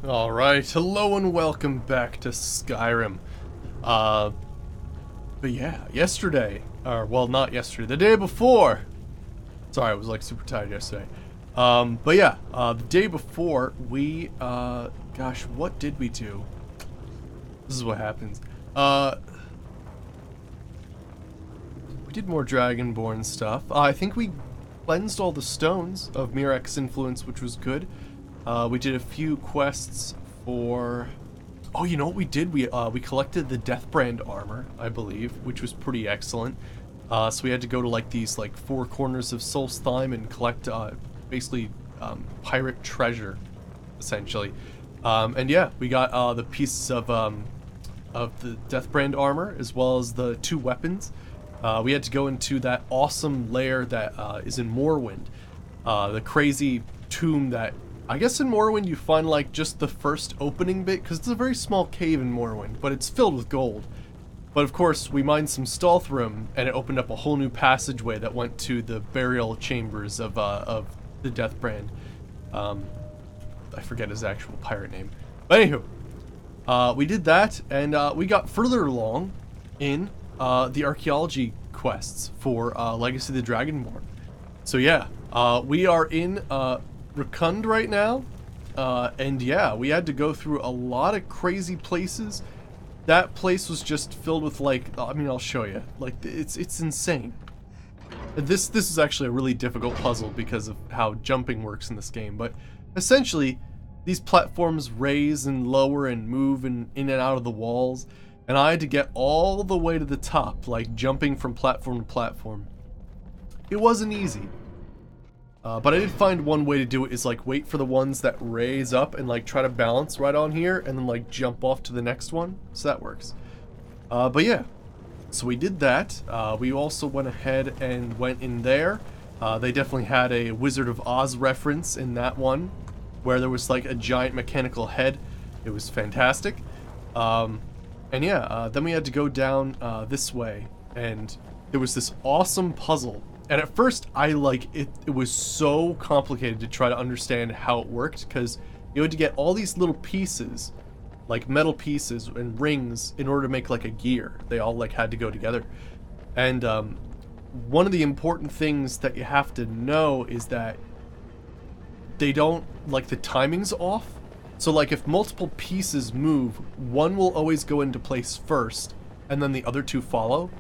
Alright, hello and welcome back to Skyrim. But yeah, yesterday, or well, not yesterday, the day before. Sorry, I was like super tired yesterday. But yeah, the day before, we, gosh, what did we do? This is what happens. We did more Dragonborn stuff. I think we cleansed all the stones of Mirek's influence, which was good. We did a few quests for... Oh, you know what we did? We collected the Deathbrand armor, I believe, which was pretty excellent. So we had to go to like these like four corners of Solstheim and collect basically pirate treasure, essentially. And yeah, we got the pieces of the Deathbrand armor as well as the two weapons. We had to go into that awesome lair that is in Morrowind, the crazy tomb that I guess in Morrowind you find like just the first opening bit, because it's a very small cave in Morrowind, but it's filled with gold. But of course we mined some Stalthrim and it opened up a whole new passageway that went to the burial chambers of the Deathbrand. I forget his actual pirate name. But anywho, we did that and we got further along in the archaeology quests for Legacy of the Dragonborn. So yeah, we are in Rakund right now, and yeah, we had to go through a lot of crazy places. That place was just filled with like, I mean, I'll show you. Like, it's insane. This is actually a really difficult puzzle because of how jumping works in this game, but essentially, these platforms raise and lower and move in and out of the walls, and I had to get all the way to the top, like jumping from platform to platform. It wasn't easy. But I did find one way to do it is like wait for the ones that raise up and like try to balance right on here and then like jump off to the next one. So that works. But yeah, so we did that. We also went ahead and went in there. They definitely had a Wizard of Oz reference in that one where there was like a giant mechanical head. It was fantastic. And yeah, then we had to go down this way and there was this awesome puzzle. And at first, it was so complicated to try to understand how it worked, because you had to get all these little pieces, like metal pieces and rings, in order to make like a gear. They all like had to go together. And one of the important things that you have to know is that they don't, like, the timing's off. So like if multiple pieces move, one will always go into place first, and then the other two follow.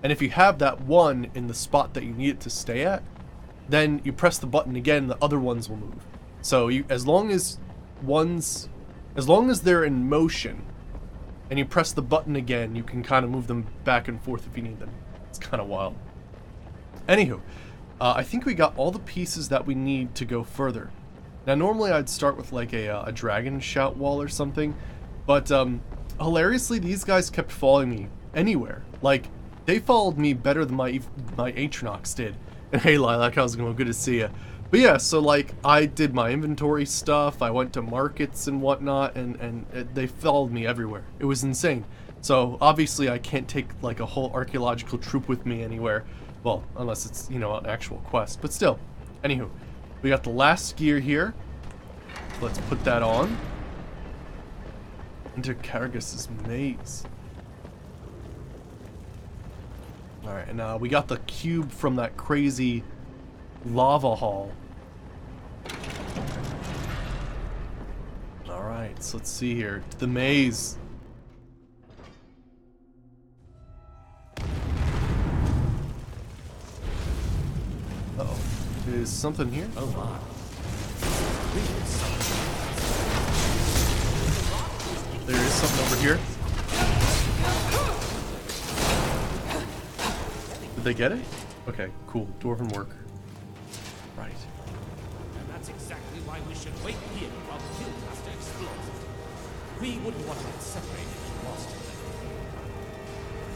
And if you have that one in the spot that you need it to stay at, then you press the button again, the other ones will move. So you, as long as they're in motion, and you press the button again, you can kind of move them back and forth if you need them. It's kind of wild. Anywho, I think we got all the pieces that we need to go further. Now normally I'd start with like a dragon shout wall or something, but hilariously these guys kept following me anywhere. Like, they followed me better than my Atronox did. And hey Lilac, how's it going? Good to see you. But yeah, so like I did my inventory stuff, I went to markets and whatnot, and they followed me everywhere. It was insane. So obviously I can't take like a whole archaeological troop with me anywhere. Well, unless it's, you know, an actual quest. But still, anywho, we got the last gear here. Let's put that on. Enter Karagus's maze. Alright, and we got the cube from that crazy lava hall. Alright, so let's see here. The maze. Uh-oh. Is something here? Oh my. There is something over here. Did they get it? Okay, cool. Dwarven worker. Right. And that's exactly why we should wait here while the Guildmaster explores it. We wouldn't want to get separated from lost.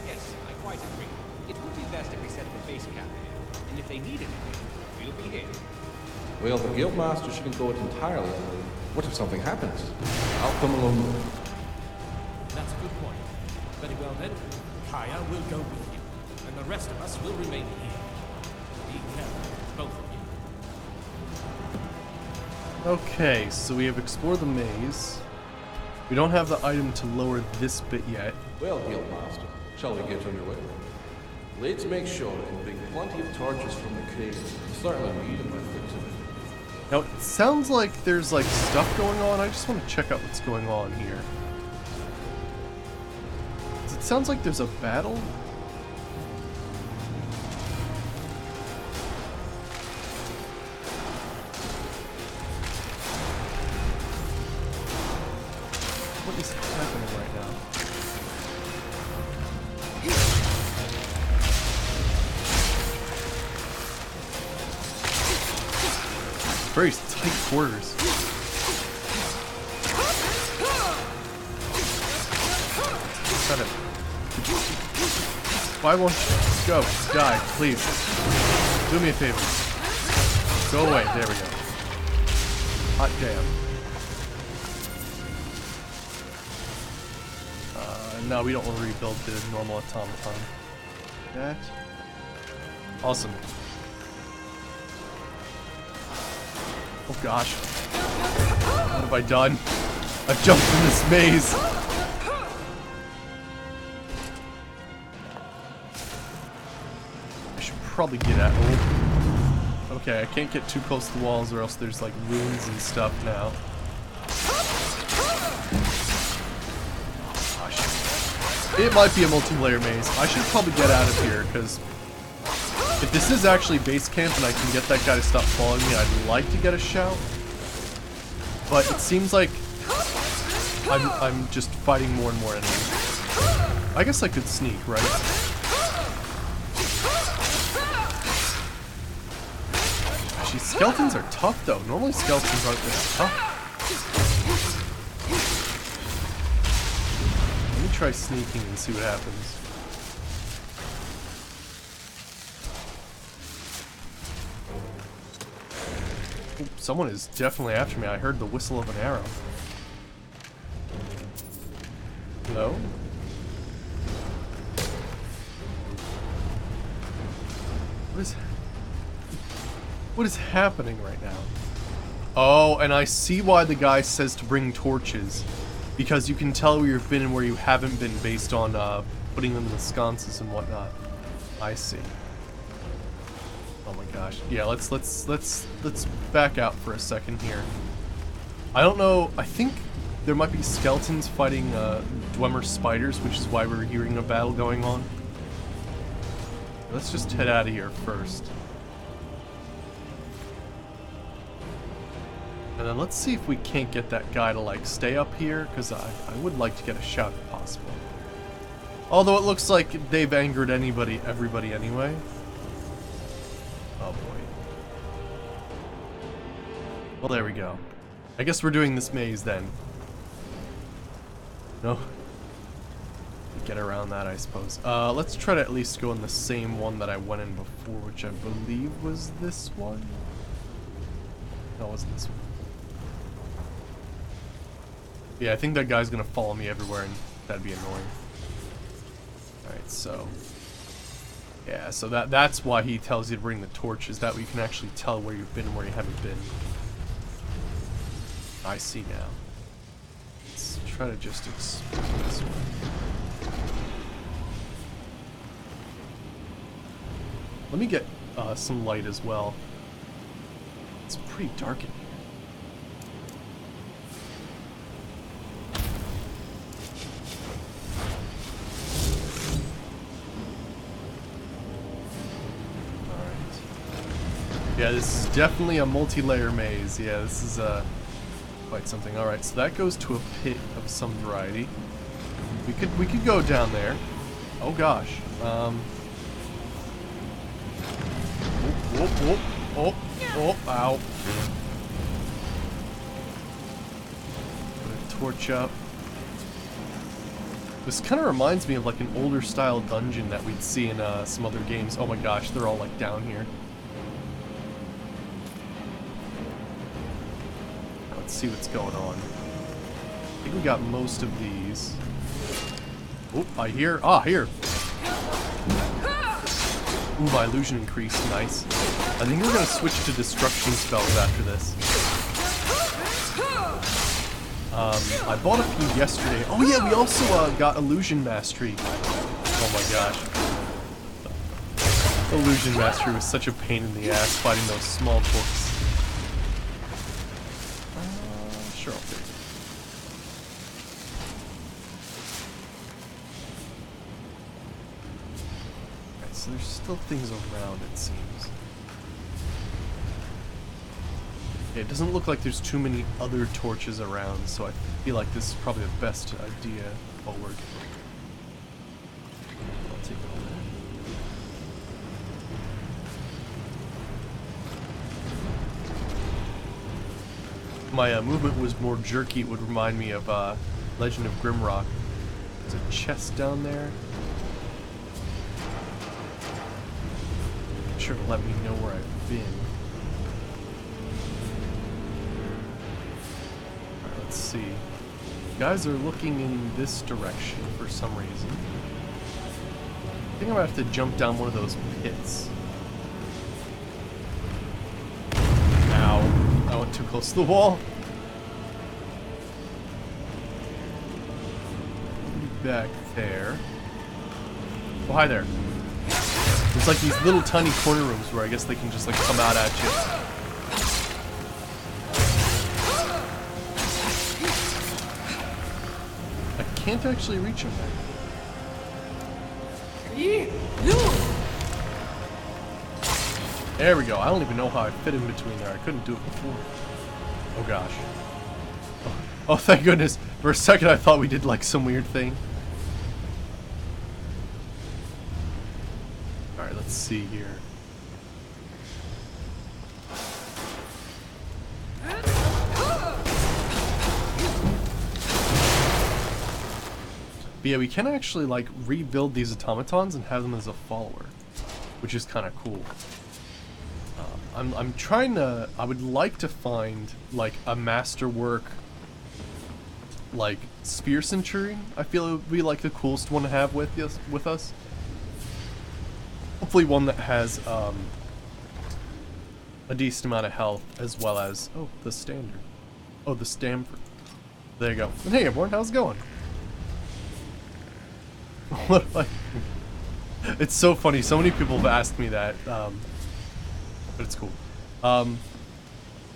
Yes, I quite agree. It would be best if we set up a base camp here. And if they need anything, we'll be here. Well, the Guildmaster shouldn't go it entirely alone. What if something happens? I'll come along. That's a good point. Very well then, Kaya will go with you. And the rest of us will remain here. Be careful, both of you. Okay, so we have explored the maze. We don't have the item to lower this bit yet. Well, Guildmaster, shall we get underway? Let's make sure we can bring plenty of torches from the cave. Certainly need them by the looks of it. Now, it sounds like there's like stuff going on. I just want to check out what's going on here. It sounds like there's a battle. What is happening right now? Very tight quarters. Got it. Why won't you go? Die, please. Do me a favor. Go away. There we go. Hot damn. No, we don't want to rebuild the normal automaton. That. Awesome. Oh gosh. What have I done? I've jumped in this maze. I should probably get out. Oh. Okay, I can't get too close to the walls or else there's like runes and stuff now. It might be a multi-layer maze. I should probably get out of here, because if this is actually base camp and I can get that guy to stop following me, I'd like to get a shout. But it seems like I'm just fighting more and more enemies. I guess I could sneak, right? Actually, skeletons are tough, though. Normally skeletons aren't this tough. Try sneaking and see what happens. Ooh, someone is definitely after me. I heard the whistle of an arrow. Hello? What is happening right now? Oh, and I see why the guy says to bring torches. Because you can tell where you've been and where you haven't been based on putting them in the sconces and whatnot. I see. Oh my gosh. Yeah, let's back out for a second here. I don't know. I think there might be skeletons fighting Dwemer spiders, which is why we're hearing a battle going on. Let's just head out of here first. And then let's see if we can't get that guy to like stay up here, because I would like to get a shout if possible. Although it looks like they've angered everybody anyway. Oh boy. Well, there we go. I guess we're doing this maze then. No? Get around that, I suppose. Let's try to at least go in the same one that I went in before, which I believe was this one. No, it wasn't this one. Yeah, I think that guy's gonna follow me everywhere, and that'd be annoying. Alright, so... yeah, so that's why he tells you to bring the torches. That way you can actually tell where you've been and where you haven't been. I see now. Let's try to just explore this one. Let me get some light as well. It's pretty dark in here. Yeah, this is definitely a multi-layer maze. Yeah, this is quite something. All right, so that goes to a pit of some variety. We could go down there. Oh gosh. Oh, ow. Put a torch up. This kind of reminds me of like an older style dungeon that we'd see in some other games. Oh my gosh, they're all like down here. Let's see what's going on. I think we got most of these. Oh, I hear. Ah, here. Ooh, my illusion increased. Nice. I think we're gonna switch to destruction spells after this. I bought a few yesterday. Oh yeah, we also got Illusion Mastery. Oh my gosh. Illusion Mastery was such a pain in the ass fighting those small books. Sure, I'll take it. Alright, so there's still things around, it seems. Yeah, it doesn't look like there's too many other torches around, so I feel like this is probably the best idea forward. I'll take all that. My movement was more jerky. It would remind me of Legend of Grimrock. There's a chest down there. Sure to let me know where I've been. Let's see. You guys are looking in this direction for some reason. I think I'm gonna have to jump down one of those pits. Ow. I went too close to the wall. Back there. Oh, hi there. There's like these little tiny corner rooms where I guess they can just like come out at you. Can't actually reach him there. There we go. I don't even know how I fit in between there. I couldn't do it before. Oh gosh. Oh, thank goodness. For a second I thought we did like some weird thing. Alright, let's see here. But yeah, we can actually like rebuild these automatons and have them as a follower, which is kind of cool. I'm trying to. I would like to find like a masterwork, like spear centurion. I feel it would be like the coolest one to have with us. Hopefully, one that has a decent amount of health as well as the standard. Oh, the Stamford. There you go. And hey everyone, how's it going? What am I? It's so funny. So many people have asked me that, but it's cool. And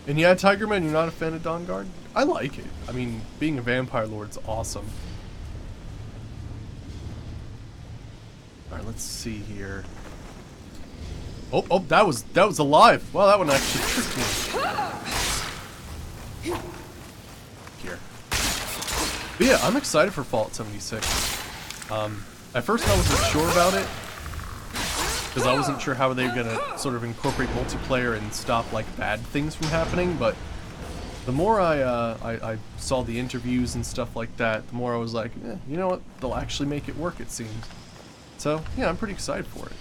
yeah, Tigerman, you're not a fan of Dawnguard? I like it. I mean, being a vampire lord's awesome. All right, let's see here. Oh, that was alive. Well, that one actually tricked me. Here. But yeah, I'm excited for Fallout 76. At first I wasn't sure about it, because I wasn't sure how they were gonna sort of incorporate multiplayer and stop like bad things from happening, but the more I saw the interviews and stuff like that, the more I was like, you know what, they'll actually make it work, it seems. So, yeah, I'm pretty excited for it.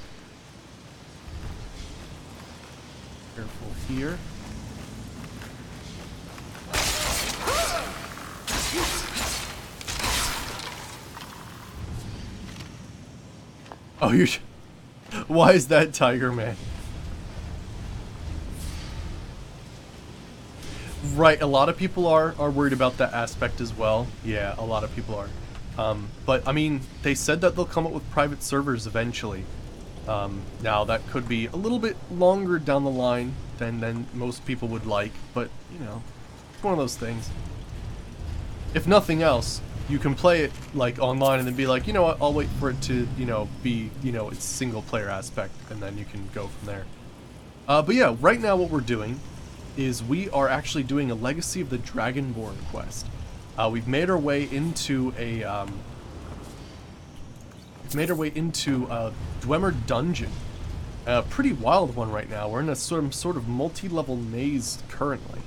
Careful here. Oh, you're... Why is that Tiger Man? Right, a lot of people are worried about that aspect as well. Yeah, a lot of people are. But, I mean, they said that they'll come up with private servers eventually. Now, that could be a little bit longer down the line than most people would like, but, you know, it's one of those things. If nothing else, you can play it like online and then be like, you know what, I'll wait for it to, you know, be, you know, its single player aspect, and then you can go from there. But yeah, right now what we're doing is we are actually doing a Legacy of the Dragonborn quest. We've made our way into a Dwemer dungeon, a pretty wild one right now. We're in a sort of multi-level maze currently.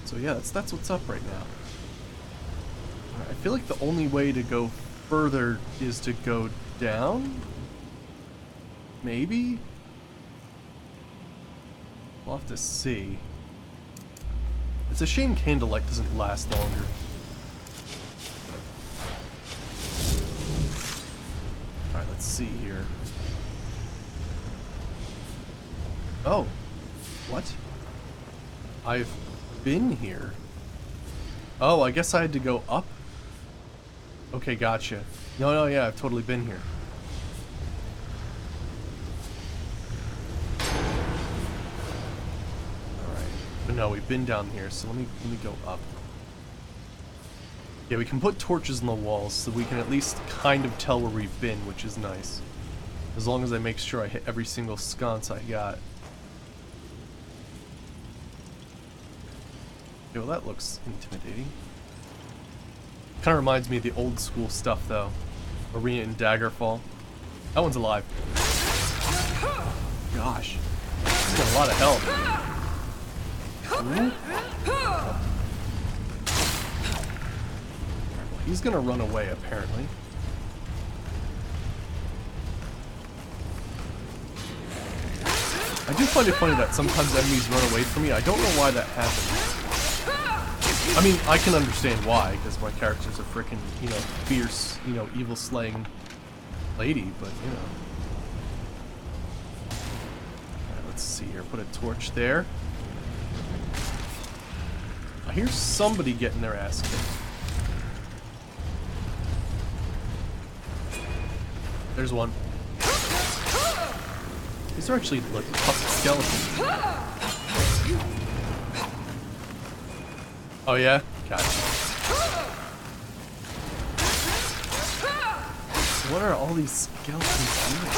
So yeah, that's what's up right now. I feel like the only way to go further is to go down? Maybe? We'll have to see. It's a shame Candlelight doesn't last longer. Alright, let's see here. Oh. What? I've been here. Oh, I guess I had to go up? Okay, gotcha. No, yeah, I've totally been here. Alright. But no, we've been down here, so let me go up. Yeah, we can put torches in the walls so we can at least kind of tell where we've been, which is nice. As long as I make sure I hit every single sconce I got. Okay, well that looks intimidating. Kind of reminds me of the old school stuff though. Arena and Daggerfall. That one's alive. Gosh. He's got a lot of health. Ooh. Well, he's gonna run away apparently. I do find it funny that sometimes enemies run away from me. I don't know why that happens. I mean, I can understand why, because my character's a frickin', you know, fierce, you know, evil slaying lady, but, you know. Alright, let's see here. Put a torch there. I hear somebody getting their ass kicked. There's one. These are actually like tough skeletons. Oh yeah? Gotcha. What are all these skeletons doing?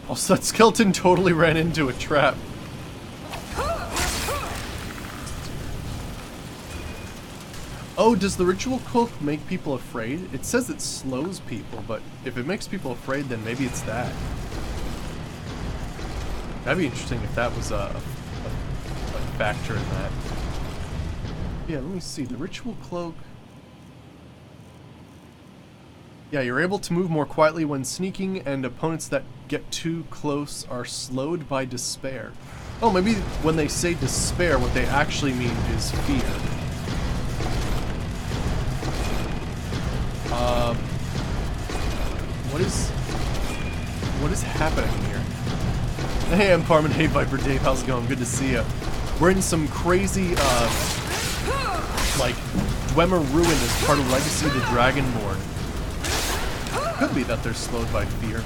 Oh, so that skeleton totally ran into a trap. Oh, does the ritual cloak make people afraid? It says it slows people, but if it makes people afraid, then maybe it's that. That'd be interesting if that was a factor in that. Yeah, let me see. The ritual cloak. Yeah, you're able to move more quietly when sneaking, and opponents that get too close are slowed by despair. Oh, maybe when they say despair, what they actually mean is fear. What is happening here? Hey, I'm Carmen. Hey, Viper Dave. How's it going? Good to see you. We're in some crazy, like, Dwemer Ruin as part of Legacy of the Dragonborn. Could be that they're slowed by fear.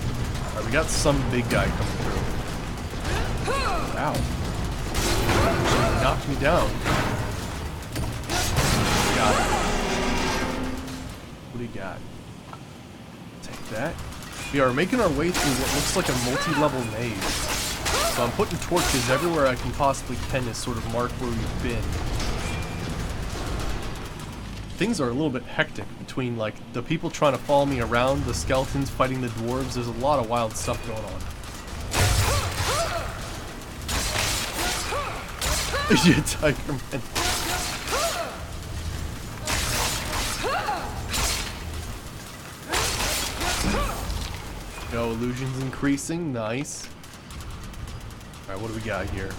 Alright, we got some big guy coming through. Wow. He knocked me down. Got it. What do you got? Take that. We are making our way through what looks like a multi-level maze. So I'm putting torches everywhere I can possibly to sort of mark where we've been. Things are a little bit hectic between like the people trying to follow me around, the skeletons fighting the dwarves. There's a lot of wild stuff going on. Yeah, Tiger Man. No, illusions increasing, nice. Alright, what do we got here?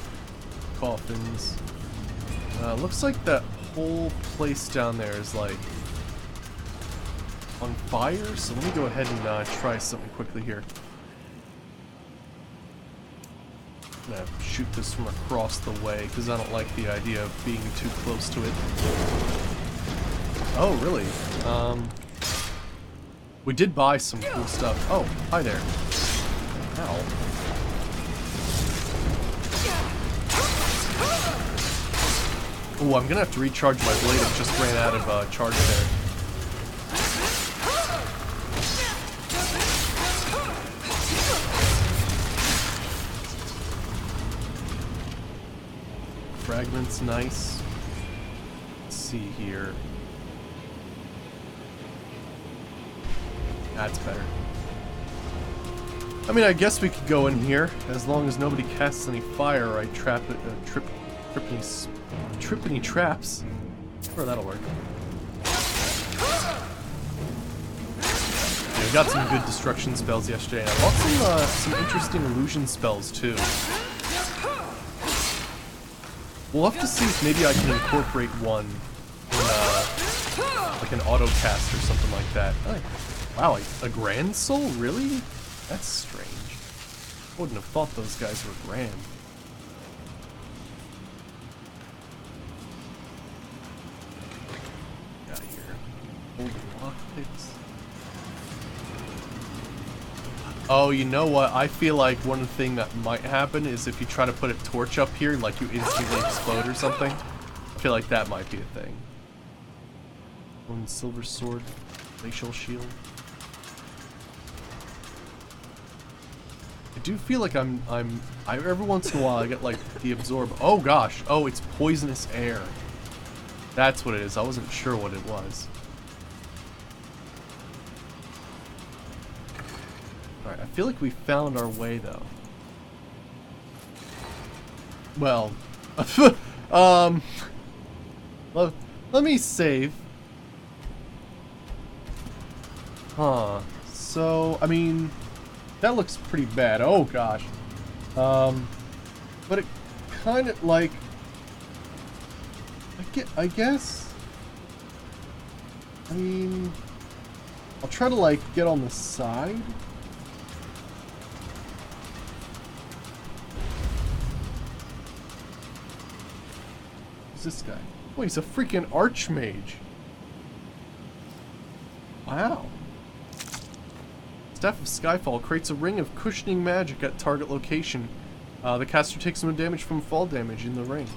Coffins. Looks like that whole place down there is like on fire, so let me go ahead and try something quickly here. I'm gonna shoot this from across the way because I don't like the idea of being too close to it. Oh, really? We did buy some cool stuff. Oh, hi there. Ow. Oh, I'm gonna have to recharge my blade. It just ran out of charge there. Fragments, nice. Let's see here. That's better. I mean, I guess we could go in here as long as nobody casts any fire or I trip any traps. Sure, that'll work. Yeah, we got some good destruction spells yesterday. And I bought some interesting illusion spells too. We'll have to see if maybe I can incorporate one in like an auto cast or something like that. Oh, wow, a grand soul? Really? That's strange. Wouldn't have thought those guys were grand. Got here. Old lockpicks. Oh, you know what? I feel like one thing that might happen is if you try to put a torch up here, like you instantly explode or something. I feel like that might be a thing. One silver sword, facial shield. I do feel like every once in a while I get like the absorb. Oh gosh, oh, it's poisonous air. That's what it is. I wasn't sure what it was. Alright, I feel like we found our way though. Well, let me save. Huh. So, I mean, that looks pretty bad. Oh gosh. But it kind of like, I guess. I mean, I'll try to like get on the side. Who's this guy? Oh, he's a freaking archmage. Wow. Staff of Skyfall creates a ring of cushioning magic at target location. The caster takes no damage from fall damage in the ring.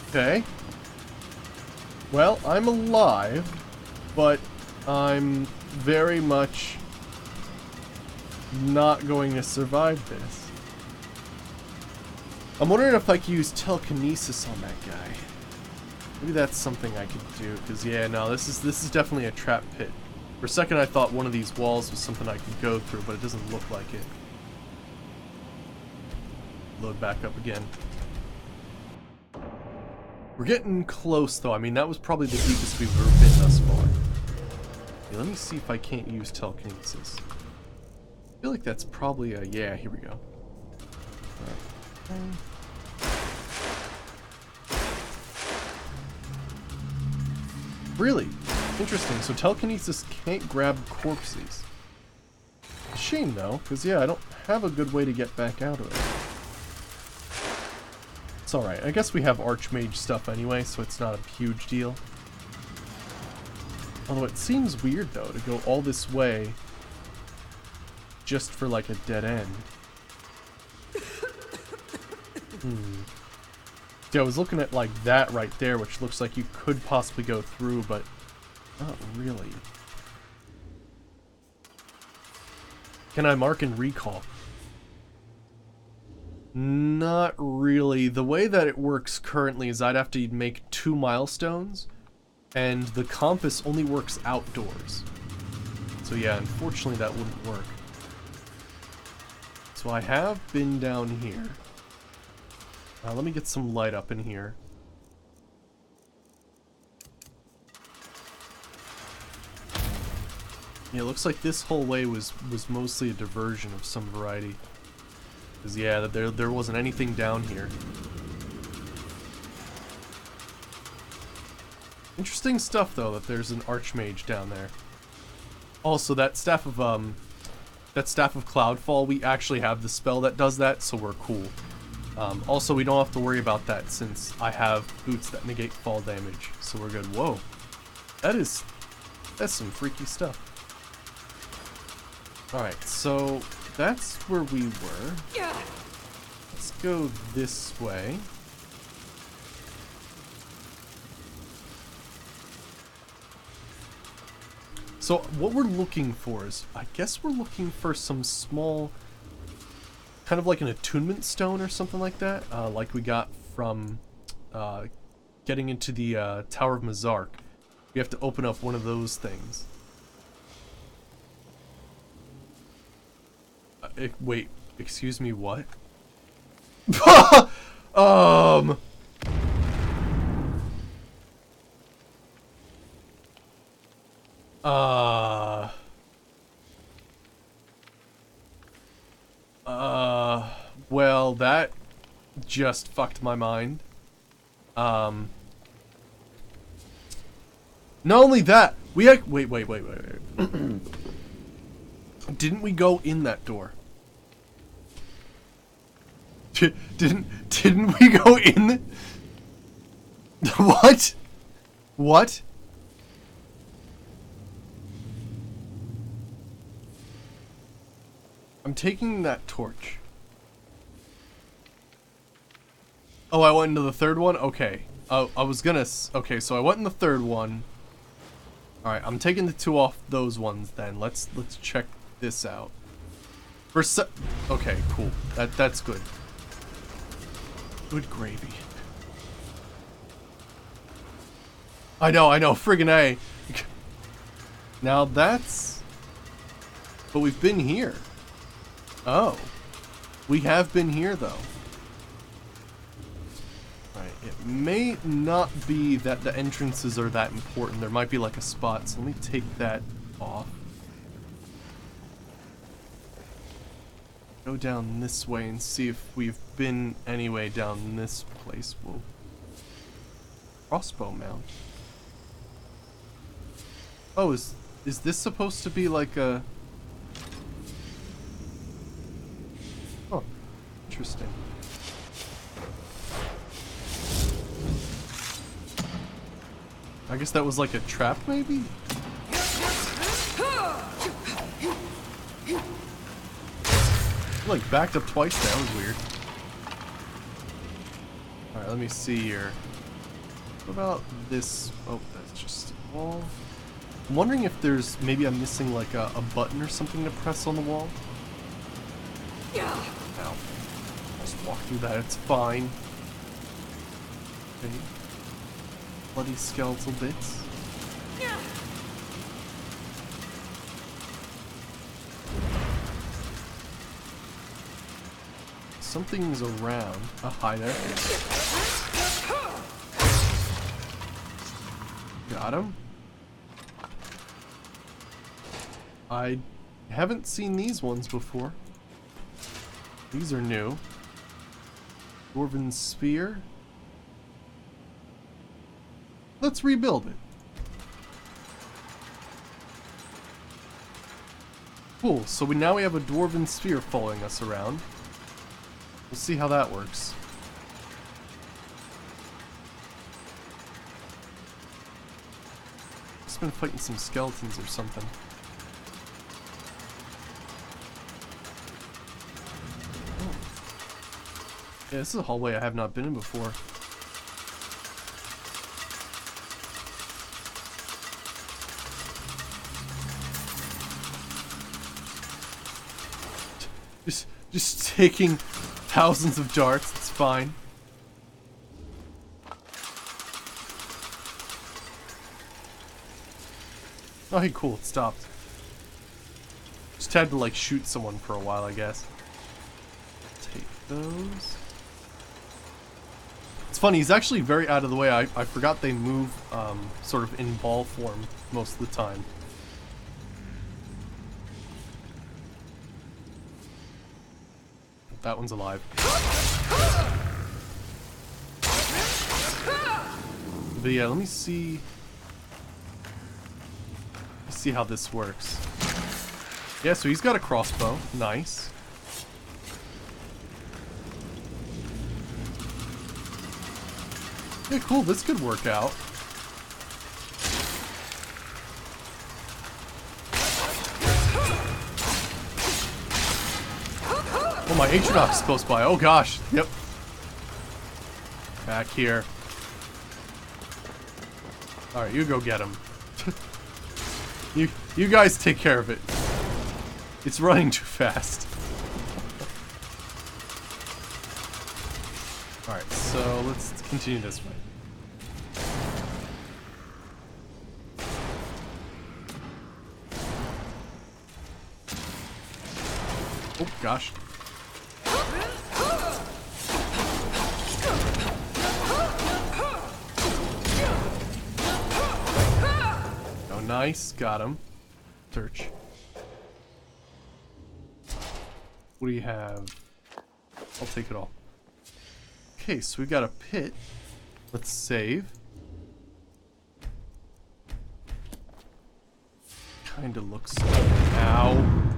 Okay. Well, I'm alive, but I'm very much not going to survive this. I'm wondering if I can use telekinesis on that guy. Maybe that's something I could do, because yeah, no, this is definitely a trap pit. For a second I thought one of these walls was something I could go through, but it doesn't look like it. Load back up again. We're getting close though. I mean, that was probably the deepest we've ever been thus far. Okay, let me see if I can't use telekinesis. I feel like that's probably a... yeah, here we go. Alright. Really? Interesting. So telekinesis can't grab corpses. Shame though, because yeah, I don't have a good way to get back out of it. It's alright. I guess we have archmage stuff anyway, so it's not a huge deal. Although it seems weird though to go all this way just for like a dead end. Yeah, I was looking at like that right there, which looks like you could possibly go through, but not really. Can I mark and recall? Not really. The way that it works currently is I'd have to make 2 milestones, and the compass only works outdoors. So yeah, unfortunately that wouldn't work. So I have been down here. Let me get some light up in here. Yeah, it looks like this whole way was mostly a diversion of some variety. Because yeah, there wasn't anything down here. Interesting stuff though, that there's an archmage down there. Also, that staff of Cloudfall, we actually have the spell that does that, so we're cool. Also, we don't have to worry about that since I have boots that negate fall damage, so we're good. Whoa, that's some freaky stuff. All right, so that's where we were. Let's go this way. So what we're looking for is, I guess we're looking for some small, kind of like an attunement stone or something like that, like we got from getting into the Tower of Mazark. We have to open up one of those things. Wait, excuse me, what? Well, that just fucked my mind. Not only that, Wait. Didn't we go in that door? Didn't we go in? What? What? I'm taking that torch. Oh, I went into the third one? Okay. I was gonna... Okay, so I went in the third one. Alright, I'm taking the 2 off those ones then. Let's check this out. Okay, cool. That's good. Good gravy. I know, friggin' A. Now that's... But we've been here. Oh. We have been here, though. Right, it may not be that the entrances are that important. There might be like a spot, so let me take that off. Go down this way and see if we've been anyway down this place. Whoa. Crossbow mount. Oh, is this supposed to be like a... Oh, interesting. I guess that was like a trap, maybe? Like backed up twice, that was weird. Alright, let me see here. What about this? Oh, that's just a wall. I'm wondering if there's, maybe I'm missing like a button or something to press on the wall. Ow. Just walk through that, it's fine. Okay. Bloody skeletal bits. Something's around. Hi there. Got him. I haven't seen these ones before. These are new. Dwarven spear. Let's rebuild it. Cool, so now we have a dwarven spear following us around. We'll see how that works. Just been fighting some skeletons or something. Oh. Yeah, this is a hallway I have not been in before. Just taking thousands of darts, it's fine. Oh, hey, cool, it stopped. Just had to, like, shoot someone for a while, I guess. Take those. It's funny, he's actually very out of the way. I forgot they move, sort of in ball form most of the time. That one's alive. But yeah, let me see how this works. Yeah, so he's got a crossbow. Nice. Yeah, cool. This could work out. Oh, my Atronach's close by. Oh gosh. Yep. Back here. Alright, you go get him. You guys take care of it. It's running too fast. Alright, so let's continue this way. Oh gosh. Oh, nice. Got him. Search. What do you have? I'll take it all. Okay, so we've got a pit. Let's save. Kinda looks ow.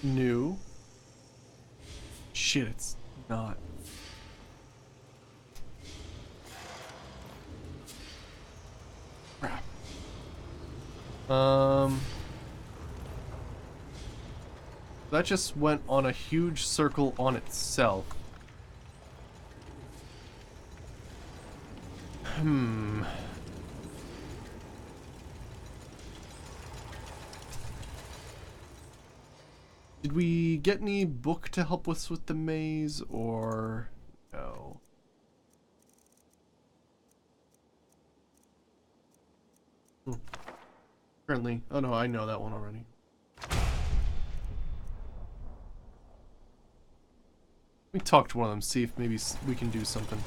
New. Shit, it's not. Crap. That just went on a huge circle on itself. Did we get any book to help us with the maze, or no? Currently, oh no, I know that one already. Let me talk to one of them, see if maybe we can do something.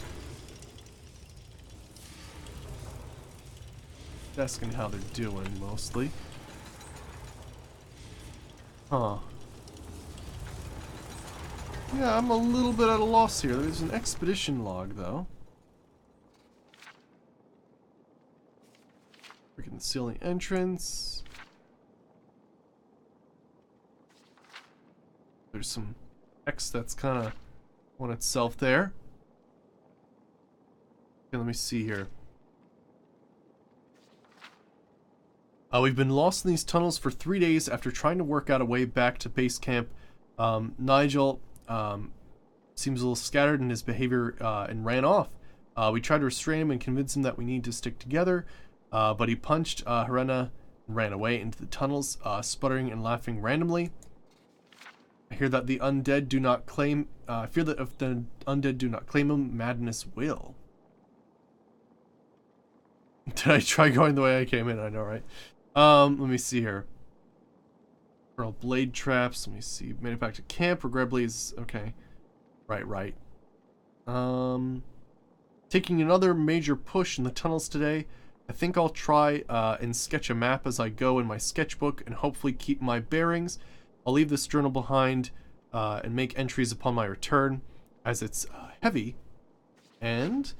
Asking how they're doing, mostly. Huh. Yeah, I'm a little bit at a loss here. There's an expedition log, though. Freaking ceiling entrance. There's some text that's kind of on itself there. Okay, let me see here. We've been lost in these tunnels for 3 days after trying to work out a way back to base camp. Nigel seems a little scattered in his behavior and ran off. We tried to restrain him and convince him that we need to stick together, but he punched Helena and ran away into the tunnels, sputtering and laughing randomly. I hear that the undead do not claim. I fear that if the undead do not claim him, madness will. Did I try going the way I came in? I know, right? Let me see here. Pearl blade traps. Let me see. Made it back to camp. Regrettably is okay. Right. Taking another major push in the tunnels today. I think I'll try and sketch a map as I go in my sketchbook and hopefully keep my bearings. I'll leave this journal behind and make entries upon my return, as it's heavy. And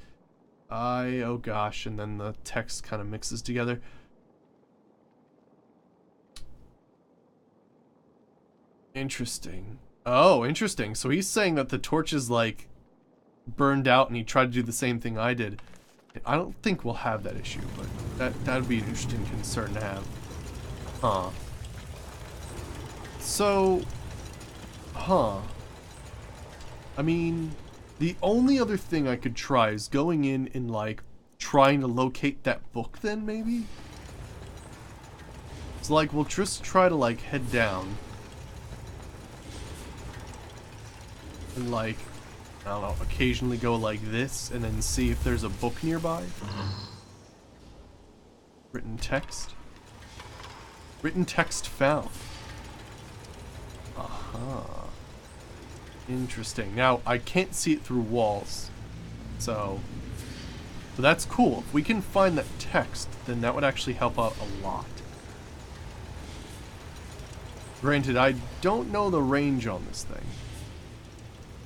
oh gosh, and then the text kind of mixes together. Interesting. Oh, interesting. So he's saying that the torch is like burned out and he tried to do the same thing I did. I don't think we'll have that issue, but that would be an interesting concern to have. Huh. So, I mean, the only other thing I could try is going in and like trying to locate that book then maybe? It's like we'll just try to like head down. And like, I don't know, occasionally go like this and then see if there's a book nearby. Written text. Written text found. Interesting. Now, I can't see it through walls. So that's cool. If we can find that text, then that would actually help out a lot. Granted, I don't know the range on this thing.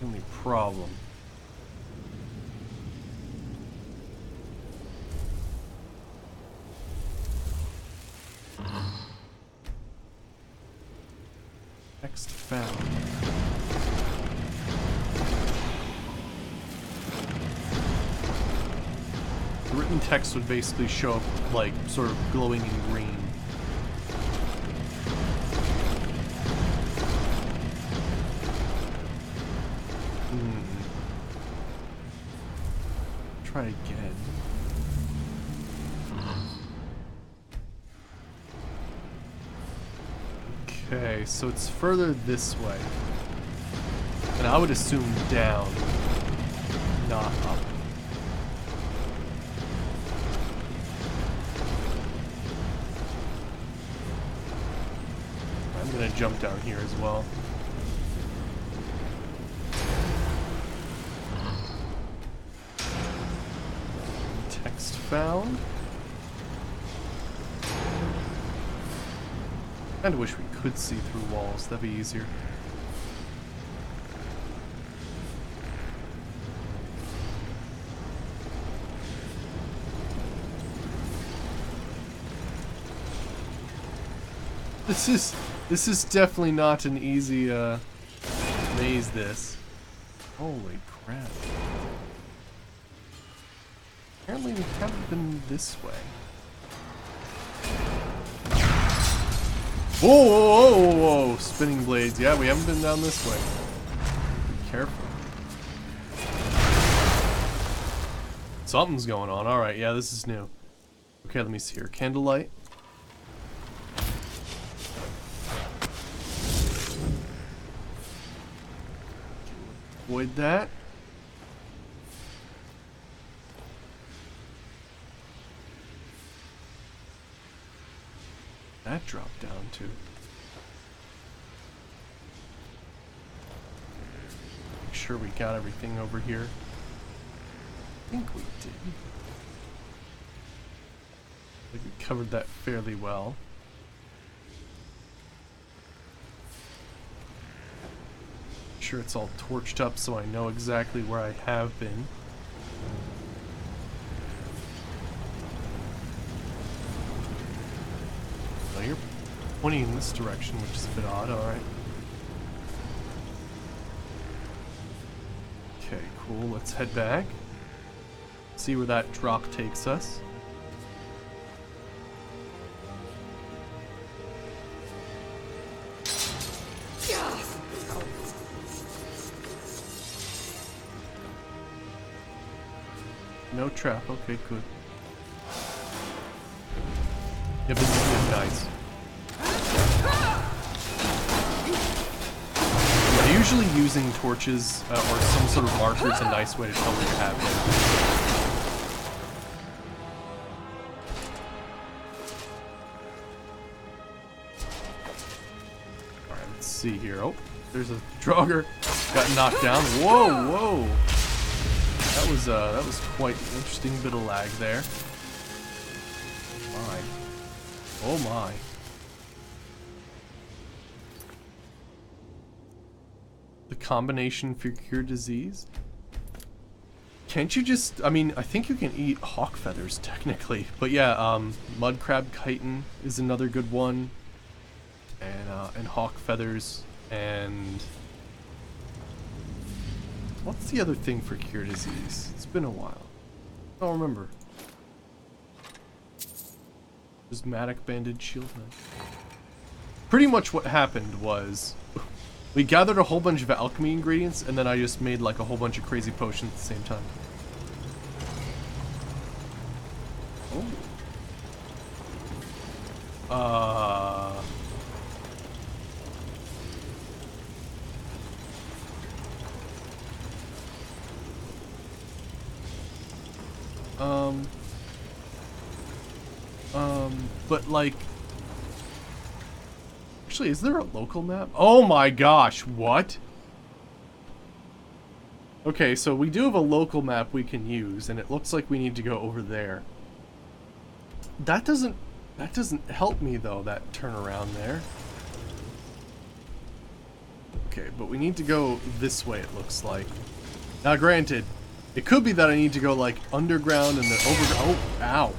Only problem. Text found. The written text would basically show up like sort of glowing in green. Try again. Okay, so it's further this way. And I would assume down, not up. I'm gonna jump down here as well. Text found. Kinda wish we could see through walls, that'd be easier. This is definitely not an easy maze. This. Holy crap! Apparently we haven't been this way. Whoa, whoa, whoa, whoa! Spinning blades. Yeah, we haven't been down this way. Be careful. Something's going on. All right, yeah, this is new. Okay, let me see here. Candlelight. Avoid that. That dropped down too. Make sure we got everything over here. I think we did. I think we covered that fairly well. Sure it's all torched up so I know exactly where I have been. Well, you're pointing in this direction, which is a bit odd, alright. Okay, cool, let's head back. See where that drop takes us. No trap, okay, good. Yeah, this is good, nice. Yeah, usually using torches or some sort of marker is a nice way to tell where you're happening. Alright, let's see here. Oh, there's a Draugr. Got knocked down. Whoa, whoa! That was quite an interesting bit of lag there. My. Oh my. The combination for cure disease? Can't you just, I mean, I think you can eat hawk feathers technically, but yeah, mud crab chitin is another good one. And hawk feathers, and what's the other thing for cure disease? It's been a while. I don't remember. Prismatic banded shield knife. Pretty much what happened was we gathered a whole bunch of alchemy ingredients, and then I just made like a whole bunch of crazy potions at the same time. Oh. But like, actually, is there a local map? Oh my gosh, what? Okay, so we do have a local map we can use, and it looks like we need to go over there. That doesn't help me though, that turnaround there. Okay, but we need to go this way, it looks like. Now granted, it could be that I need to go like underground and then overground. Oh, ow.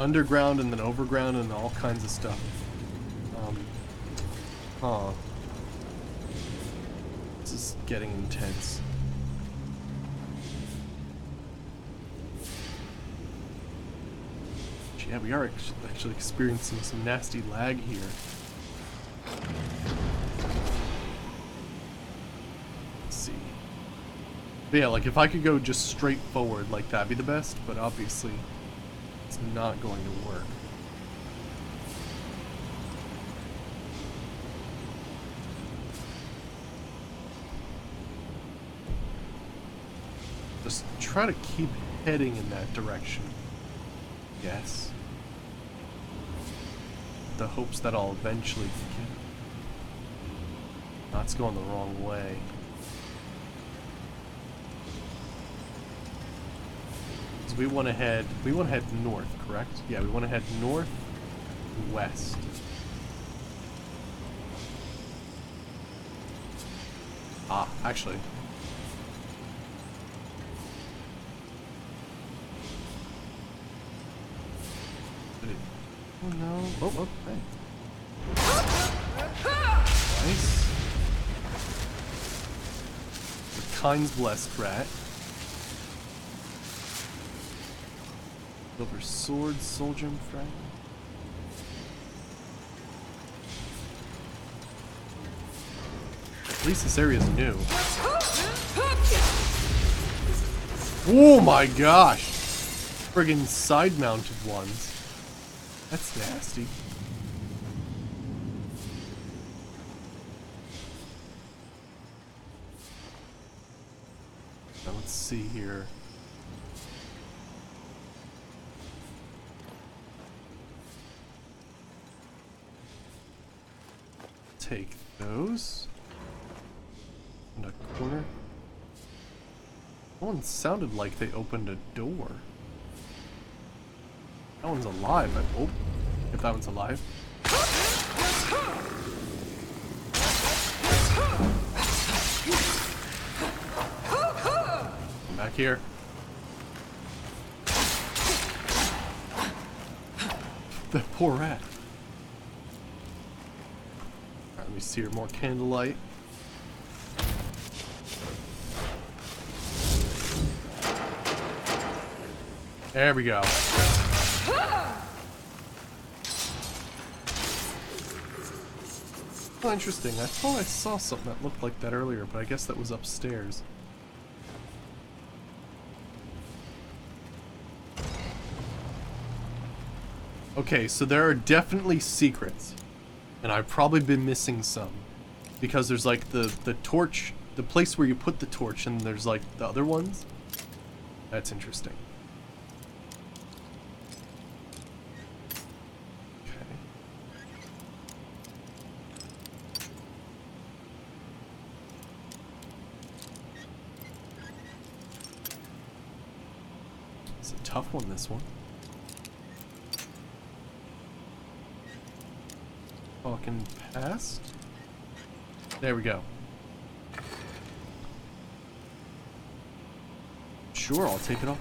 Underground and then overground and all kinds of stuff. This is getting intense. Yeah, we are actually experiencing some nasty lag here. Let's see. But yeah, like if I could go just straight forward, like that'd be the best, but obviously it's not going to work. Just try to keep heading in that direction. Yes. The hopes that I'll eventually get. That's going the wrong way. So we want to head north, correct? Yeah, we want to head north and west. Ah, actually. Oh no. Oh, hey. Kind's Blessed Rat. Silver Sword, Soldier Fragment. At least this area is new. Oh my gosh! Friggin' side-mounted ones. That's nasty. Now let's see here. Take those. In a corner. That one sounded like they opened a door. That one's alive. Oh, if that one's alive. Come back here. That poor rat. Alright, let me see here. More candlelight. There we go. Oh, interesting. I thought I saw something that looked like that earlier, but I guess that was upstairs. Okay, so there are definitely secrets. And I've probably been missing some. Because there's like the torch, the place where you put the torch, and there's like the other ones. That's interesting. Tough one, this one. Walking past. There we go. Sure, I'll take it off.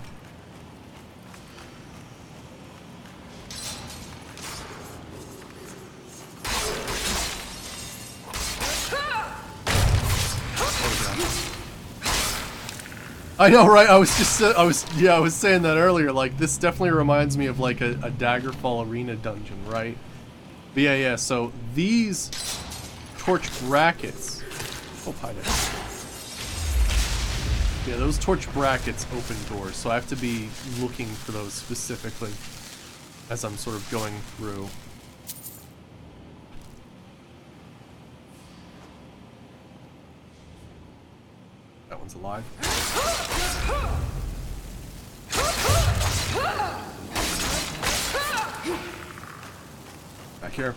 I know, right? I was saying that earlier. Like, this definitely reminds me of like a Daggerfall arena dungeon, right? But yeah. So these torch brackets. Oh, hide it. Yeah, those torch brackets open doors, so I have to be looking for those specifically as I'm sort of going through. That one's alive. Back here.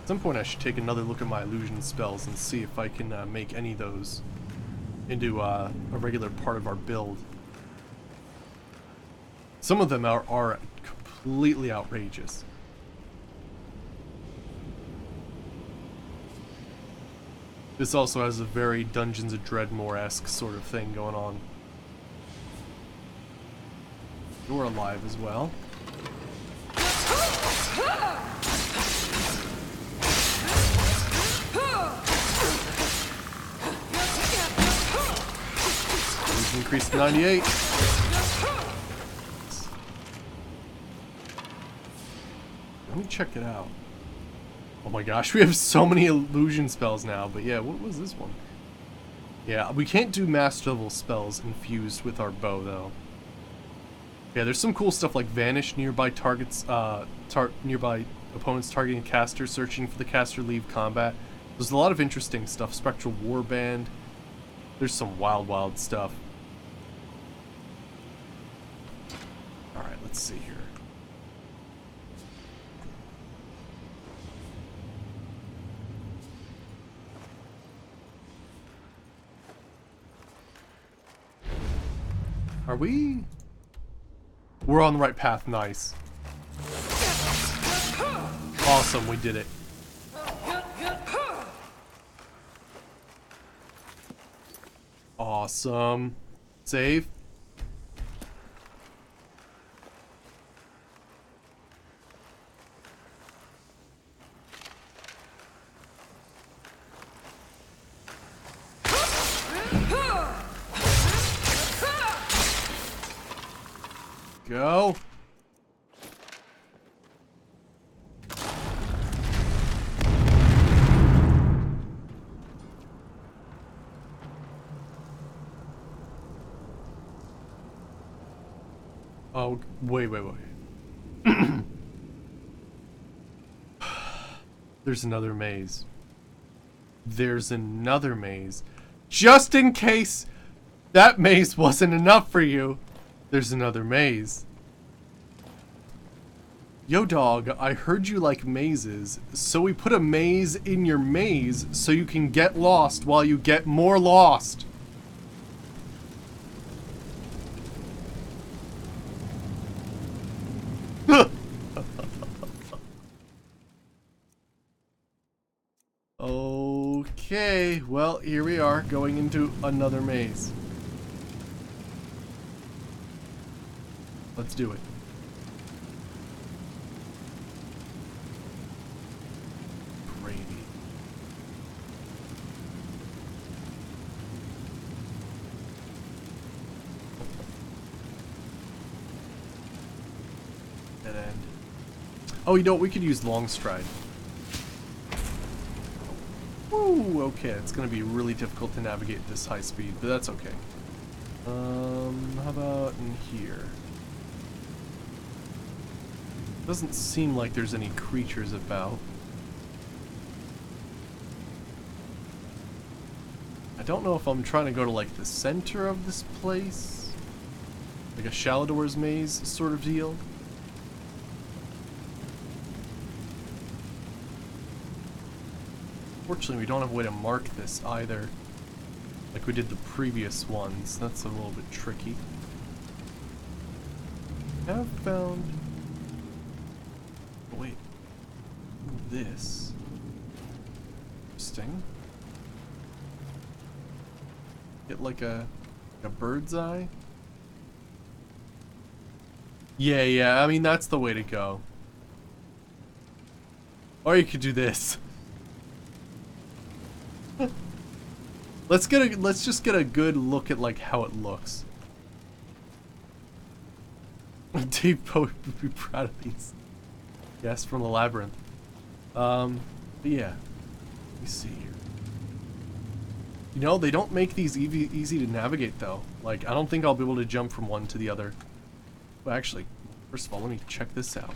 At some point I should take another look at my illusion spells and see if I can make any of those into a regular part of our build. Some of them are completely outrageous. This also has a very Dungeons of Dreadmore-esque sort of thing going on. You're alive as well. We've increased to 98. Let me check it out. Oh my gosh, we have so many illusion spells now, but yeah, what was this one? Yeah, we can't do master level spells infused with our bow, though. Yeah, there's some cool stuff like vanish nearby targets, nearby opponents targeting a caster, searching for the caster, leave combat. There's a lot of interesting stuff. Spectral Warband. There's some wild stuff. Alright, let's see here. Are we? We're on the right path. Nice. Awesome, we did it. Awesome. Save. go. Oh, wait. There's another maze. There's another maze. Just in case that maze wasn't enough for you, there's another maze. Yo, dog, I heard you like mazes, so we put a maze in your maze so you can get lost while you get more lost. Okay, well, here we are, going into another maze. Let's do it. Gravy. Dead end. Oh, you know what? We could use long stride. Woo, okay, it's gonna be really difficult to navigate at this high speed, but that's okay. How about in here? Doesn't seem like there's any creatures about. I don't know if I'm trying to go to like the center of this place, like a Shalador's maze sort of deal. Fortunately, we don't have a way to mark this either, like we did the previous ones. That's a little bit tricky. I have found... Oh, wait. This. Interesting. Get like a bird's eye? Yeah, I mean, that's the way to go. Or you could do this. Let's just get a good look at like how it looks. Dave Poe would be proud of these. Yes, from the labyrinth. But yeah. Let me see here. You know, they don't make these easy to navigate though. Like, I don't think I'll be able to jump from one to the other. Well, actually, first of all, let me check this out.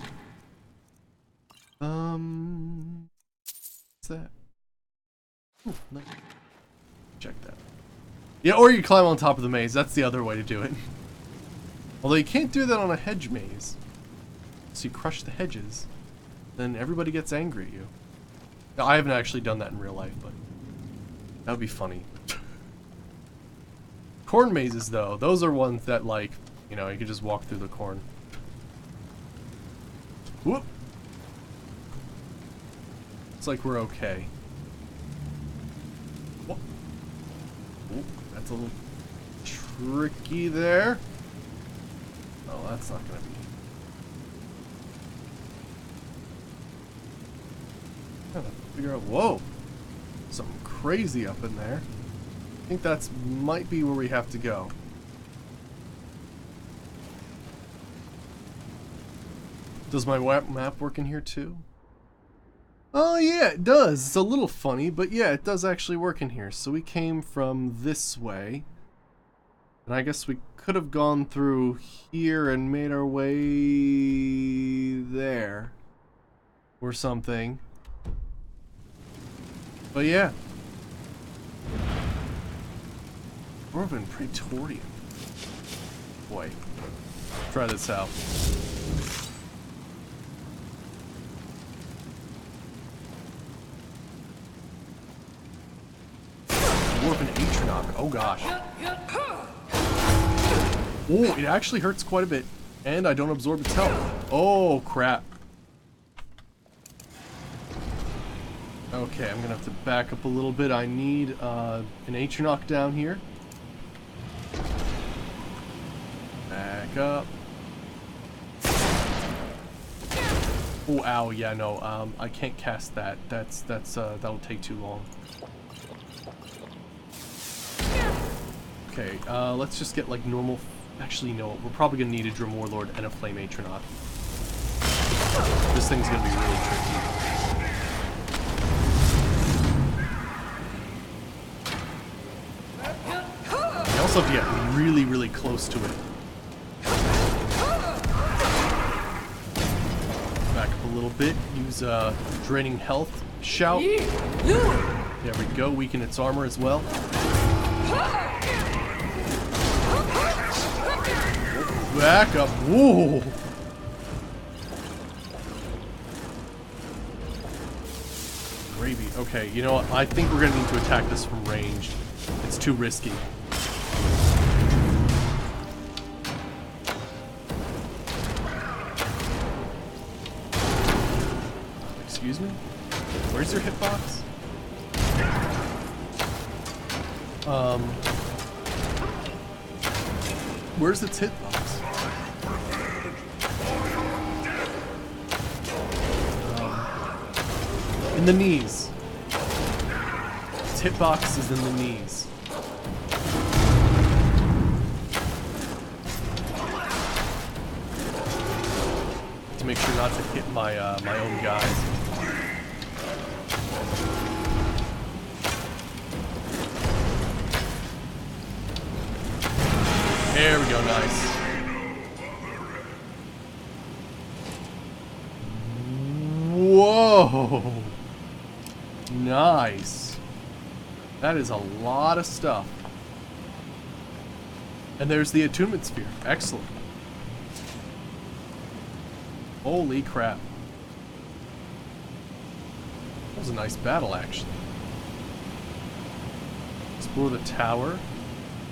What's that? Ooh, nice. Check that. Yeah, or you climb on top of the maze. That's the other way to do it. Although you can't do that on a hedge maze. So you crush the hedges, then everybody gets angry at you. Now, I haven't actually done that in real life, but that would be funny. Corn mazes, though, those are ones that, like, you know, you can just walk through the corn. Whoop! Looks like we're okay. Whoop. Ooh, that's a little tricky there. Oh, that's not gonna be. Gotta figure out. Whoa! Something crazy up in there. I think that's might be where we have to go. Does my map work in here too? Oh yeah, it does. It's a little funny, but yeah, it does actually work in here. So we came from this way. And I guess we could have gone through here and made our way there. Or something. But yeah. Dwarven Praetorian. Boy. Try this out. Dwarven Atronach. Oh gosh. Oh, it actually hurts quite a bit. And I don't absorb its health. Oh, crap. Okay, I'm gonna have to back up a little bit. I need an Atronach down here. Back up. Oh, ow, yeah, no, I can't cast that. That'll take too long. Okay, let's just get like normal Actually, you know what? We're probably going to need a Dremor Lord and a Flame Atronaut. This thing's going to be really tricky. You also have to get really, really close to it. Back up a little bit. Use Draining Health Shout. There we go. Weaken its armor as well. Back up. Whoa. Gravy. Okay, you know what? I think we're going to need to attack this from range. It's too risky. Excuse me? Where's your hitbox? Where's its hitbox? In the knees. Its hitbox is in the knees. To make sure not to hit my my own guys. There we go, nice. Whoa! Nice. That is a lot of stuff. And there's the attunement sphere. Excellent. Holy crap. That was a nice battle, actually. Explore the tower.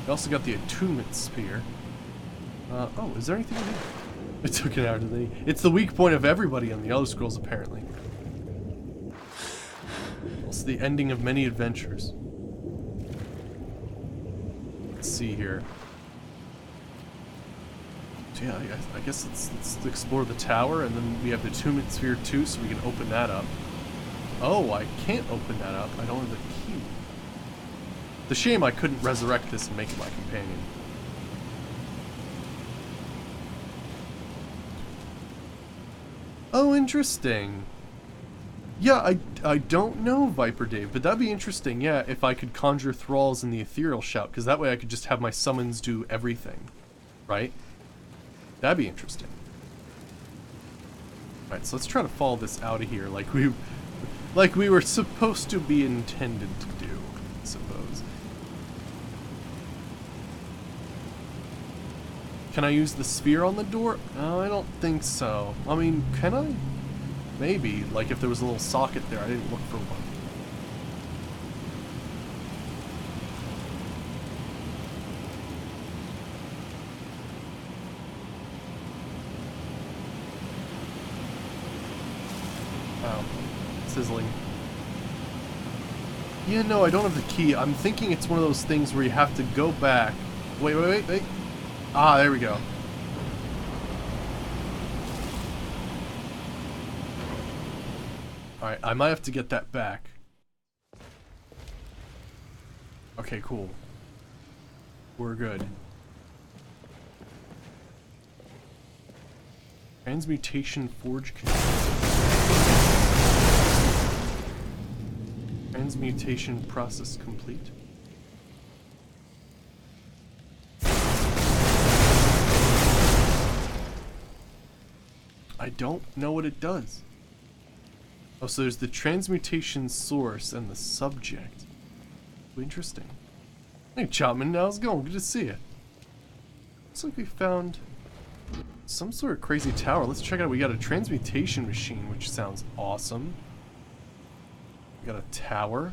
We also got the attunement spear. Oh, is there anything in here? I took it out of the... It's the weak point of everybody on the Elder Scrolls, apparently. It's the ending of many adventures. Let's see here. So yeah, I guess let's explore the tower, and then we have the attunement sphere too, so we can open that up. Oh, I can't open that up. I don't have the key. It's a shame I couldn't resurrect this and make it my companion. Oh, interesting. Yeah, I don't know, Viper Dave, but that'd be interesting, yeah, if I could conjure thralls in the ethereal shout, because that way I could just have my summons do everything, right? That'd be interesting. Alright, so let's try to follow this out of here like we were supposed to be intended to do, I suppose. Can I use the sphere on the door? No, I don't think so. I mean, can I? Maybe. Like if there was a little socket there, I didn't look for one. Wow. Sizzling. Yeah, no, I don't have the key. I'm thinking it's one of those things where you have to go back. Wait. Ah, there we go. Alright, I might have to get that back. Okay, cool. We're good. Transmutation Forge Transmutation process complete. I don't know what it does. Oh, so there's the transmutation source and the subject. Interesting. Hey, Chapman, how's it going? Good to see you. Looks like we found some sort of crazy tower. Let's check it out. We got a transmutation machine, which sounds awesome. We got a tower.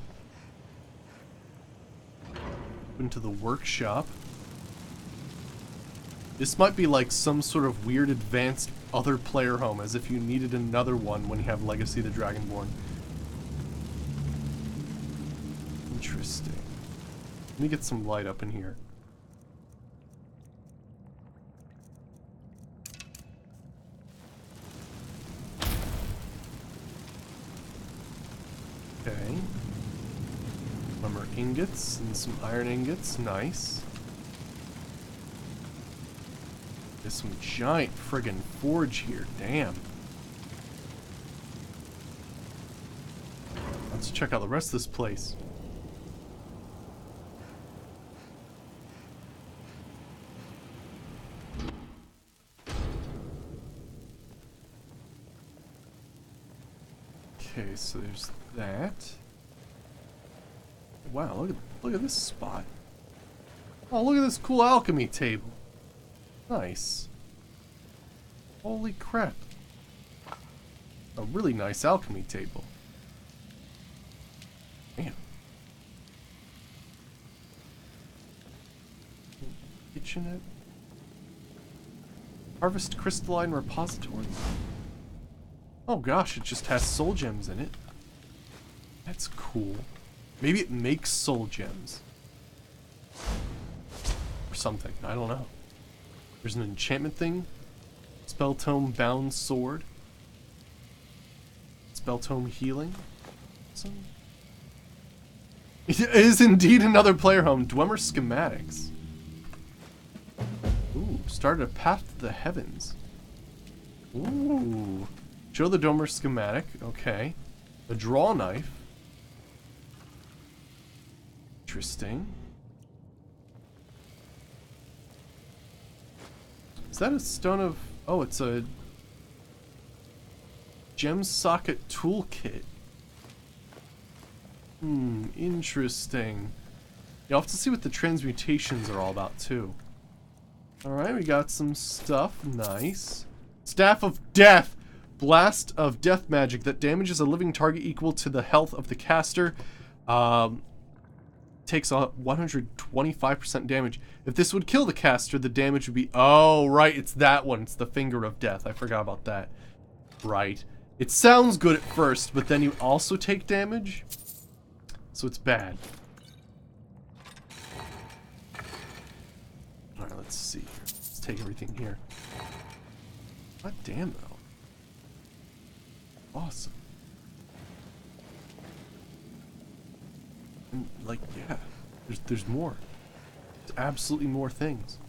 Into the workshop. This might be like some sort of weird advanced other player home, as if you needed another one when you have Legacy of the Dragonborn. Interesting. Let me get some light up in here. Okay. Armor ingots and some iron ingots. Nice. There's some giant friggin' forge here. Damn. Let's check out the rest of this place. Okay, so there's that. Wow, look at this spot. Oh, look at this cool alchemy table. Nice. Holy crap. A really nice alchemy table. Damn. Kitchenette. Harvest crystalline repository. Oh gosh, it just has soul gems in it. That's cool. Maybe it makes soul gems. Or something. I don't know. There's an enchantment thing. Spell tome bound sword. Spell tome healing. It is indeed another player home. Dwemer schematics. Ooh, started a path to the heavens. Ooh. Show the Dwemer schematic. Okay. A draw knife. Interesting. Is that a stone of... Oh, it's a... gem socket toolkit. Interesting. You'll have to see what the transmutations are all about, too. Alright, we got some stuff. Nice. Staff of Death! Blast of death magic that damages a living target equal to the health of the caster. Takes a 125% damage. If this would kill the caster, the damage would be... Oh, right, it's that one. It's the Finger of Death. I forgot about that. Right. It sounds good at first, but then you also take damage. So it's bad. Alright, let's see. Let's take everything here. God damn, though. Awesome. And, like, yeah. There's more. There's absolutely more things.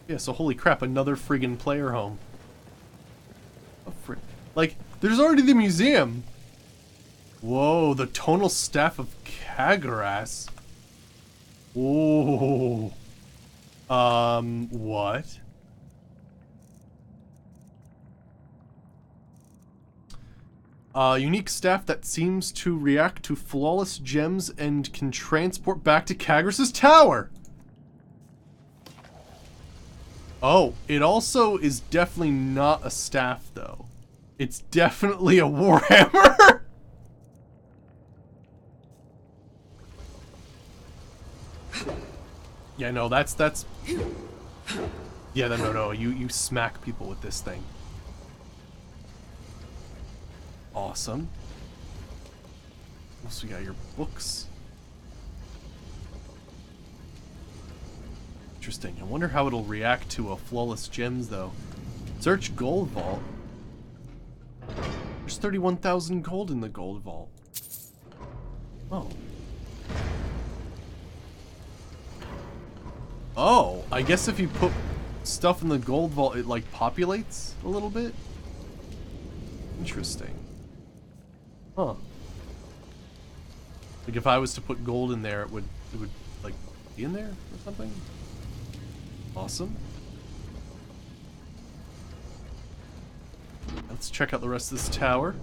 Yeah, so holy crap, another friggin' player home. Oh, like, there's already the museum. Whoa, the tonal staff of Kagaras. Whoa. What? Unique staff that seems to react to flawless gems and can transport back to Kagras' tower. Oh, it also is definitely not a staff, though. It's definitely a warhammer. Yeah, no, that's... Yeah, no, you smack people with this thing. Awesome. Also, you got your books. Interesting. I wonder how it'll react to a flawless gems, though. Search gold vault. There's 31,000 gold in the gold vault. Oh. Oh, I guess if you put stuff in the gold vault, it like populates a little bit. Interesting. Huh. Like if I was to put gold in there, it would like be in there or something? Awesome. Let's check out the rest of this tower.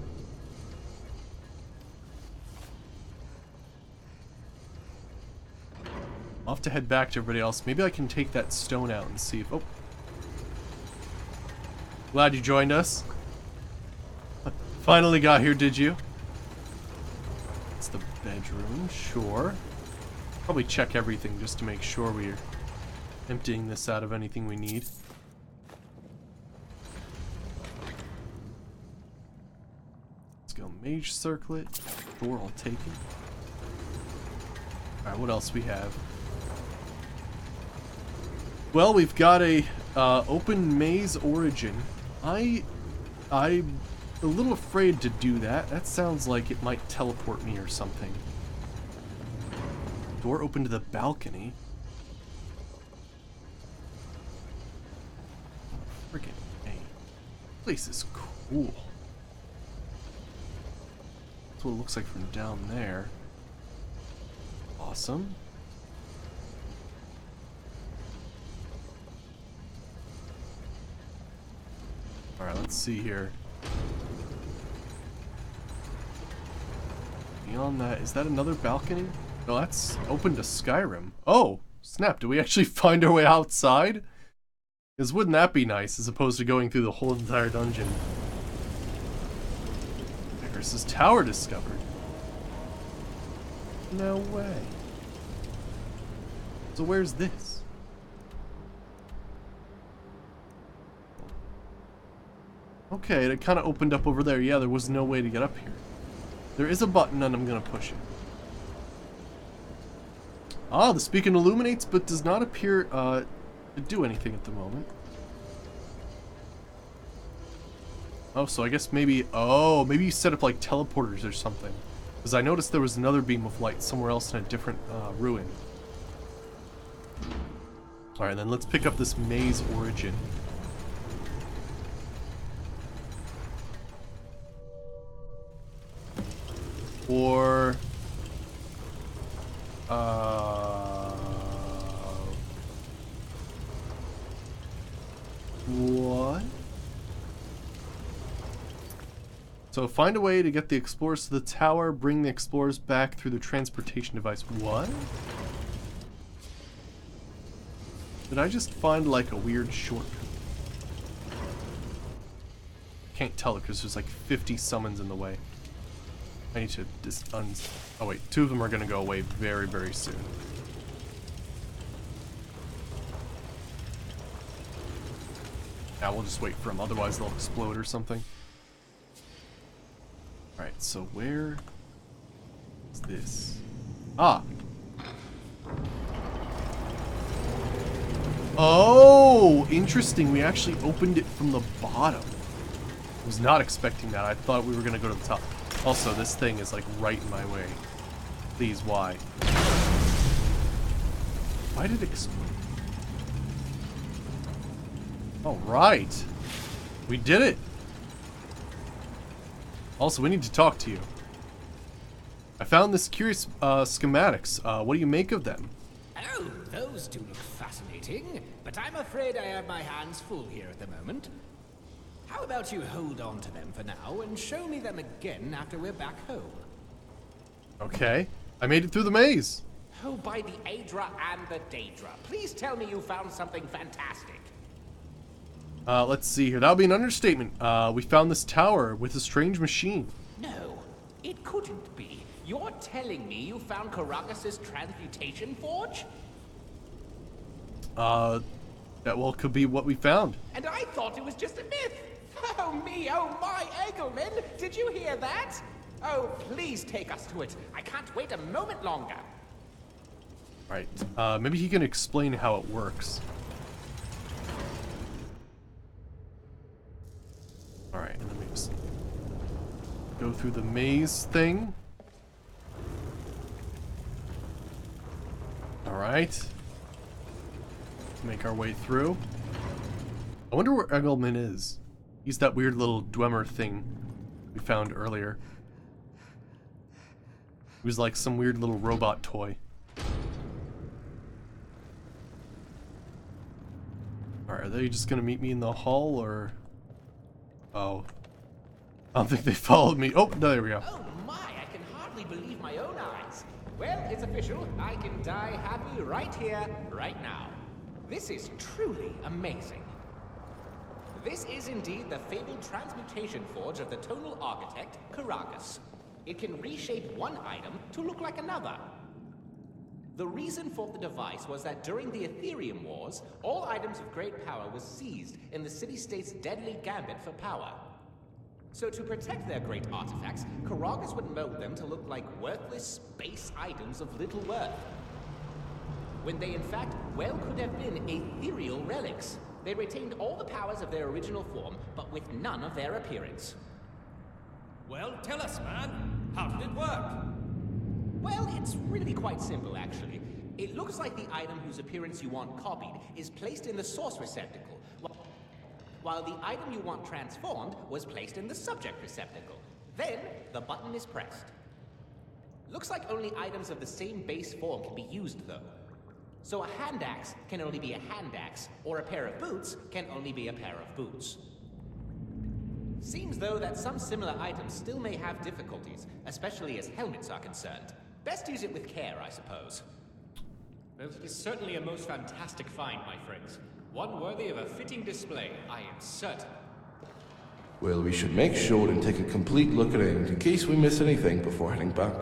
I'll have to head back to everybody else. Maybe I can take that stone out and see if... Oh. Glad you joined us. Finally got here, did you? It's the bedroom, sure. Probably check everything just to make sure we're emptying this out of anything we need. Let's go mage circlet. Door all taken. Alright, what else we have? Well, we've got a open maze origin. I'm a little afraid to do that. That sounds like it might teleport me or something. Door open to the balcony. Freaking A. Place is cool. That's what it looks like from down there. Awesome. Alright, let's see here. Beyond that, is that another balcony? No, that's open to Skyrim. Oh, snap, do we actually find our way outside? Because wouldn't that be nice, as opposed to going through the whole entire dungeon? There's tower discovered. No way. So where's this? Okay, it kind of opened up over there. Yeah, there was no way to get up here. There is a button and I'm gonna push it. Ah, the beacon illuminates but does not appear to do anything at the moment. Oh, so I guess maybe, oh, maybe you set up like teleporters or something. Because I noticed there was another beam of light somewhere else in a different ruin. Alright, then let's pick up this maze origin. Or... what? So find a way to get the explorers to the tower, bring the explorers back through the transportation device. What? Did I just find like a weird shortcut? Can't tell it because there's like 50 summons in the way. I need to just oh wait, 2 of them are gonna go away very, very soon. Yeah, we'll just wait for them, otherwise they'll explode or something. Alright, so where is this? Ah! Oh! Interesting, we actually opened it from the bottom. I was not expecting that, I thought we were gonna go to the top. Also, this thing is like right in my way. Please, why? Why did it explode? Alright! We did it! Also, we need to talk to you. I found this curious schematics. What do you make of them? Oh, those do look fascinating, but I'm afraid I have my hands full here at the moment. How about you hold on to them for now and show me them again after we're back home? Okay. I made it through the maze. Oh, by the Aedra and the Daedra, please tell me you found something fantastic. Let's see here. That would be an understatement. We found this tower with a strange machine. No, it couldn't be. You're telling me you found Karagas' transmutation forge? That well could be what we found. And I thought it was just a myth. Oh me, oh my, Egelman! Did you hear that? Oh, please take us to it. I can't wait a moment longer. Right. Maybe he can explain how it works. Alright, let me just go through the maze thing. Alright. Make our way through. I wonder where Egelman is. He's that weird little Dwemer thing we found earlier. He was like some weird little robot toy. Alright, are they just gonna meet me in the hall, or... oh. I don't think they followed me. Oh, there we go. Oh my, I can hardly believe my own eyes. Well, it's official. I can die happy right here, right now. This is truly amazing. This is indeed the fabled transmutation forge of the tonal architect, Karagas. It can reshape one item to look like another. The reason for the device was that during the Ethereum Wars, all items of great power were seized in the city-state's deadly gambit for power. So to protect their great artifacts, Karagas would mold them to look like worthless space items of little worth. When they in fact well could have been ethereal relics. They retained all the powers of their original form, but with none of their appearance. Well, tell us, man. How did it work? Well, it's really quite simple, actually. It looks like the item whose appearance you want copied is placed in the source receptacle, while the item you want transformed was placed in the subject receptacle. Then, the button is pressed. Looks like only items of the same base form can be used, though. So a hand axe can only be a hand axe, or a pair of boots can only be a pair of boots. Seems, though, that some similar items still may have difficulties, especially as helmets are concerned. Best use it with care, I suppose. Well, it is certainly a most fantastic find, my friends. One worthy of a fitting display, I am certain. Well, we should make sure and take a complete look at it in case we miss anything before heading back.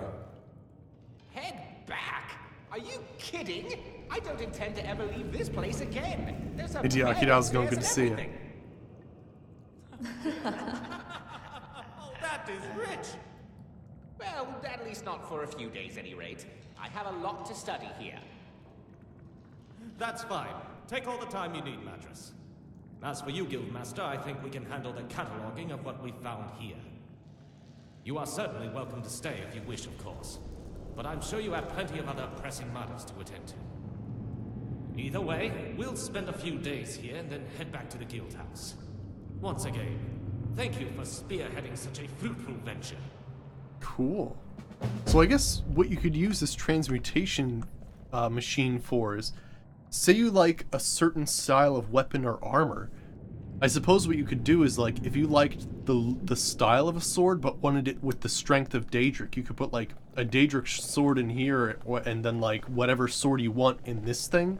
Head back? Are you kidding? I don't intend to ever leave this place again. There's a Idiaki, I was going good to see you. Oh, that is rich! Well, at least not for a few days, at any rate. I have a lot to study here. That's fine. Take all the time you need, Mattress. As for you, Guildmaster, I think we can handle the cataloging of what we found here. You are certainly welcome to stay if you wish, of course. But I'm sure you have plenty of other pressing matters to attend to. Either way, we'll spend a few days here and then head back to the guild house. Once again, thank you for spearheading such a fruitful venture. Cool. So I guess what you could use this transmutation machine for is, say you like a certain style of weapon or armor. I suppose what you could do is, like, if you liked the style of a sword but wanted it with the strength of Daedric, you could put like a Daedric sword in here and then like whatever sword you want in this thing,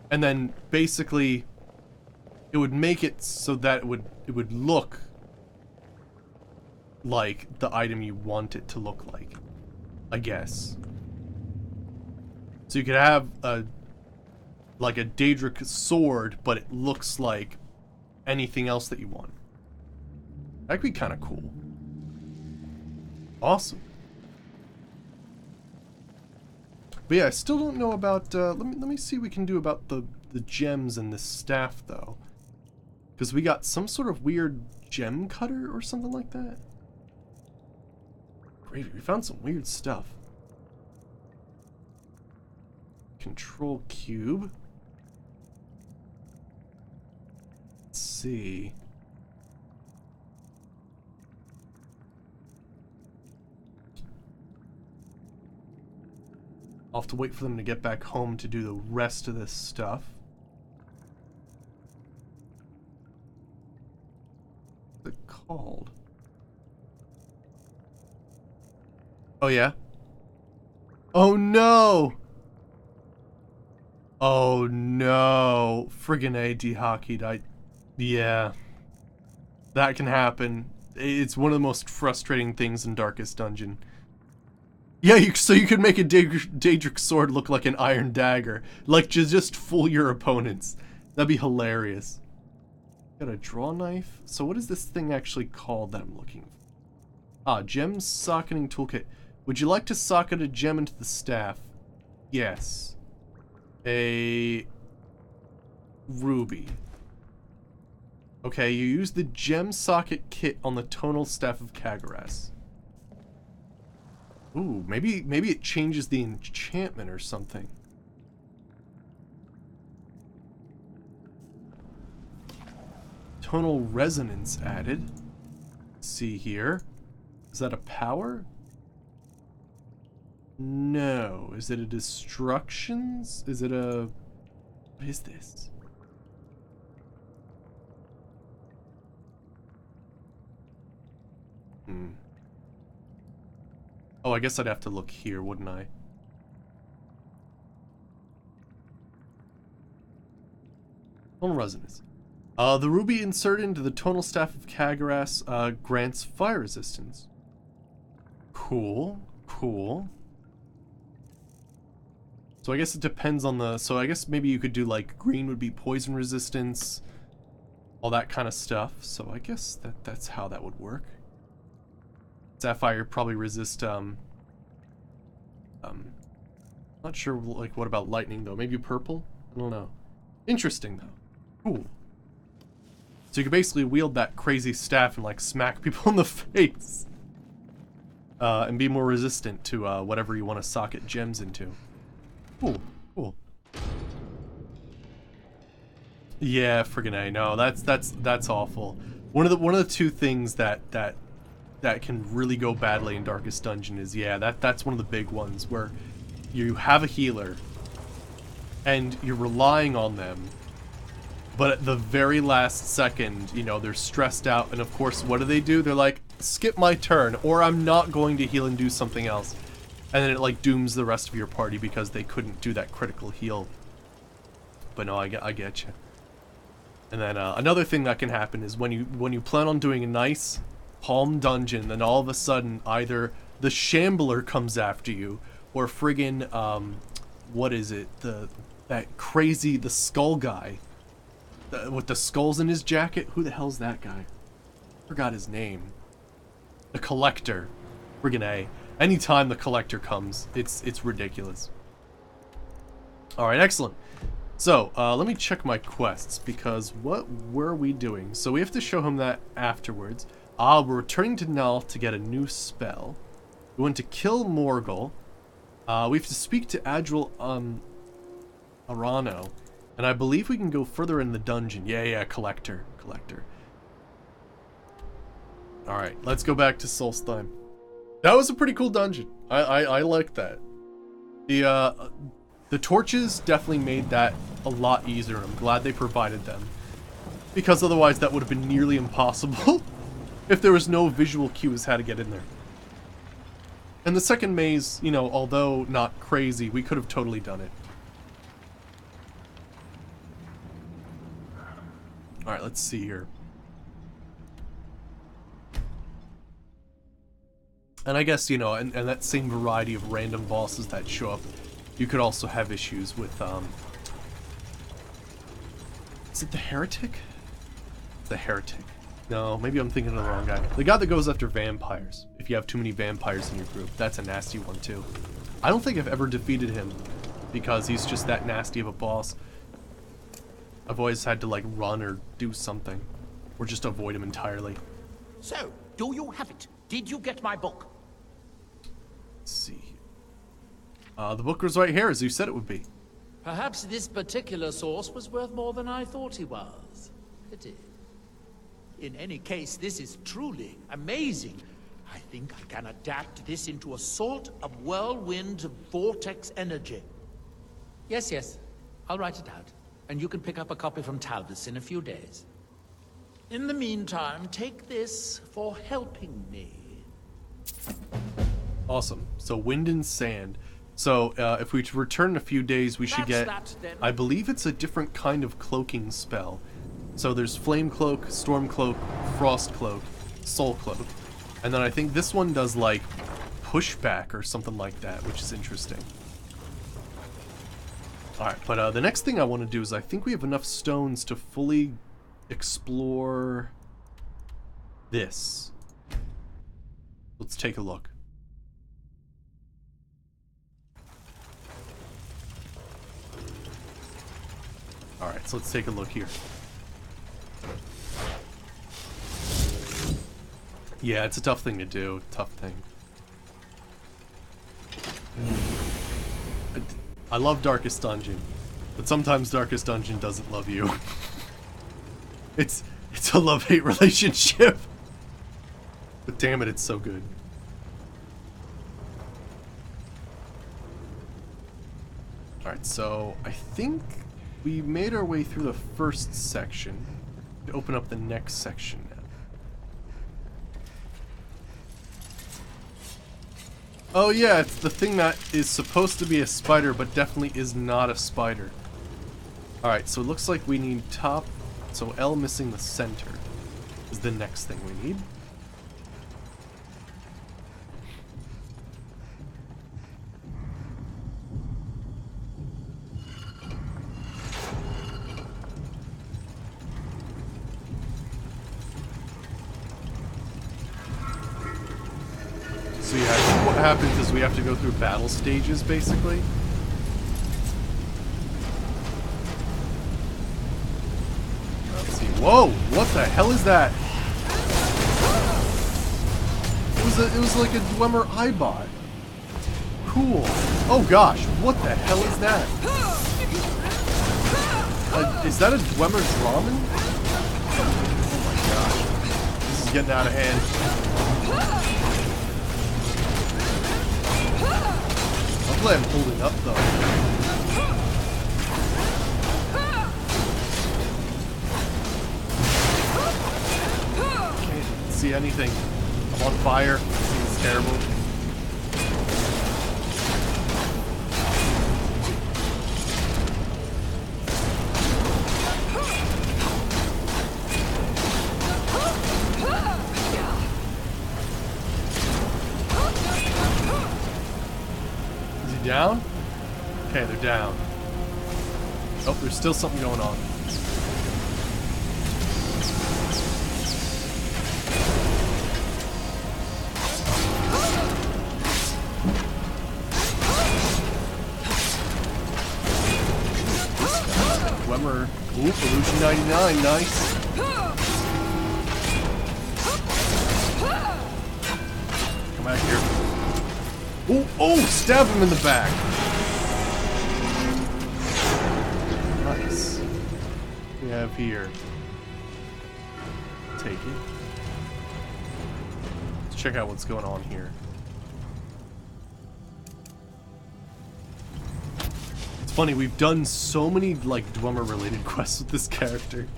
and then basically it would make it so that it would look like the item you want it to look like, I guess. So you could have like a Daedric sword, but it looks like anything else that you want. That could be kind of cool. Awesome. But yeah, I still don't know about. Let me see what we can do about the gems and the staff though, because we got some sort of weird gem cutter or something like that. Great, we found some weird stuff. Control cube. Let's see. I'll have to wait for them to get back home to do the rest of this stuff. What's it called? Oh yeah? Oh no! Oh no! Friggin' A, hockey. Yeah. That can happen. It's one of the most frustrating things in Darkest Dungeon. Yeah, so you could make a Daedric sword look like an iron dagger. Like, just fool your opponents. That'd be hilarious. Got a draw knife? So what is this thing actually called that I'm looking for? Ah, gem socketing toolkit. Would you like to socket a gem into the staff? Yes. A ruby. Okay, you use the gem socket kit on the tonal staff of Kagaras. Ooh, maybe it changes the enchantment or something. Tonal resonance added. Let's see here. Is that a power? No. Is it a destructions? Is it a... What is this? Oh, I guess I'd have to look here, wouldn't I? Tonal resonance. The ruby inserted into the tonal staff of Kagaras grants fire resistance. Cool, cool. So I guess it depends on the... So I guess maybe you could do like green would be poison resistance, all that kind of stuff. So I guess that's how that would work. Sapphire probably resist, not sure, like, what about lightning, though? Maybe purple? I don't know. Interesting, though. Cool. So you could basically wield that crazy staff and, like, smack people in the face. And be more resistant to, whatever you want to socket gems into. Cool. Cool. Yeah, friggin' A. No, that's awful. One of the two things that can really go badly in Darkest Dungeon is, yeah, that's one of the big ones where you have a healer and you're relying on them, but at the very last second, you know, they're stressed out, and of course, what do? They're like, skip my turn, or I'm not going to heal and do something else. And then it like dooms the rest of your party because they couldn't do that critical heal. But no, I get you. And then another thing that can happen is when you plan on doing a nice calm dungeon, then all of a sudden either the Shambler comes after you, or friggin' what is it? The skull guy with the skulls in his jacket. Who the hell's that guy? Forgot his name. The Collector. Friggin' A. Anytime the Collector comes, it's ridiculous. Alright, excellent. So, let me check my quests, because what were we doing? So we have to show him that afterwards. We're returning to Null to get a new spell. We want to kill Morgul. We have to speak to Adril Arano. And I believe we can go further in the dungeon. Yeah, Collector. Alright, let's go back to Solstheim. That was a pretty cool dungeon. I like that. The torches definitely made that a lot easier. I'm glad they provided them, because otherwise that would have been nearly impossible if there was no visual cues how to get in there. And the second maze, you know, although not crazy, we could have totally done it. Alright, let's see here. And I guess, you know, and that same variety of random bosses that show up, you could also have issues with, is it the Heretic? The Heretic. No, maybe I'm thinking of the wrong guy. The guy that goes after vampires. If you have too many vampires in your group, that's a nasty one too. I don't think I've ever defeated him, because he's just that nasty of a boss. I've always had to, like, run or do something, or just avoid him entirely. So, do you have it? Did you get my book? Let's see. The book was right here, as you said it would be. Perhaps this particular source was worth more than I thought he was. Pity. In any case, this is truly amazing. I think I can adapt this into a sort of whirlwind vortex energy. Yes. I'll write it out. And you can pick up a copy from Talbot's in a few days. In the meantime, take this for helping me. Awesome. So wind and sand. So if we return in a few days, we should get, I believe it's a different kind of cloaking spell. So there's Flame Cloak, Storm Cloak, Frost Cloak, Soul Cloak. And then I think this one does like pushback or something like that, which is interesting. Alright, but the next thing I want to do is I think we have enough stones to fully explore this. Let's take a look. Alright, so let's take a look here. Yeah, it's a tough thing to do. Tough thing. I love Darkest Dungeon, but sometimes Darkest Dungeon doesn't love you. It's a love-hate relationship. But damn it, it's so good. Alright, so I think we made our way through the first section to open up the next section now. Oh yeah, it's the thing that is supposed to be a spider, but definitely is not a spider. Alright, so it looks like we need top, so L missing the center is the next thing we need. So yeah, I think what happens is we have to go through battle stages, basically. Let's see. Whoa! What the hell is that? It was like a Dwemer Eyebot. Cool. Oh gosh, what the hell is that? Is that a Dwemer's ramen? Oh my gosh. This is getting out of hand. Hopefully I'm holding up though. Can't see anything. I'm on fire. This is terrible. Down? Okay, they're down. Oh, there's still something going on. Dwemer. Ooh, Pollution 99, nice. Come back here. Oh, oh, stab him in the back. Nice. What we have here. Take it. Let's check out what's going on here. It's funny, we've done so many, like, Dwemer-related quests with this character.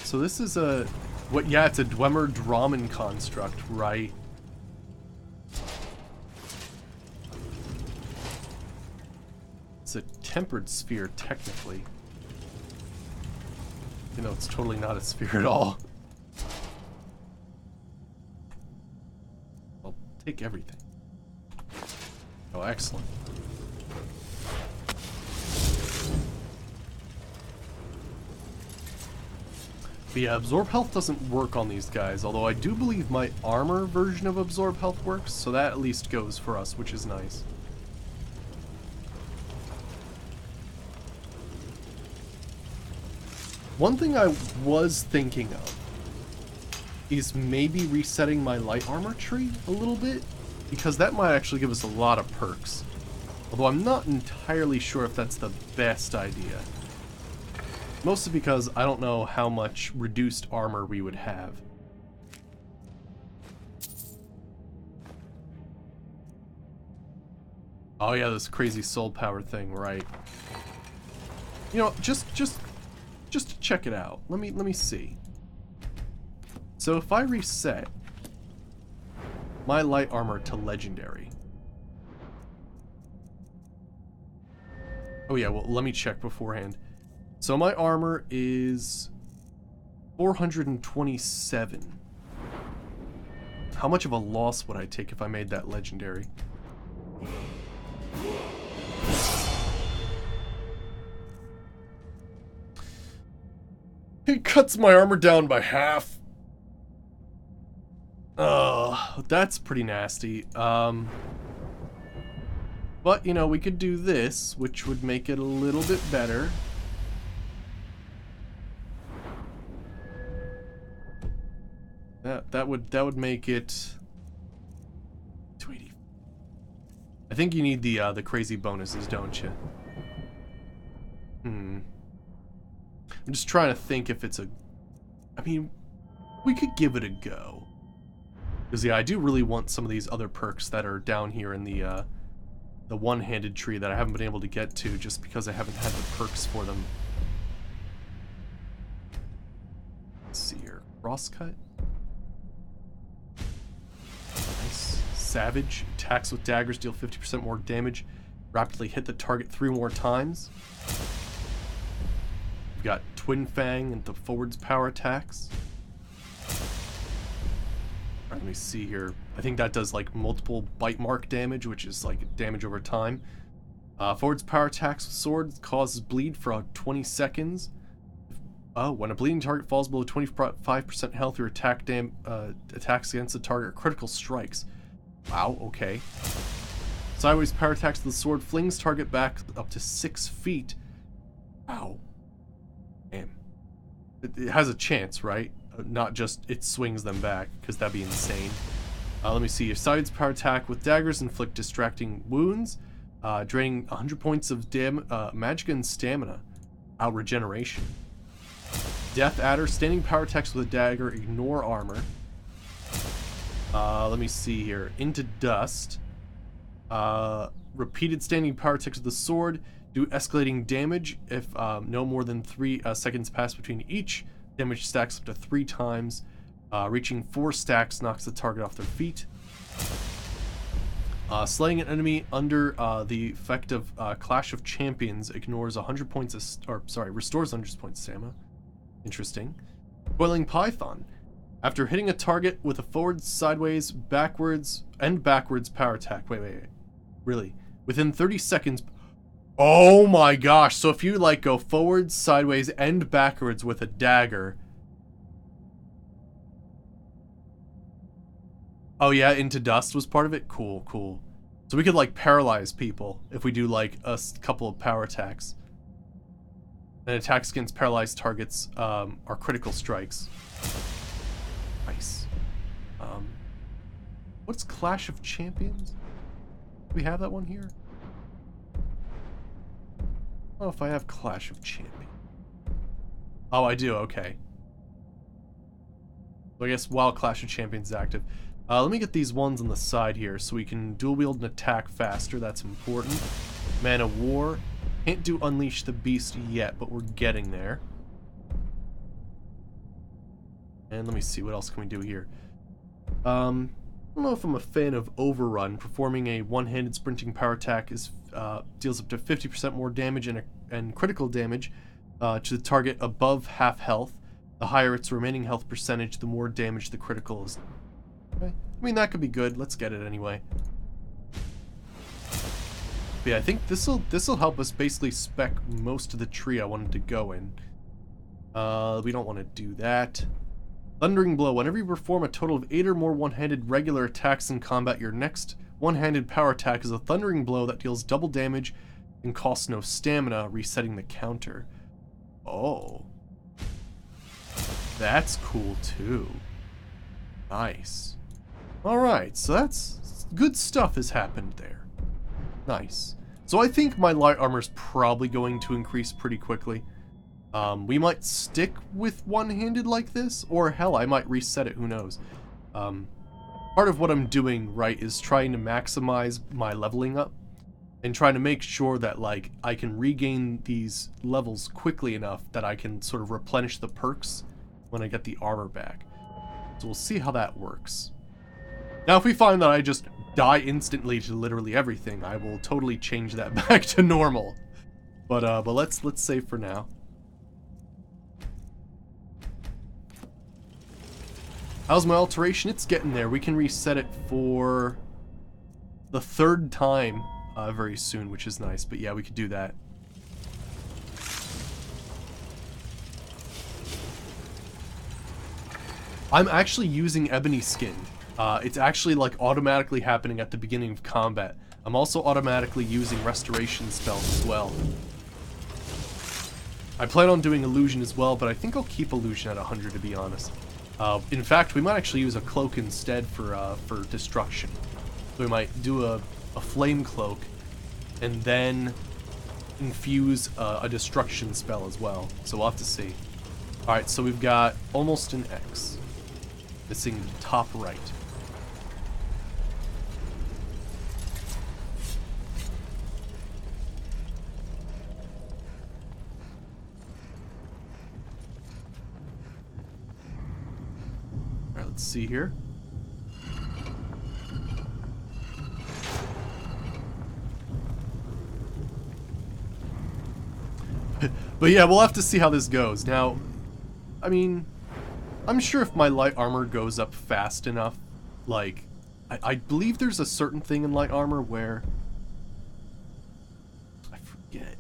So this is a... What? Yeah, it's a Dwemer Draman construct, right? It's a tempered sphere, technically. You know, it's totally not a sphere at all. I'll take everything. Oh, excellent. But yeah, Absorb Health doesn't work on these guys, although I do believe my armor version of Absorb Health works, so that at least goes for us, which is nice. One thing I was thinking of is maybe resetting my light armor tree a little bit, because that might actually give us a lot of perks. Although I'm not entirely sure if that's the best idea. Mostly because I don't know how much reduced armor we would have. Oh yeah, this crazy soul power thing, right? You know, just to check it out. Let me see. So if I reset my light armor to legendary. Oh yeah, well let me check beforehand. So my armor is 427. How much of a loss would I take if I made that legendary? It cuts my armor down by half. That's pretty nasty. But, you know, we could do this, which would make it a little bit better. That would make it 280. I think you need the crazy bonuses, don't you? I'm just trying to think if it's a... I mean, we could give it a go. Because yeah, I do really want some of these other perks that are down here in the one-handed tree that I haven't been able to get to just because I haven't had the perks for them. Let's see here. Crosscut. Nice. Savage. Attacks with daggers deal 50% more damage. Rapidly hit the target 3 more times. We've got Twin Fang and the forwards power attacks. Alright, let me see here. I think that does like multiple bite mark damage, which is like damage over time. Forwards power attacks with swords causes bleed for 20 seconds. When a bleeding target falls below 25% health, your attacks against the target are critical strikes. Wow, okay. Sideways power attacks with the sword flings target back up to 6 feet. Wow. Damn. It has a chance, right? Not just it swings them back, because that'd be insane. Let me see. Your sideways power attack with daggers inflict distracting wounds. draining 100 points of magic and stamina. Regeneration. Death Adder, standing power attacks with a dagger, ignore armor. Let me see here. Into Dust. Repeated standing power attacks with the sword, do escalating damage if no more than 3 seconds pass between each. Damage stacks up to 3 times. Reaching 4 stacks knocks the target off their feet. Slaying an enemy under the effect of Clash of Champions ignores 100 points restores 100 points of stamina. Interesting. Boiling Python. After hitting a target with a forward, sideways, backwards power attack. Wait. Really? Within 30 seconds. Oh my gosh. So if you like go forward, sideways, and backwards with a dagger. Oh yeah, Into Dust was part of it? Cool. So we could like paralyze people if we do like a couple of power attacks. And attacks against paralyzed targets are critical strikes. Nice. What's Clash of Champions? Do we have that one here? Oh, if I have Clash of Champions. Oh, I do, okay. So I guess while Clash of Champions is active. Let me get these ones on the side here so we can dual wield and attack faster. That's important. Man of War. Can't do Unleash the Beast yet, but we're getting there. And let me see, what else can we do here? I don't know if I'm a fan of Overrun. Performing a one-handed sprinting power attack is deals up to 50% more damage and critical damage to the target above half health. The higher its remaining health percentage, the more damage the critical is. Okay. I mean, that could be good. Let's get it anyway. But yeah, I think this'll help us basically spec most of the tree I wanted to go in. We don't want to do that. Thundering Blow. Whenever you perform a total of 8 or more one-handed regular attacks in combat, your next one-handed power attack is a Thundering Blow that deals double damage and costs no stamina, resetting the counter. Oh. That's cool too. Nice. Alright, so that's good stuff has happened there. Nice. So I think my light armor is probably going to increase pretty quickly. We might stick with one-handed like this, or hell, I might reset it, who knows. Part of what I'm doing, right, is trying to maximize my leveling up and trying to make sure that, like, I can regain these levels quickly enough that I can sort of replenish the perks when I get the armor back. So we'll see how that works. Now, if we find that I just die instantly to literally everything, I will totally change that back to normal. But let's save for now. How's my alteration? It's getting there. We can reset it for the 3rd time very soon, which is nice. But yeah, we could do that. I'm actually using Ebony Skin. It's actually like automatically happening at the beginning of combat. I'm also automatically using restoration spells as well. I plan on doing illusion as well, but I think I'll keep illusion at 100 to be honest. In fact, we might actually use a cloak instead for destruction. So we might do a flame cloak and then infuse a destruction spell as well. So we'll have to see. Alright, so we've got almost an X. Missing the top right. Alright, let's see here. But yeah, we'll have to see how this goes. Now, I mean, I'm sure if my light armor goes up fast enough, like, I believe there's a certain thing in light armor where, I forget.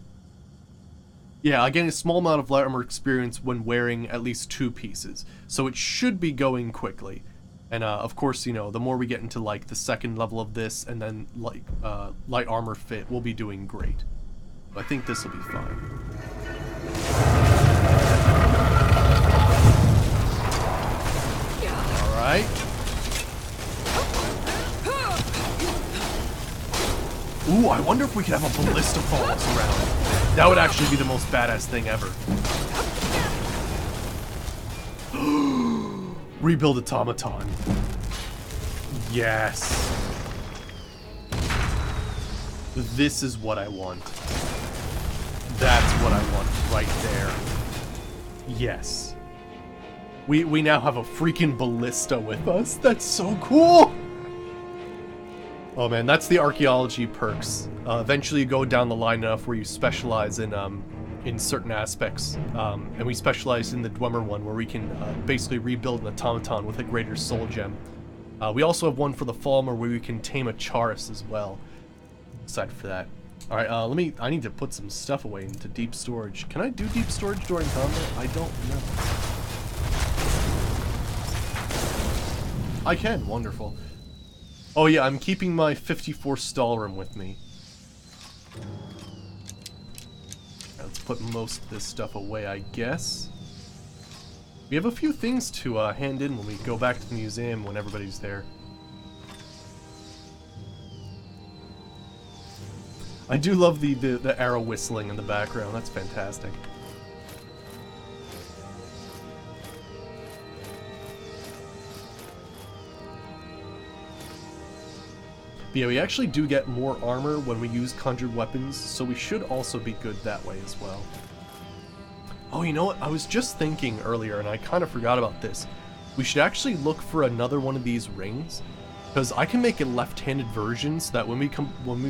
Yeah, I gain a small amount of light armor experience when wearing at least 2 pieces, so it should be going quickly. And of course, you know, the more we get into like the 2nd level of this and then like light armor fit, we'll be doing great. I think this will be fine. Alright. Ooh, Ooh, I wonder if we could have a ballista follow us around. That would actually be the most badass thing ever. Rebuild automaton. Yes. This is what I want. That's what I want right there. Yes. We now have a freaking ballista with us. That's so cool. Oh man, that's the archaeology perks. Eventually you go down the line enough where you specialize in certain aspects. And we specialize in the Dwemer one where we can basically rebuild an automaton with a greater soul gem. We also have one for the Falmer where we can tame a Charis as well. Aside for that. Alright, I need to put some stuff away into deep storage. Can I do deep storage during combat? I don't know. I can, wonderful. Oh yeah, I'm keeping my 54 Stalrim with me. Let's put most of this stuff away, I guess. We have a few things to hand in when we go back to the museum when everybody's there. I do love the arrow whistling in the background. That's fantastic. But yeah, we actually do get more armor when we use conjured weapons, so we should also be good that way as well. Oh, you know what? I was just thinking earlier, and I kind of forgot about this. We should actually look for another one of these rings, because I can make a left-handed version so that when we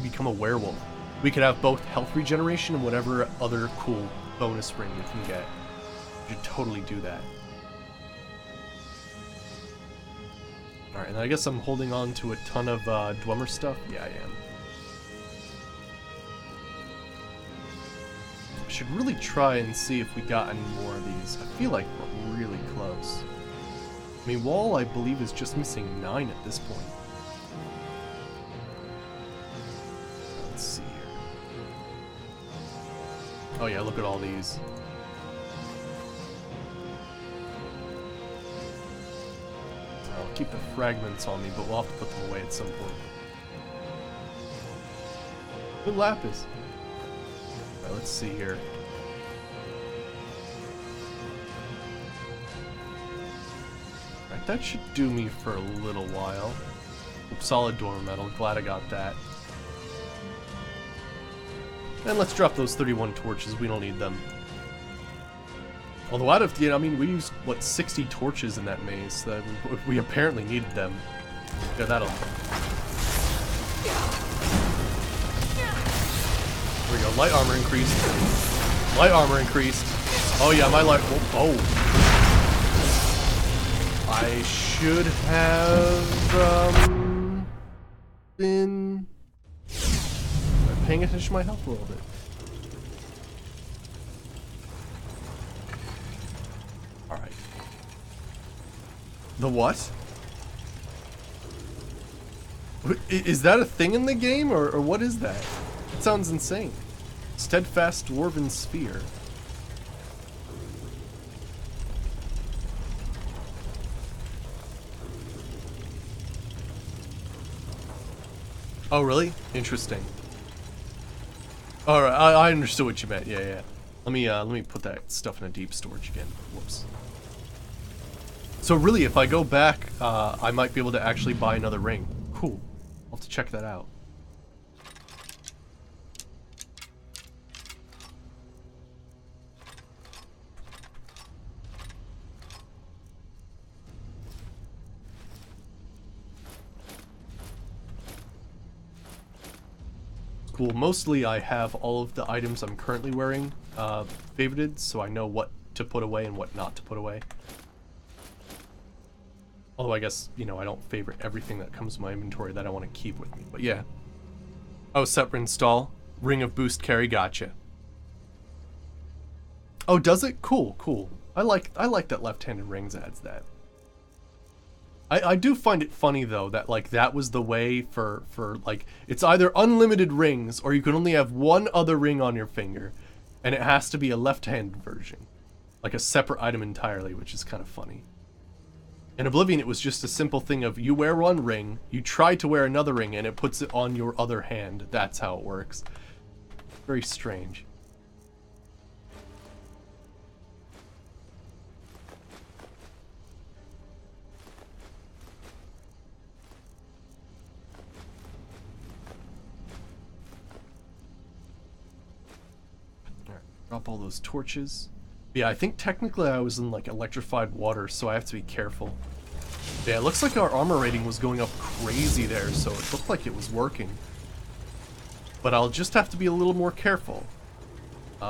become a werewolf, we can have both health regeneration and whatever other cool bonus ring we can get. We should totally do that. Alright, and I guess I'm holding on to a ton of Dwemer stuff. Yeah, I am. I should really try and see if we got any more of these. I feel like we're really close. I mean, Wall, I believe, is just missing 9 at this point. Let's see here. Oh yeah, look at all these. I'll keep the fragments on me, but we'll have to put them away at some point. Good lapis. Alright, let's see here. Alright, that should do me for a little while. Solid Dwemer metal, glad I got that. And let's drop those 31 torches, we don't need them. Although out of, I mean, we used, what, 60 torches in that maze, so we apparently needed them. Yeah, that'll... There we go, light armor increased. Light armor increased. Oh yeah, my light, oh. I should have, been paying attention to my health a little bit. Alright. The what? Is that a thing in the game, or what is that? It sounds insane. Steadfast Dwarven Sphere. Oh, really? Interesting. Alright, I understood what you meant. Yeah, yeah. Let me put that stuff in a deep storage again. Whoops. So really, if I go back, I might be able to actually buy another ring. Cool. I'll have to check that out. Cool. Mostly I have all of the items I'm currently wearing favorited, so I know what to put away and what not to put away. Although I guess, you know, I don't favorite everything that comes to my inventory that I want to keep with me. But yeah. Oh, separate install. Ring of Boost Carry, gotcha. Oh, does it? Cool, cool. I like that left-handed rings adds that. I do find it funny though that like that was the way for like it's either unlimited rings or you can only have one other ring on your finger, and it has to be a left-handed version, like a separate item entirely, which is kind of funny. In Oblivion, it was just a simple thing of you wear one ring, you try to wear another ring, and it puts it on your other hand. That's how it works. Very strange. Alright, drop all those torches. Yeah, I think technically I was in like electrified water, so I have to be careful. Yeah, it looks like our armor rating was going up crazy there, so it looked like it was working. But I'll just have to be a little more careful.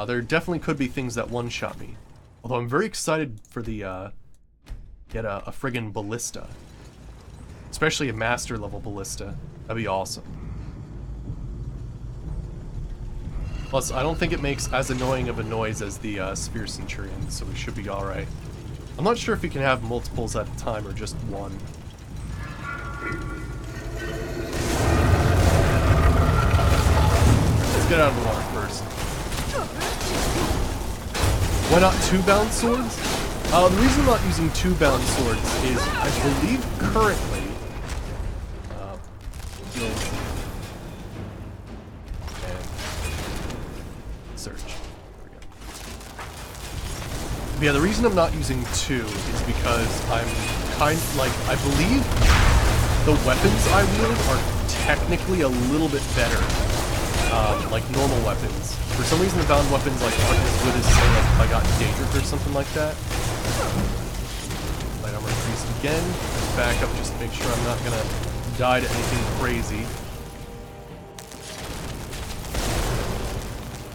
There definitely could be things that one-shot me. Although I'm very excited for the, get a friggin' ballista. Especially a master level ballista. That'd be awesome. Plus, I don't think it makes as annoying of a noise as the Spear Centurion, so we should be alright. I'm not sure if you can have multiples at a time or just one. Let's get out of the water first. Why not 2-bound swords? The reason I'm not using 2-bound swords is I believe currently... Search. Yeah, the reason I'm not using 2 is because I'm I believe the weapons I wield are technically a little bit better, like normal weapons. For some reason the bound weapons like aren't as good as say like if I got Daedric or something like that. Light armor increased again. Back up just to make sure I'm not gonna die to anything crazy.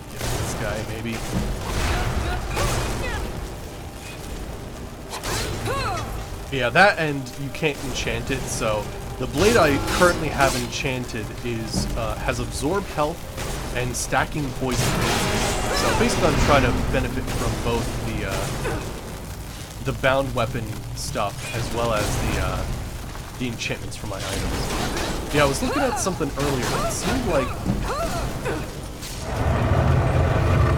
Get this guy maybe. Yeah, that and you can't enchant it, so the blade I currently have enchanted is has absorb health and stacking poison. So basically I'm trying to benefit from both the bound weapon stuff as well as the enchantments for my items. Yeah, I was looking at something earlier, it seemed like...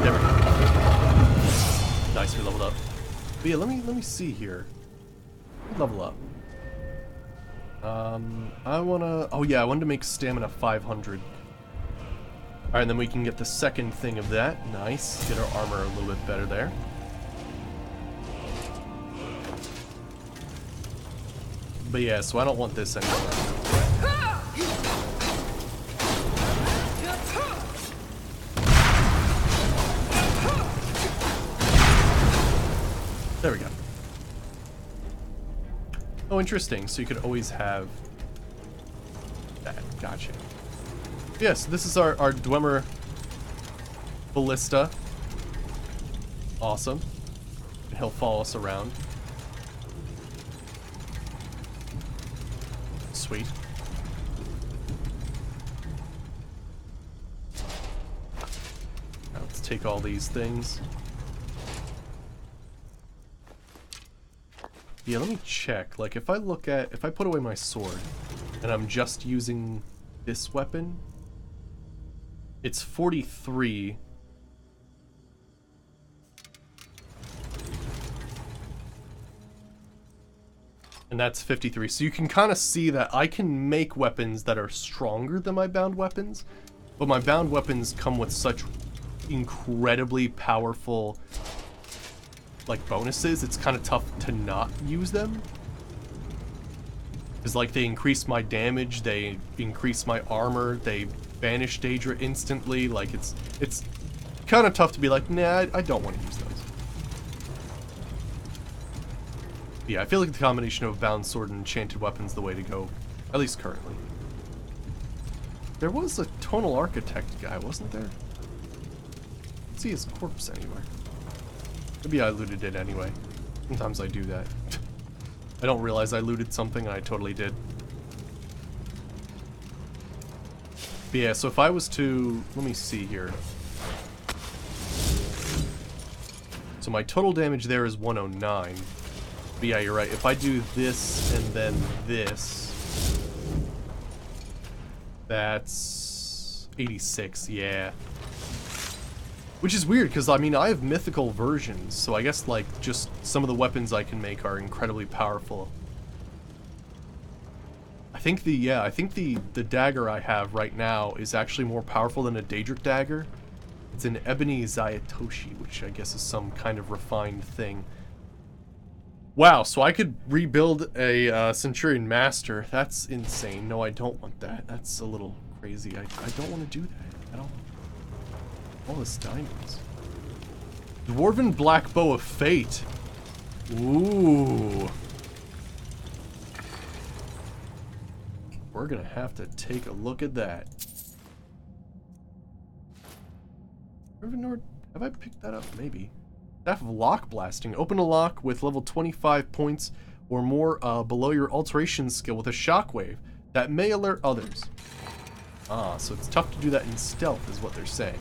There we go. Nice, we leveled up. But yeah, let me see here. Level up. I wanted to make stamina 500. Alright, then we can get the second thing of that. Nice. Get our armor a little bit better there. But yeah, so I don't want this anymore. There we go. Oh, interesting. So you could always have that. Gotcha. Yes, this is our Dwemer ballista. Awesome. And he'll follow us around. Sweet. Now let's take all these things. Yeah, let me check. Like, if I put away my sword, and I'm just using this weapon, it's 43. And that's 53. So you can kind of see that I can make weapons that are stronger than my bound weapons, but my bound weapons come with such incredibly powerful like bonuses, it's kind of tough to not use them. Because like they increase my damage, they increase my armor, they banish Daedra instantly, like it's kind of tough to be like, nah, I don't want to use those. Yeah, I feel like the combination of bound sword and enchanted weapon's the way to go, at least currently. There was a tonal architect guy, wasn't there? Let's see his corpse anywhere. Maybe I looted it anyway. Sometimes I do that. I don't realize I looted something and I totally did. But yeah, so if I was to... Let me see here. So my total damage there is 109. But yeah, you're right. If I do this and then this... That's... 86, yeah. Which is weird, because, I mean, I have mythical versions, so I guess, like, just some of the weapons I can make are incredibly powerful. I think the dagger I have right now is actually more powerful than a Daedric dagger. It's an ebony Zayatoshi, which I guess is some kind of refined thing. Wow, so I could rebuild a Centurion Master. That's insane. No, I don't want that. That's a little crazy. I don't want to do that at all. All this diamonds. Dwarven Black Bow of Fate. Ooh. We're gonna have to take a look at that. Have I picked that up? Maybe. Staff of Lock Blasting. Open a lock with level 25 points or more below your alteration skill with a shockwave that may alert others. Ah, so it's tough to do that in stealth is what they're saying.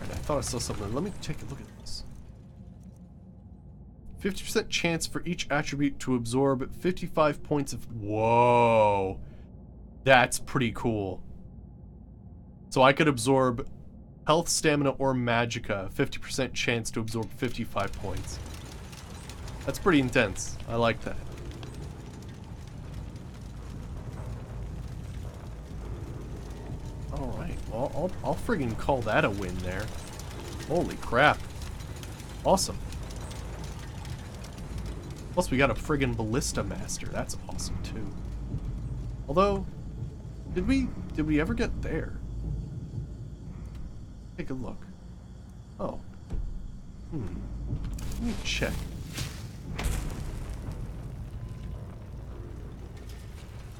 Alright, I thought I saw something. Let me take a look at this. 50% chance for each attribute to absorb 55 points of... Whoa! That's pretty cool. So I could absorb health, stamina, or magicka. 50% chance to absorb 55 points. That's pretty intense. I like that. Alright, well, I'll friggin' call that a win there. Holy crap. Awesome. Plus we got a friggin' Ballista Master. That's awesome too. Although, did we ever get there? Take a look. Oh. Let me check.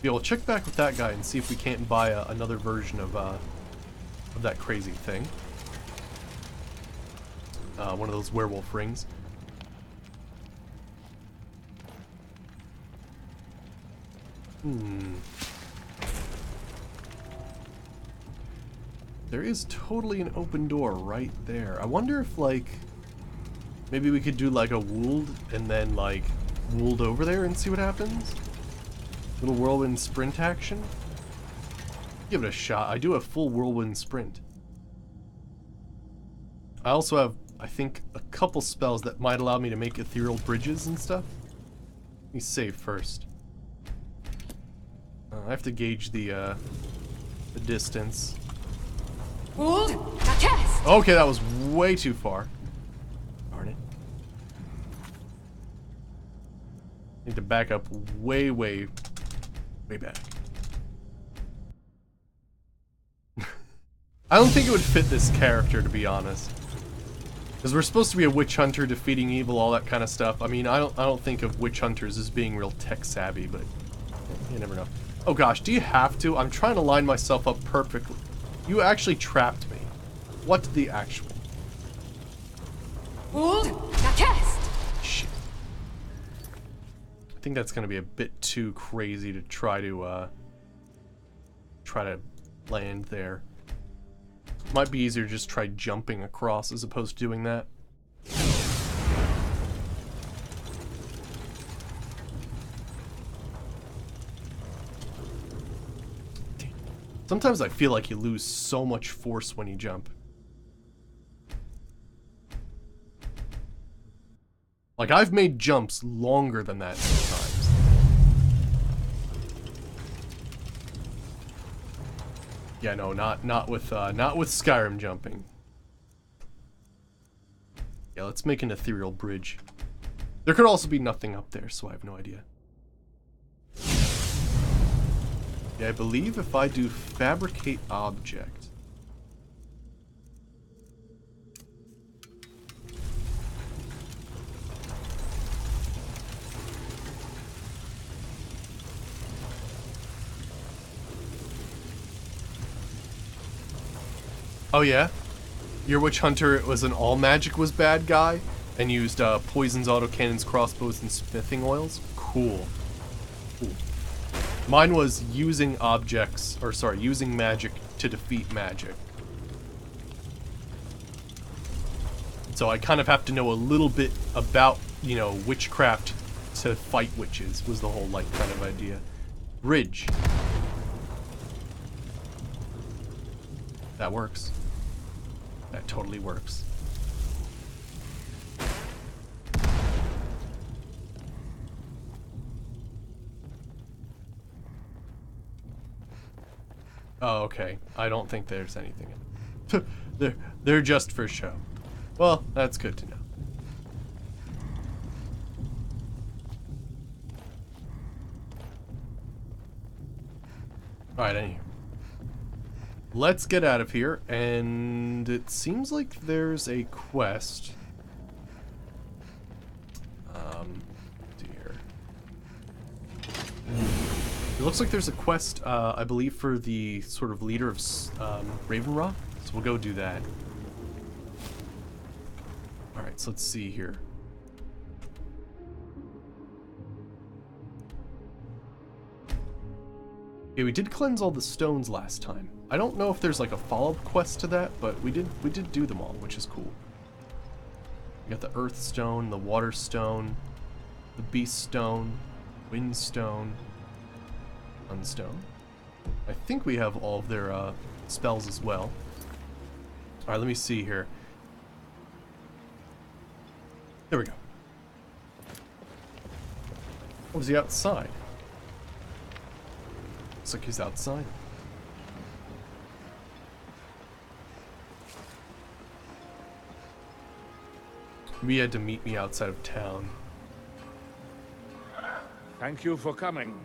Yeah, we'll check back with that guy and see if we can't buy another version of that crazy thing. One of those werewolf rings. There is totally an open door right there. I wonder if, like, maybe we could do, like, a would and then, like, would over there and see what happens? Little whirlwind sprint action? Give it a shot. I do a full whirlwind sprint. I also have, I think, a couple spells that might allow me to make ethereal bridges and stuff. Let me save first. I have to gauge the distance. Okay, that was way too far. Darn it. Need to back up way back. I don't think it would fit this character, to be honest. Because we're supposed to be a witch hunter, defeating evil, all that kind of stuff. I mean, I don't think of witch hunters as being real tech savvy, but you never know. Oh gosh, do you have to? I'm trying to line myself up perfectly. You actually trapped me. What the actual? Shit. I think that's gonna be a bit too crazy to try to land there. Might be easier to just try jumping across as opposed to doing that. Sometimes I feel like you lose so much force when you jump. Like, I've made jumps longer than that sometimes. Yeah, no, not with Skyrim jumping. Yeah, let's make an ethereal bridge. There could also be nothing up there, so I have no idea. Yeah, I believe if I do fabricate object. Oh yeah? Your witch hunter was an all magic was bad guy and used poisons, autocannons, crossbows, and smithing oils? Cool. Cool. Mine was using objects, or sorry, using magic to defeat magic. So I kind of have to know a little bit about, you know, witchcraft to fight witches, was the whole, like, kind of idea. Bridge. That works. That totally works. Oh, okay. I don't think there's anything in it. They're just for show. Well, that's good to know. Alright, anyway. Let's get out of here, and it seems like there's a quest. Dear. It looks like there's a quest, I believe, for the sort of leader of Raven Rock, so we'll go do that. Alright, so let's see here. Okay, we did cleanse all the stones last time. I don't know if there's like a follow-up quest to that, but we did do them all, which is cool. We got the Earth Stone, the Water Stone, the Beast Stone, Wind Stone, Sunstone. I think we have all of their spells as well. Alright, let me see here. There we go. Oh, is he outside? Looks like he's outside. We had to meet me outside of town. Thank you for coming.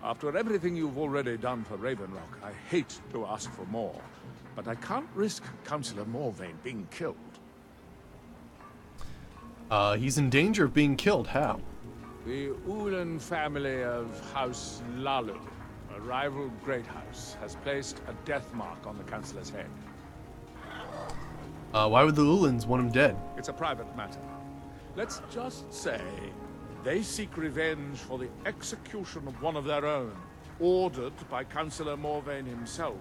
After everything you've already done for Raven Rock, I hate to ask for more, but I can't risk Councillor Morvain being killed. He's in danger of being killed. How? The Ulan family of House Lalu, a rival great house, has placed a death mark on the Councillor's head. Why would the Ulans want him dead? It's a private matter. Let's just say they seek revenge for the execution of one of their own, ordered by Councillor Morvain himself.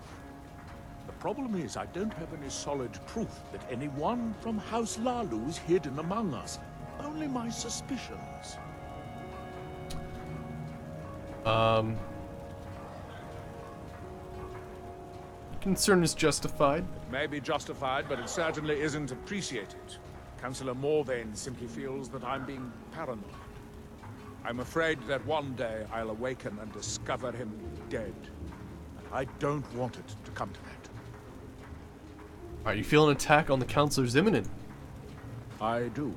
The problem is, I don't have any solid proof that anyone from House Lalu is hidden among us. Only my suspicions. Concern is justified. It may be justified, but it certainly isn't appreciated. Councillor Morvain simply feels that I'm being paranoid. I'm afraid that one day I'll awaken and discover him dead. And I don't want it to come to that. Alright, you feel an attack on the Councilor's imminent? I do.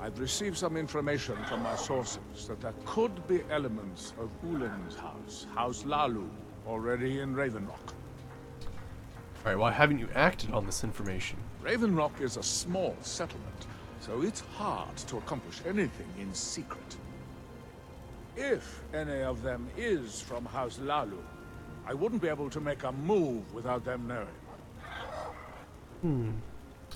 I've received some information from my sources that there could be elements of Ulan's house, House Lalu, already in Raven Rock. Alright, why haven't you acted on this information? Raven Rock is a small settlement, so it's hard to accomplish anything in secret. If any of them is from House Lalu, I wouldn't be able to make a move without them knowing.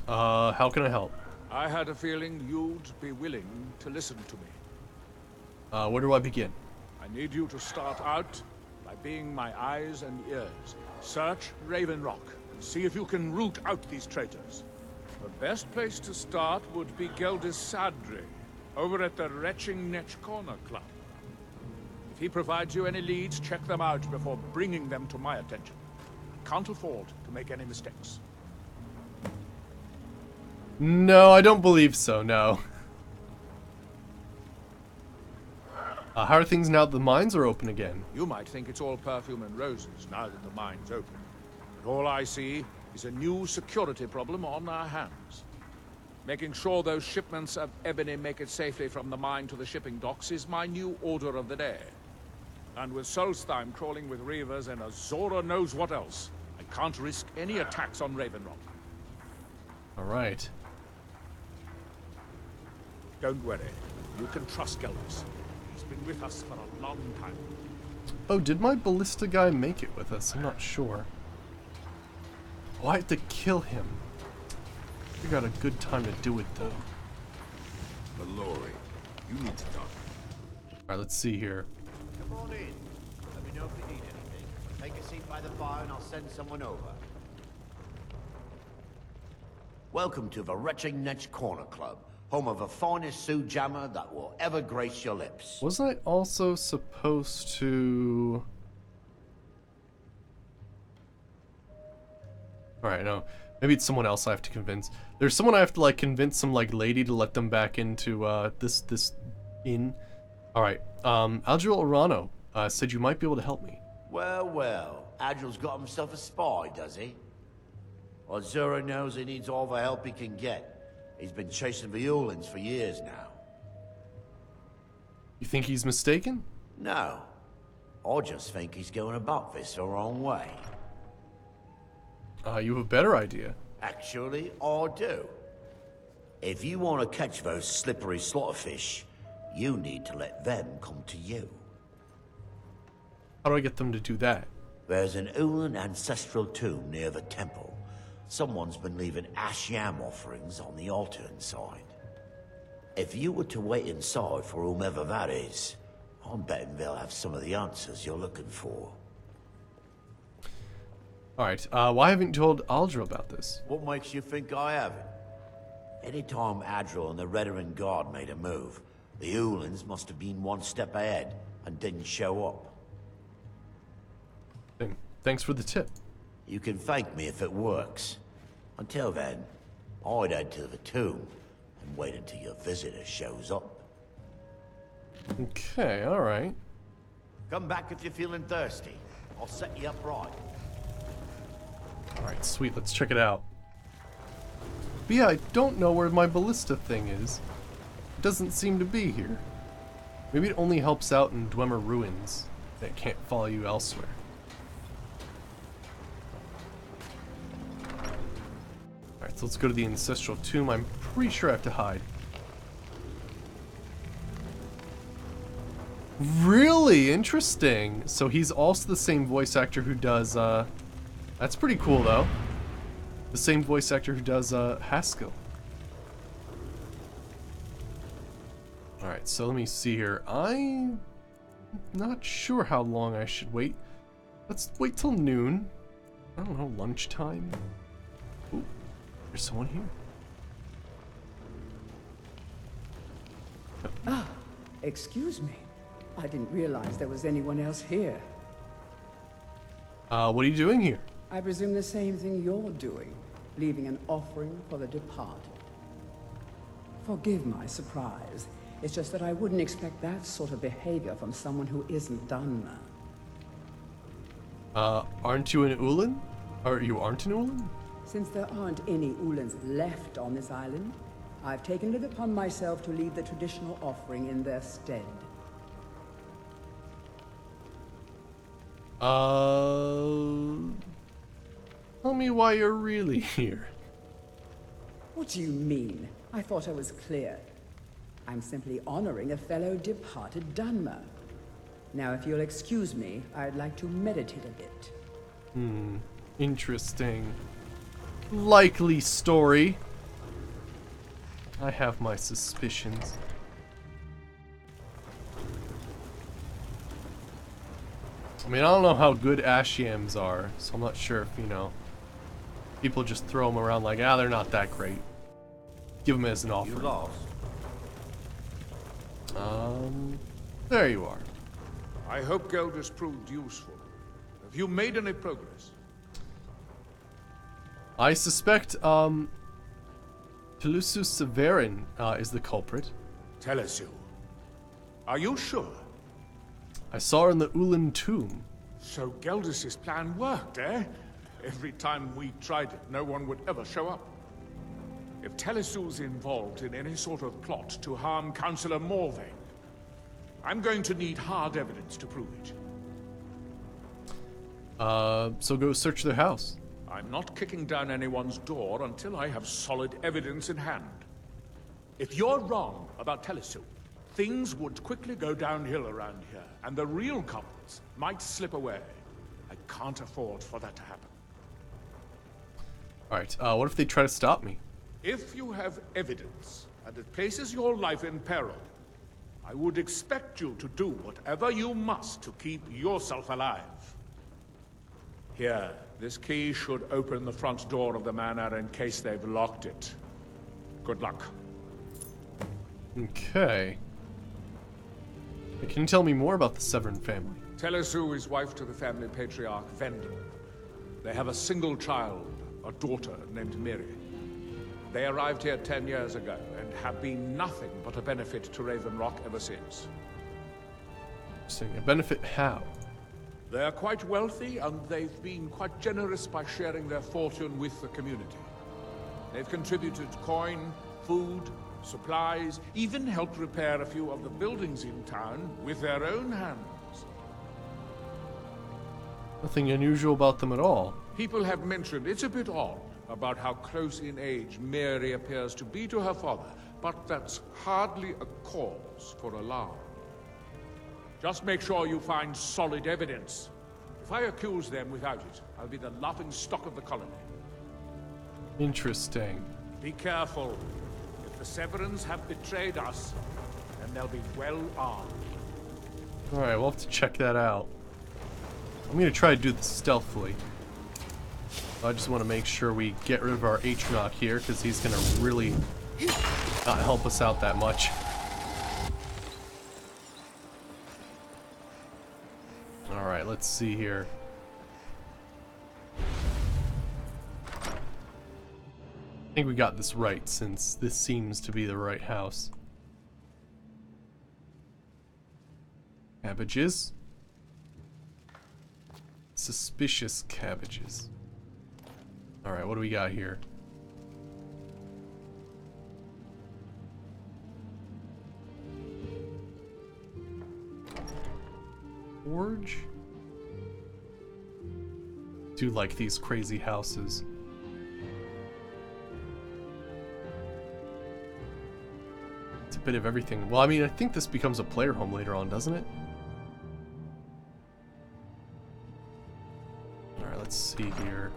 How can I help? I had a feeling you'd be willing to listen to me. Where do I begin? I need you to start out by being my eyes and ears. Search Raven Rock and see if you can root out these traitors. The best place to start would be Geldis Sadri, over at the Retching Netch Corner Club. If he provides you any leads, check them out before bringing them to my attention. I can't afford to make any mistakes. No, I don't believe so, no. How are things now that the mines are open again? You might think it's all perfume and roses now that the mine's open. But all I see is a new security problem on our hands. Making sure those shipments of ebony make it safely from the mine to the shipping docks is my new order of the day. And with Solstheim crawling with reavers and Azora knows what else, I can't risk any attacks on Raven Rock. Alright. Don't worry. You can trust Geldis. He's been with us for a long time. Oh, did my ballista guy make it with us? I'm not sure. Oh, I have to kill him. We got a good time to do it, though. Mallory, you need to talk. Alright, let's see here. Come on in. Let me know if you need anything. Take a seat by the fire and I'll send someone over. Welcome to the Retching Netch Corner Club, home of the finest Sioux jammer that will ever grace your lips. Wasn't I also supposed to... Alright, no. Maybe it's someone else I have to convince. There's someone I have to, like, convince some, like, lady to let them back into, this inn. Alright, Algil Orano, said you might be able to help me. Well, well. Adril's got himself a spy, does he? Well, Zura knows he needs all the help he can get. He's been chasing the Ulans for years now. You think he's mistaken? No. I just think he's going about this the wrong way. You have a better idea. Actually, I do. If you want to catch those slippery slaughterfish, you need to let them come to you. How do I get them to do that? There's an Ulan ancestral tomb near the temple. Someone's been leaving ash yam offerings on the altar inside. If you were to wait inside for whomever that is, I'm betting they'll have some of the answers you're looking for. Alright, why haven't you told Aldra about this? What makes you think I haven't? Anytime Adril and the Redoran Guard made a move, the Ulans must have been one step ahead and didn't show up. Thanks for the tip. You can thank me if it works. Until then, I'd head to the tomb and wait until your visitor shows up. Okay, alright. Come back if you're feeling thirsty. I'll set you up right. Alright, sweet, let's check it out. But yeah, I don't know where my ballista thing is. It doesn't seem to be here. Maybe it only helps out in Dwemer ruins. It can't follow you elsewhere. Alright, so let's go to the ancestral tomb. I'm pretty sure I have to hide. Really interesting. So he's also the same voice actor who does, that's pretty cool though. The same voice actor who does, Haskell. Alright, so let me see here. I'm not sure how long I should wait. Let's wait till noon. I don't know, lunchtime? Ooh, there's someone here. Ah, excuse me. I didn't realize there was anyone else here. What are you doing here? I presume the same thing you're doing, leaving an offering for the departed. Forgive my surprise. It's just that I wouldn't expect that sort of behavior from someone who isn't Dunmer. Aren't you an Ulan? Or you aren't an Ulan? Since there aren't any Ulans left on this island, I've taken it upon myself to lead the traditional offering in their stead. Tell me why you're really here. What do you mean? I thought I was clear. I'm simply honoring a fellow departed Dunmer. Now, if you'll excuse me, I'd like to meditate a bit. Interesting. Likely story. I have my suspicions. I mean, I don't know how good ash yams are, so I'm not sure if, you know, people just throw them around like, they're not that great. Give them as an offer. You lost. There you are. I hope Geldis proved useful. Have you made any progress? I suspect, Telusu Severin, is the culprit. Telesu. Are you sure? I saw her in the Ulan tomb. So Geldis' plan worked, eh? Every time we tried it, no one would ever show up. If Telesu's involved in any sort of plot to harm Councillor Morvain, I'm going to need hard evidence to prove it. So go search their house. I'm not kicking down anyone's door until I have solid evidence in hand. If you're wrong about Telesu, things would quickly go downhill around here, and the real culprits might slip away. I can't afford for that to happen. Alright, what if they try to stop me? If you have evidence, and it places your life in peril, I would expect you to do whatever you must to keep yourself alive. Here, this key should open the front door of the manor in case they've locked it. Good luck. Okay. Can you tell me more about the Severin family? Telesu is wife to the family patriarch Vendel. They have a single child, a daughter named Miri. They arrived here 10 years ago and have been nothing but a benefit to Raven Rock ever since. Interesting. A benefit how? They're quite wealthy, and they've been quite generous by sharing their fortune with the community. They've contributed coin, food, supplies, even helped repair a few of the buildings in town with their own hands. Nothing unusual about them at all. People have mentioned it's a bit odd about how close in age Mary appears to be to her father, but that's hardly a cause for alarm. Just make sure you find solid evidence. If I accuse them without it, I'll be the laughing stock of the colony. Interesting. Be careful. If the Severans have betrayed us, then they'll be well armed. Alright, we'll have to check that out. I'm gonna try to do this stealthily. I just want to make sure we get rid of our H-Knock here, because he's gonna really not help us out that much. Alright, let's see here. I think we got this right, since this seems to be the right house. Cabbages. Suspicious cabbages. Alright, what do we got here? Forge? Do like these crazy houses. It's a bit of everything. Well, I mean, I think this becomes a player home later on, doesn't it? Alright, let's see here.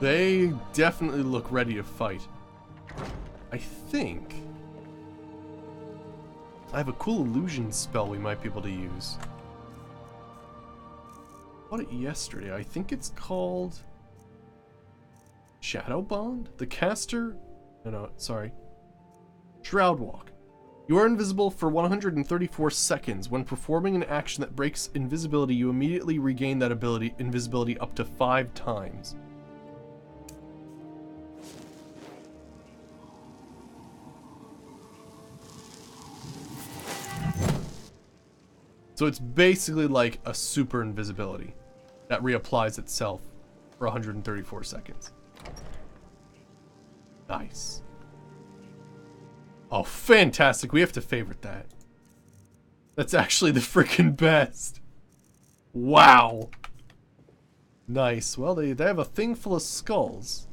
They definitely look ready to fight. I think I have a cool illusion spell we might be able to use. I bought it yesterday. I think it's called Shadow Bond? The caster? No, sorry. Shroud Walk. You are invisible for 134 seconds. When performing an action that breaks invisibility, you immediately regain that invisibility up to 5 times. So it's basically like a super invisibility that reapplies itself for 134 seconds. Nice. Oh, fantastic. We have to favorite that. That's actually the freaking best. Wow. Nice. Well, they have a thing full of skulls.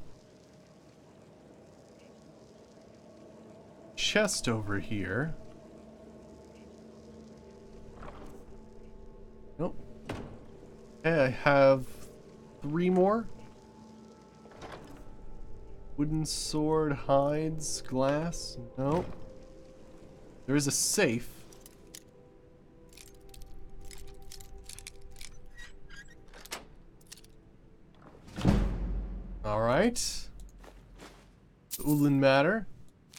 Chest over here. Nope. Okay, I have 3 more. Wooden sword, hides, glass. Nope. There is a safe. Alright. Ulan Matter.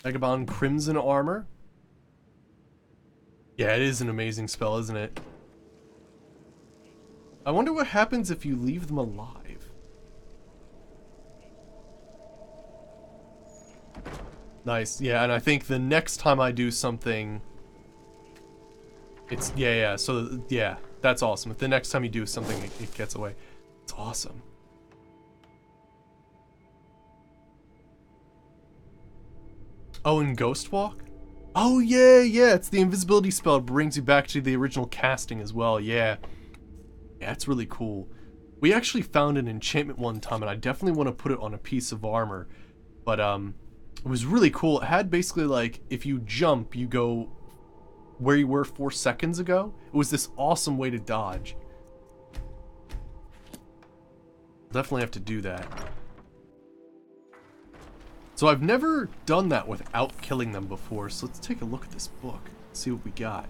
Vagabond Crimson Armor. Yeah, it is an amazing spell, isn't it? I wonder what happens if you leave them alive. Nice, yeah, and I think the next time I do something... It's, yeah, so, yeah, that's awesome. If the next time you do something, it gets away. It's awesome. Oh, and Ghost Walk? Oh, yeah, it's the invisibility spell. It brings you back to the original casting as well, yeah. Yeah, it's really cool. We actually found an enchantment one time, and I definitely want to put it on a piece of armor. But, it was really cool. It had basically, like, if you jump, you go where you were 4 seconds ago. It was this awesome way to dodge. Definitely have to do that. So I've never done that without killing them before, so let's take a look at this book. See what we got.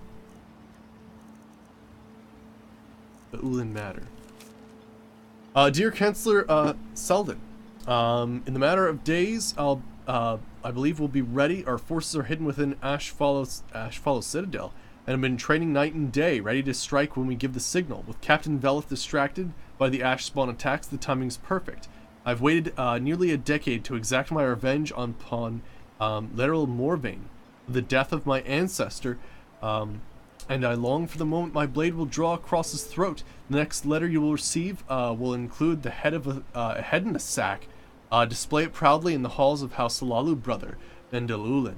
The Ulan Matter. Dear Chancellor Selden, in the matter of days, I believe we'll be ready. Our forces are hidden within Ash Fallow Citadel, and have been training night and day, ready to strike when we give the signal. With Captain Velith distracted by the Ash Spawn attacks, the timing's perfect. I've waited nearly a decade to exact my revenge upon Laeral Morvain, the death of my ancestor, And I long for the moment my blade will draw across his throat. The next letter you will receive will include the head of a head in a sack. Display it proudly in the halls of House Salalu, brother, Vendelulin.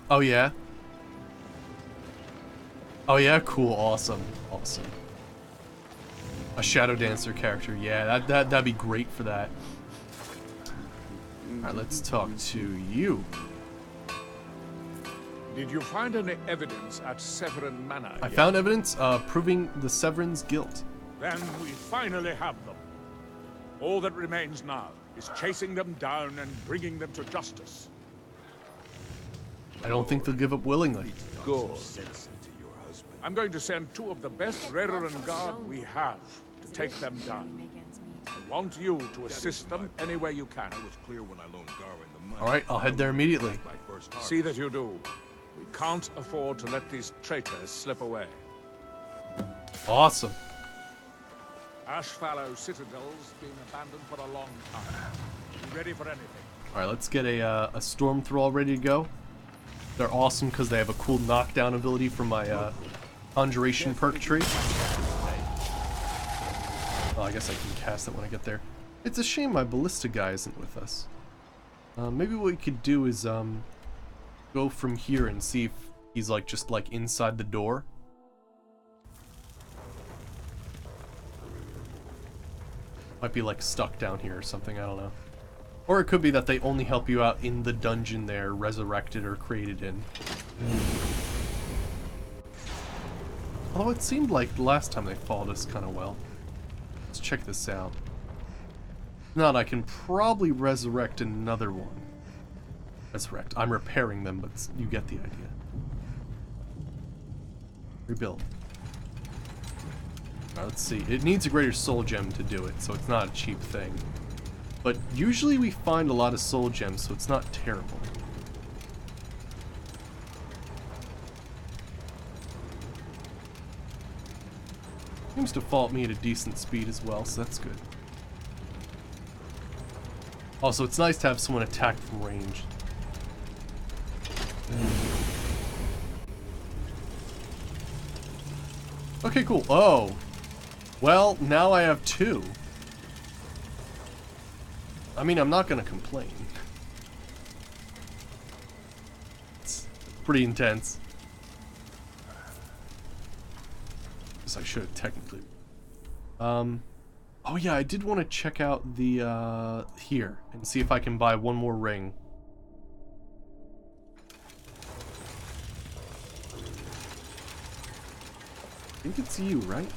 Oh yeah? Oh yeah, cool, awesome, awesome. A Shadow Dancer character, yeah, that'd be great for that. Alright, let's talk to you. Did you find any evidence at Severin Manor I yet? found evidence proving the Severin's guilt. Then we finally have them. All that remains now is chasing them down and bringing them to justice. I don't think they'll give up willingly. Good. I'm going to send 2 of the best Reverend Guard we have to take them down. I want you to assist them any way you can. Alright, I'll head there immediately. See that you do. We can't afford to let these traitors slip away. Awesome. Ashfallow Citadel's been abandoned for a long time. Be ready for anything. Alright, let's get a Storm Thrall ready to go. They're awesome because they have a cool knockdown ability from my Conjuration perk tree. Oh, I guess I can cast it when I get there. It's a shame my Ballista guy isn't with us. Maybe what we could do is go from here and see if he's like just like inside the door. Might be like stuck down here or something, I don't know. Or it could be that they only help you out in the dungeon they're resurrected or created in. Although it seemed like the last time they followed us kind of well. Let's check this out. If not, I can probably resurrect another one. Resurrect. I'm repairing them, but you get the idea. Rebuild. Alright, let's see. It needs a greater soul gem to do it, so it's not a cheap thing. But usually we find a lot of soul gems, so it's not terrible. Seems to fault me at a decent speed as well, so that's good. Also, it's nice to have someone attack from range. Okay, cool. Oh. Well, now I have 2. I mean, I'm not gonna complain. It's pretty intense. Guess I should have technically. Oh yeah, I did want to check out the, here, and see if I can buy one more ring. I think it's you, right?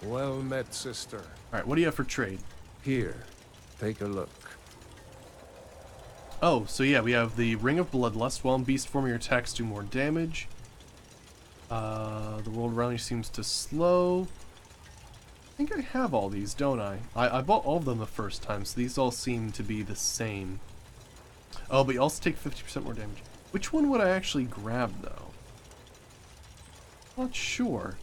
Well met, sister. Alright, what do you have for trade? Here, take a look. Oh, so yeah, we have the Ring of Bloodlust. While in beast form, your attacks do more damage. The world around you seems to slow. I think I have all these, don't I? I bought all of them the first time, so these all seem to be the same. Oh, but you also take 50% more damage. Which one would I actually grab, though? Not sure.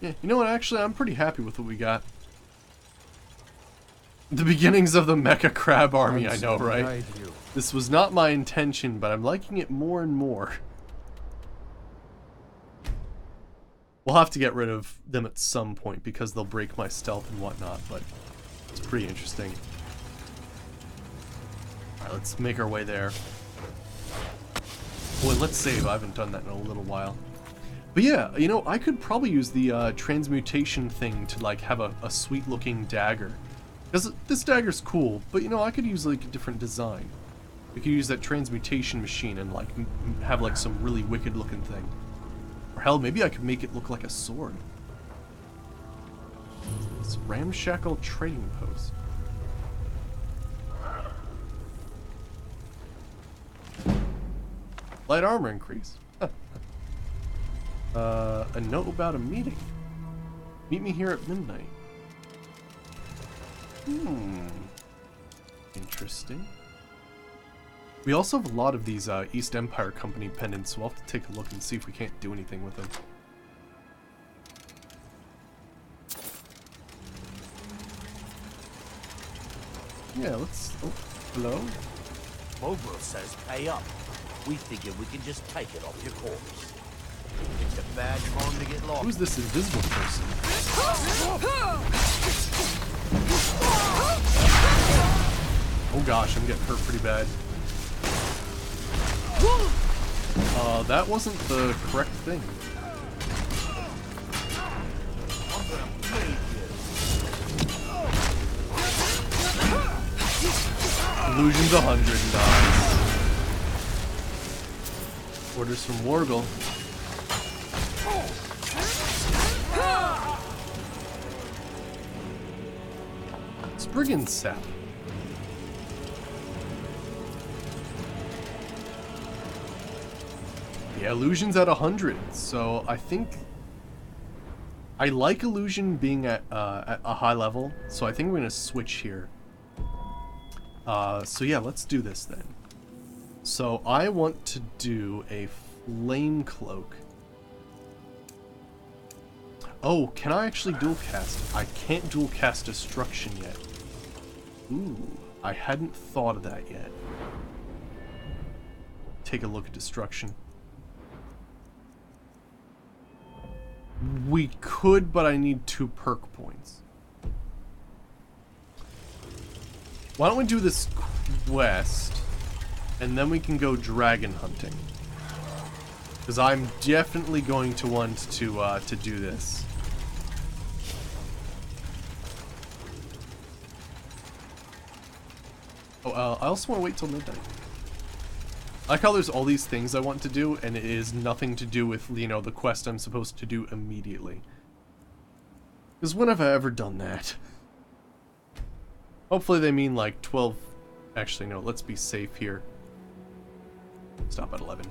Yeah, you know what, actually, I'm pretty happy with what we got. The beginnings of the Mecha Crab Army, I know, right? This was not my intention, but I'm liking it more and more. We'll have to get rid of them at some point because they'll break my stealth and whatnot, but it's pretty interesting. Alright, let's make our way there. Boy, let's save. I haven't done that in a little while. But yeah, you know, I could probably use the transmutation thing to like have a sweet looking dagger. Because this dagger's cool, but you know, I could use like a different design. We could use that transmutation machine and like have like some really wicked looking thing. Or hell, maybe I could make it look like a sword. It's ramshackle trading post. Light armor increase. A note about a meeting. Meet me here at midnight. Interesting. We also have a lot of these East Empire Company pendants, so we'll have to take a look and see if we can't do anything with them. Yeah, let's... Oh, hello? Bobro says pay up. We figured we can just take it off your corpse. It's a bad time to get lost. Who's this invisible person? Oh gosh, I'm getting hurt pretty bad. That wasn't the correct thing. Illusion's 100, nice. Orders from Wargle. Spriggan sap. Yeah, illusion's at 100, so I think I like illusion being at a high level, so I think we're gonna switch here. So yeah, let's do this then. So I want to do a flame cloak. Oh, can I actually dual cast? I can't dual cast destruction yet. Ooh, I hadn't thought of that yet. Take a look at destruction. We could, but I need 2 perk points. Why don't we do this quest, and then we can go dragon hunting. Because I'm definitely going to want to do this. Oh, I also want to wait till midnight. I like how there's all these things I want to do, and it is nothing to do with, you know, the quest I'm supposed to do immediately. Because when have I ever done that? Hopefully they mean like 12... Actually, no, let's be safe here. Stop at 11.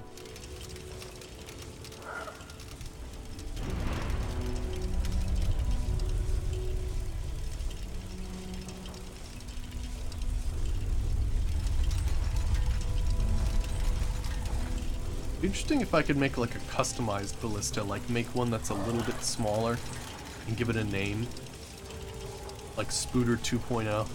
Interesting if I could make like a customized ballista, like make one that's a little bit smaller and give it a name. Like Spooter 2.0.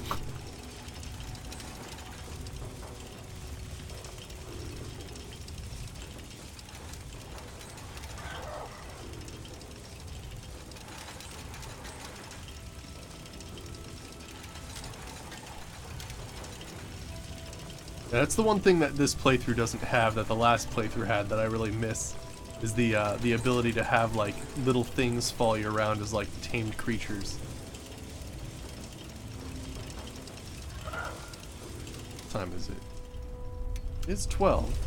That's the one thing that this playthrough doesn't have that the last playthrough had that I really miss, is the ability to have like little things follow you around as like tamed creatures. What time is it? It's 12.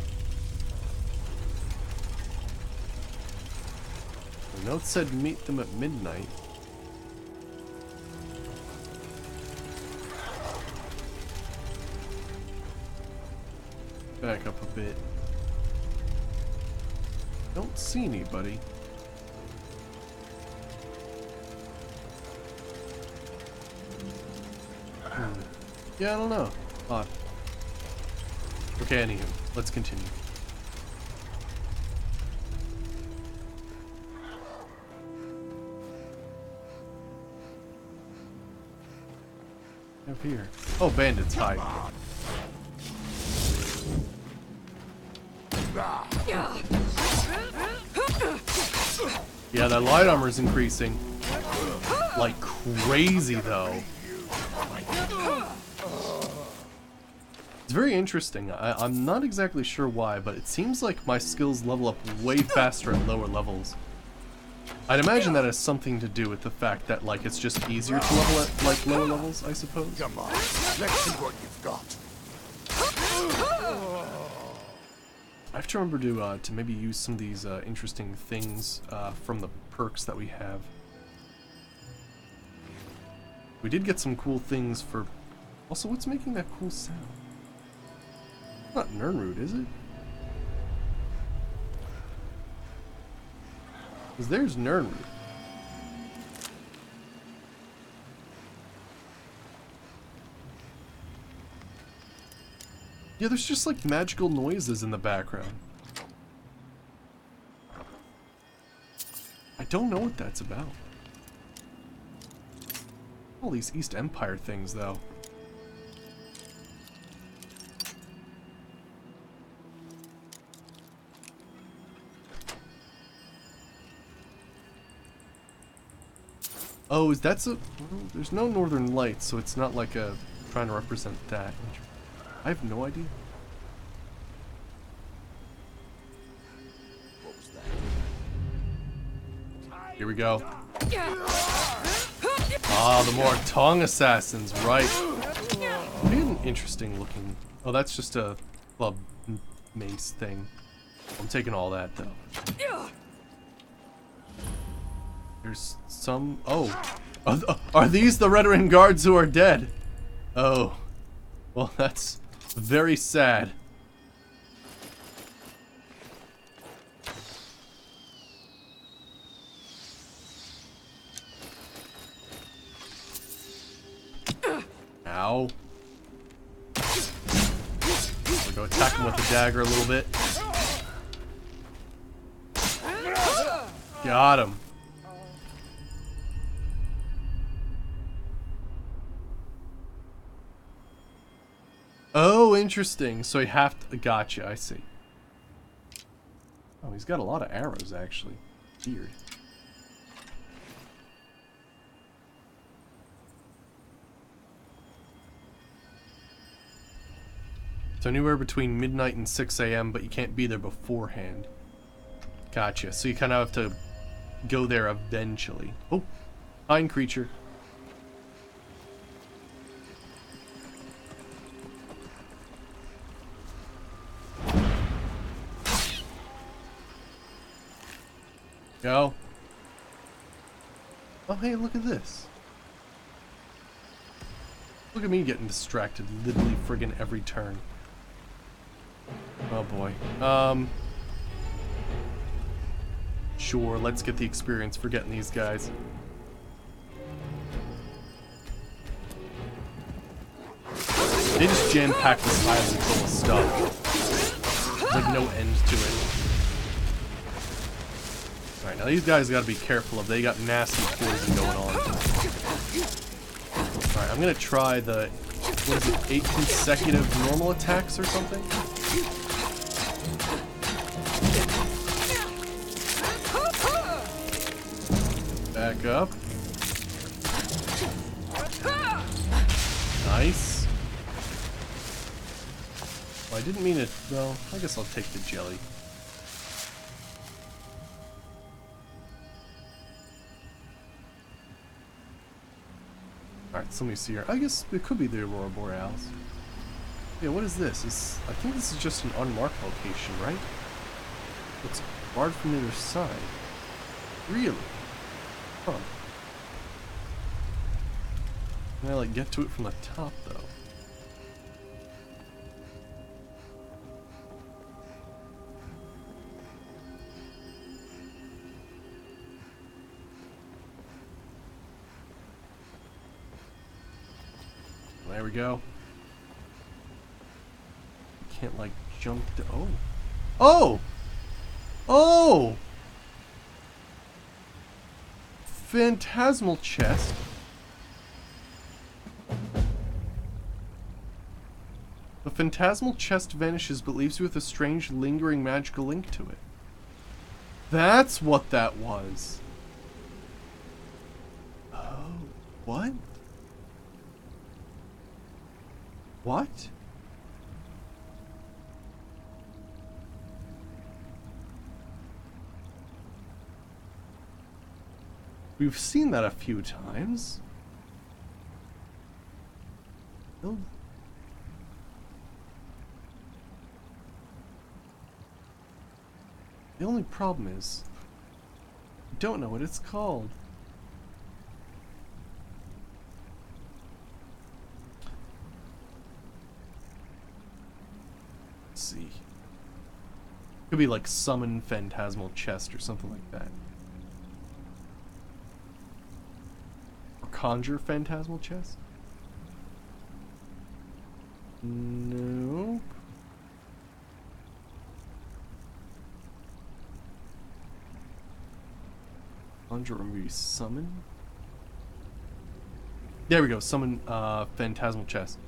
The note said meet them at midnight. Back up a bit. Don't see anybody. Yeah, I don't know. Odd. Okay, anywho, let's continue. Up here. Oh, bandits, hide. Yeah, that light armor is increasing like crazy, though. It's very interesting. I'm not exactly sure why, but it seems like my skills level up way faster at lower levels. I'd imagine that has something to do with the fact that, like, it's just easier to level at, like, lower levels, I suppose. Come on, let's see what you've got. I have to remember to maybe use some of these interesting things from the perks that we have. We did get some cool things for... Also, what's making that cool sound? Not Nernroot, is it? Because there's Nernroot. Yeah, there's just like magical noises in the background. I don't know what that's about. All these East Empire things, though. Oh, that's a... well, there's no northern lights, so it's not like a... trying to represent that. I have no idea. What was that? Here we go. Ah, the more tongue assassins, right. Look at an interesting looking... Oh, that's just a club mace thing. I'm taking all that, though. There's some... Oh. Are these the Redoran guards who are dead? Oh. Well, that's very sad. Ow. We'll go attack him with the dagger a little bit. Got him. Oh, interesting. So you have to... Gotcha, I see. Oh, he's got a lot of arrows, actually. Weird. So anywhere between midnight and 6 a.m., but you can't be there beforehand. Gotcha. So you kind of have to go there eventually. Oh, fine creature. Go. Oh, hey, look at this. Look at me getting distracted literally friggin' every turn. Oh boy. Sure, let's get the experience for getting these guys. They just jam-pack this island full of stuff. Like no end to it. Alright, now these guys gotta be careful of. They got nasty poison going on. Alright, I'm gonna try the... What is it? 8 consecutive normal attacks or something? Back up. Nice. Well, I didn't mean it. Well, I guess I'll take the jelly. Alright, so let me see here. I guess it could be the Aurora Borealis. Yeah, what is this? I think this is just an unmarked location, right? It's barred from the other side. Really? Huh. Can I, like, get to it from the top, though? There we go. Can't, like, jump to... Oh! Oh! Oh! Phantasmal chest. The phantasmal chest vanishes but leaves you with a strange lingering magical link to it. That's what that was. Oh, what? What? We've seen that a few times. Oh. The only problem is, I don't know what it's called. Let's see. Could be like summon phantasmal chest or something like that. Conjure phantasmal chest? Nope. Conjure or maybe summon? There we go, summon phantasmal chest.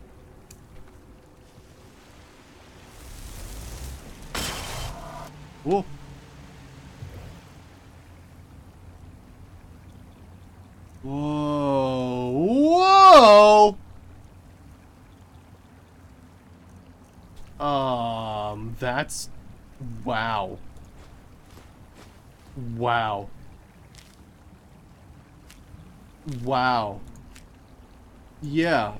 Whoa. Whoa. That's... Wow. Wow. Wow. Yeah,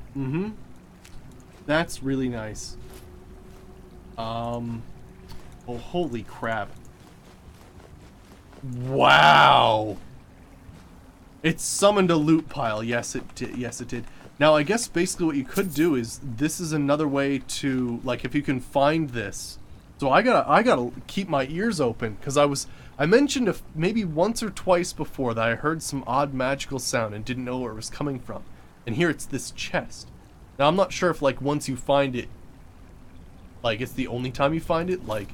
That's really nice. Oh, holy crap. Wow. It summoned a loot pile. Yes, it did. Yes, it did. Now, I guess basically what you could do is, this is another way to, like, if you can find this. So I gotta keep my ears open, because I mentioned maybe once or twice before that I heard some odd magical sound and didn't know where it was coming from. And here it's this chest. Now, I'm not sure if, like, once you find it, like, it's the only time you find it, like,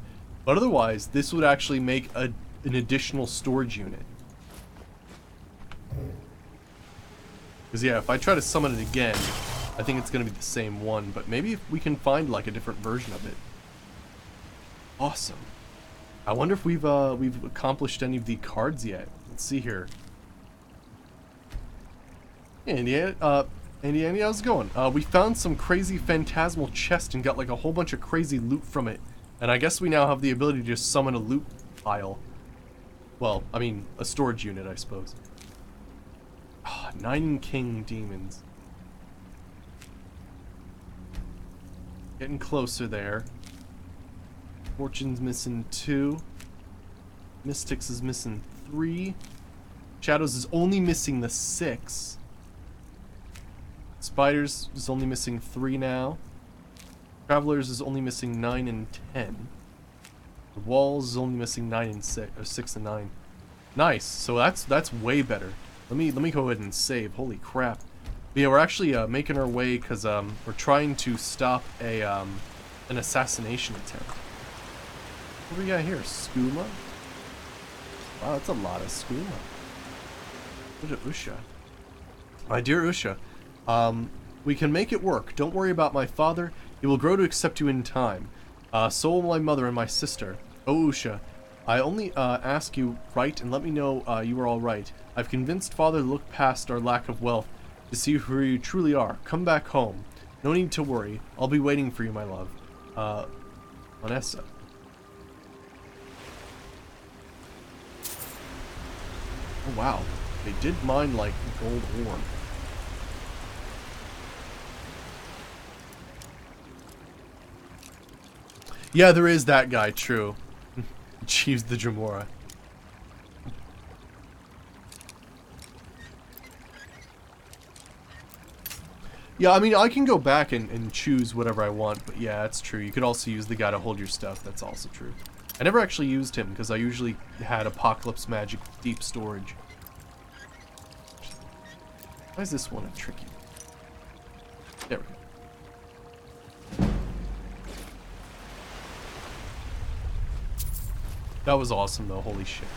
but otherwise, this would actually make an additional storage unit. Because, yeah, if I try to summon it again, I think it's going to be the same one, but maybe if we can find, like, a different version of it. Awesome. I wonder if we've accomplished any of the cards yet. Let's see here. Hey, Andy, how's it going? We found some crazy phantasmal chest and got like a whole bunch of crazy loot from it. And I guess we now have the ability to just summon a loot pile. Well, I mean, a storage unit, I suppose. 9 king demons. Getting closer there. Fortune's missing 2. Mystics is missing 3. Shadows is only missing the 6. Spiders is only missing 3 now. Travelers is only missing 9 and 10. The walls is only missing 9 and 6, or 6 and 9. Nice. So that's way better. Let me go ahead and save. Holy crap. But yeah, we're actually making our way because we're trying to stop a an assassination attempt. What do we got here? Skooma? Wow, that's a lot of skooma. What is Usha? My dear Usha, we can make it work. Don't worry about my father. He will grow to accept you in time. So will my mother and my sister. Oh, Usha, I only ask you right and let me know you are all right. I've convinced father to look past our lack of wealth to see who you truly are. Come back home. No need to worry. I'll be waiting for you, my love. Vanessa. Oh, wow. They did mine, like, gold ore. Yeah, there is that guy, true. Achieves the Jamora. Yeah, I mean, I can go back and choose whatever I want, but yeah, that's true. You could also use the guy to hold your stuff. That's also true. I never actually used him, because I usually had Apocalypse Magic Deep Storage. Why is this one a tricky? There we go. That was awesome, though. Holy shit.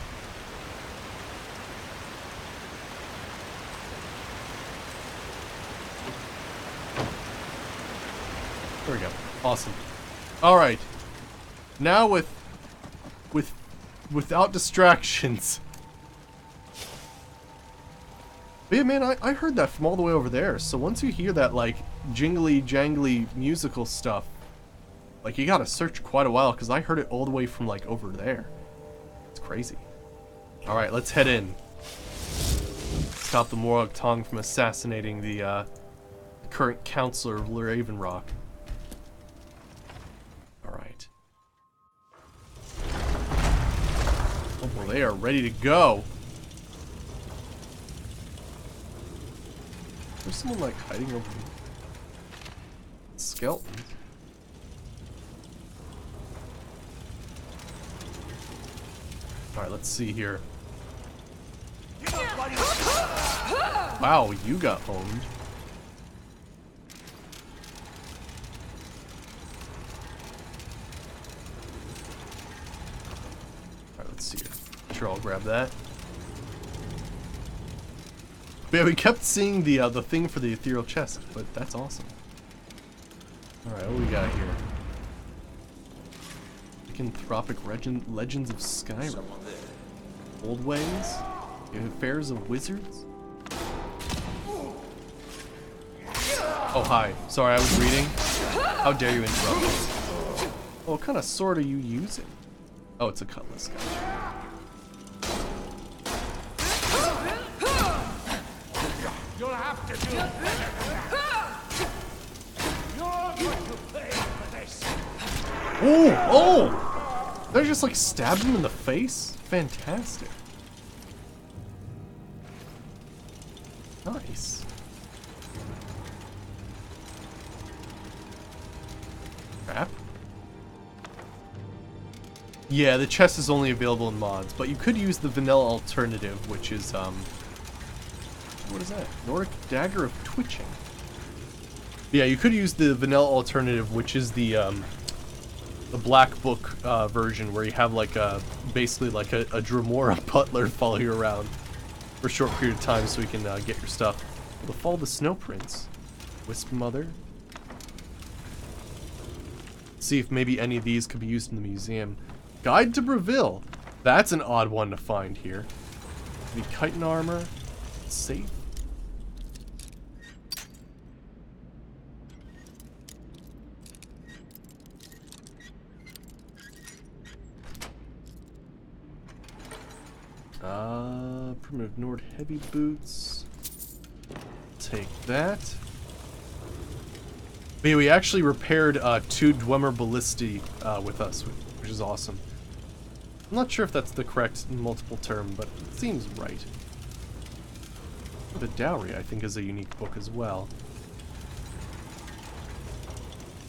There we go. Awesome. All right. Now without distractions. But yeah, man, I heard that from all the way over there. So once you hear that, like, jingly jangly musical stuff, like, you gotta search quite a while, because I heard it all the way from, like, over there. It's crazy. Alright, let's head in. Stop the Morag Tong from assassinating the current counselor of Raven Rock. Alright. Oh, well, they are ready to go. There's someone, like, hiding over here. Skeletons. Alright, let's see here. Wow, you got owned. Alright, let's see here. Sure, I'll grab that. But yeah, we kept seeing the thing for the ethereal chest, but that's awesome. Alright, what do we got here? Lycanthropic Legends of Skyrim. Old Ways? The Affairs of Wizards? Oh, hi. Sorry, I was reading. How dare you interrupt me? What kind of sword are you using? Oh, it's a cutlass. Gotcha. You'll have to do it better. You're going to pay for this. Oh! Oh! Did I just like stab him in the face? Fantastic. Nice. Crap. Yeah, the chest is only available in mods, but you could use the vanilla alternative, which is, what is that? Nordic Dagger of Twitching. Yeah, you could use the vanilla alternative, which is the Black Book version, where you have like basically like a Dremora butler follow you around for a short period of time so you can get your stuff. We'll follow the snow prints. Wisp Mother. See if maybe any of these could be used in the museum. Guide to Breville. That's an odd one to find here. The chitin armor. Safe. Primitive Nord heavy boots. Take that. But yeah, we actually repaired 2 Dwemer Ballisti with us, which is awesome. I'm not sure if that's the correct multiple term, but it seems right. The Dowry, I think, is a unique book as well.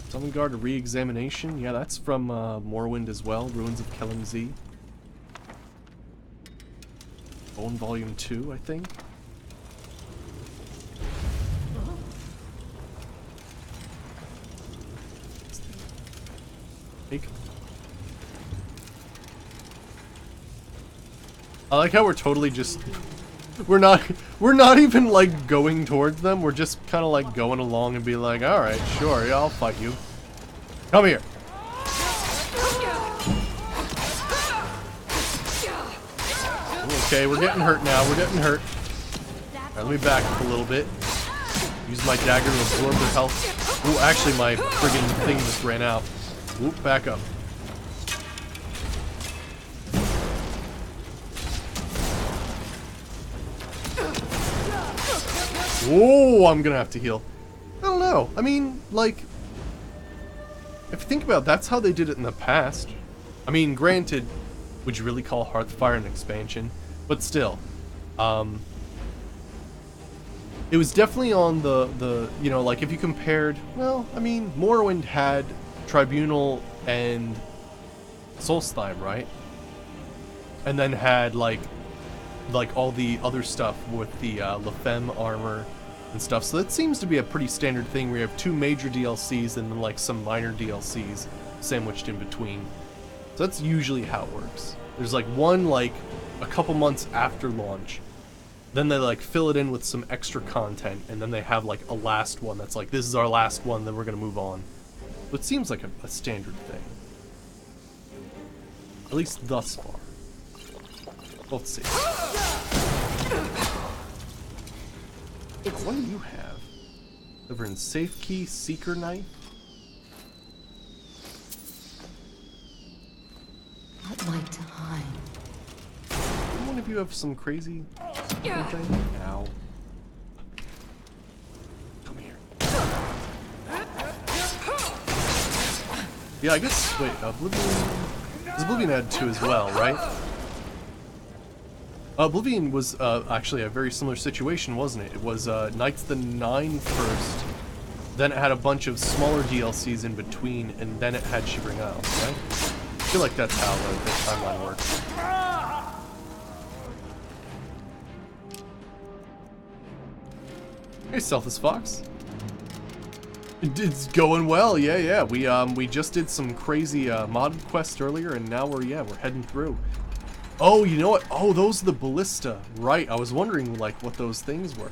Summonguard Re-Examination. Yeah, that's from Morrowind as well. Ruins of Kelling-Z. Bone Volume 2, I think. Take. I like how we're totally just we're not even like going towards them. We're just kind of like going along and be like, all right, sure, yeah, I'll fight you. Come here. Okay, we're getting hurt now. We're getting hurt. Right, let me back up a little bit. Use my dagger to absorb their health. Oh, actually, my friggin' thing just ran out. Whoop, back up. Whoa, I'm gonna have to heal. I don't know. I mean, like, if you think about it, that's how they did it in the past. I mean, granted, would you really call Hearthfire an expansion? But still, it was definitely on the you know, like if you compared, well, I mean, Morrowind had Tribunal and Solstheim, right? And then had like all the other stuff with the Lefem armor and stuff. So that seems to be a pretty standard thing where you have 2 major DLCs and then like some minor DLCs sandwiched in between. So that's usually how it works. There's like one like a couple months after launch, then they like fill it in with some extra content, and then they have like a last one that's like, this is our last one, then we're gonna move on. So it seems like a standard thing, at least thus far. Let's see. What do you have? Delivering safe key, seeker knife. I'd like to hide. One of you have some crazy thing? Ow. Come here. Yeah, I guess, wait, Oblivion had 2 as well, right? Oblivion was actually a very similar situation, wasn't it? It was Knights of the Nine first, then it had a bunch of smaller DLCs in between, and then it had Shivering Isles, right? I feel like that's how the timeline works. Hey, Selfless Fox. It's going well, yeah. We just did some crazy modded quests earlier, and now we're heading through. Oh, you know what? Oh, those are the ballista, right? I was wondering like what those things were.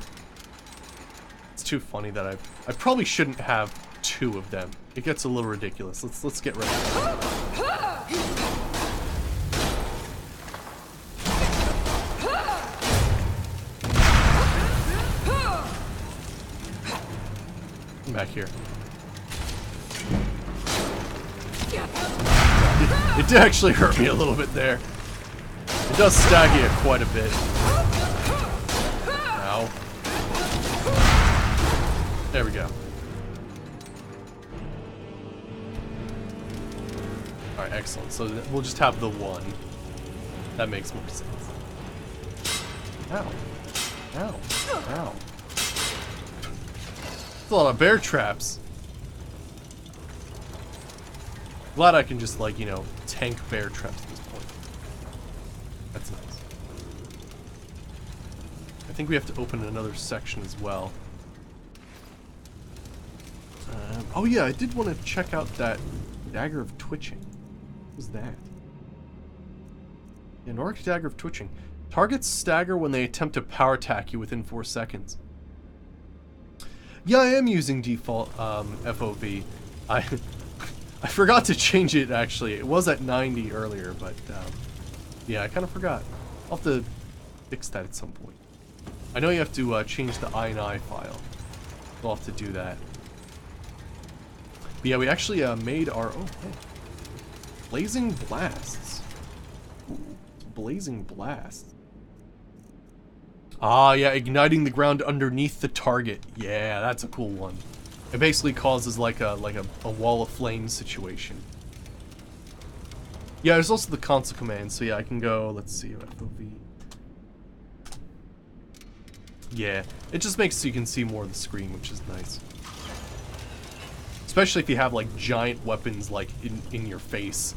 It's too funny that I probably shouldn't have 2 of them. It gets a little ridiculous. Let's get rid of it. Come back here. It did actually hurt me a little bit there. It does stagger quite a bit. Ow. There we go. Alright, excellent. So we'll just have the one. That makes more sense. Ow. Ow. Ow. That's a lot of bear traps. Glad I can just, like, you know, tank bear traps at this point. That's nice. I think we have to open another section as well. Oh yeah, I did want to check out that Dagger of Twitching. What was that? Yeah, Nordic Dagger of Twitching. Targets stagger when they attempt to power attack you within 4 seconds. Yeah, I am using default FOV. I forgot to change it, actually. It was at 90 earlier, but yeah, I kind of forgot. I'll have to fix that at some point. I know you have to change the INI file. We'll have to do that. But yeah, we actually made our... Oh, hey. Blazing Blasts. Ooh, Blazing Blasts. Ah, yeah, igniting the ground underneath the target. Yeah, that's a cool one. It basically causes like a wall of flame situation. Yeah, there's also the console command, so yeah, I can go, let's see, FOV. Yeah, it just makes so you can see more of the screen, which is nice. Especially if you have like giant weapons like in your face.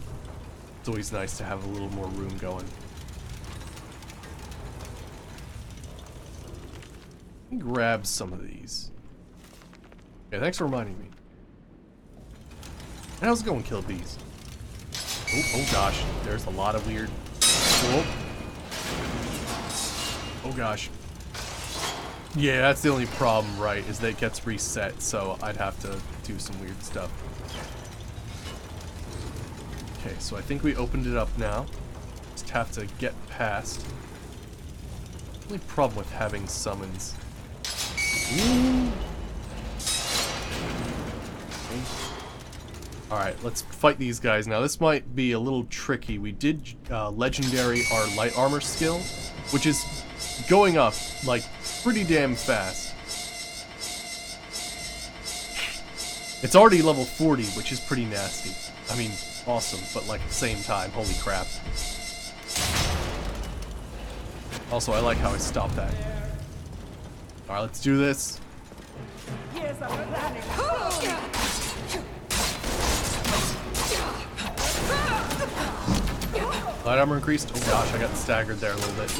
It's always nice to have a little more room going. Let me grab some of these. Yeah, thanks for reminding me. And how's it going, kill bees? Oh gosh, there's a lot of weird... Whoa. Oh gosh. Yeah, that's the only problem, right, is that it gets reset, so I'd have to do some weird stuff. Okay, so I think we opened it up now. Just have to get past. The only problem with having summons... Ooh. Alright, let's fight these guys now. This might be a little tricky. We did legendary our light armor skill, which is going up, like, pretty damn fast. It's already level 40, which is pretty nasty. I mean, awesome, but like at the same time, holy crap. Also, I like how I stopped that. Alright, let's do this. Light armor increased. Oh gosh, I got staggered there a little bit.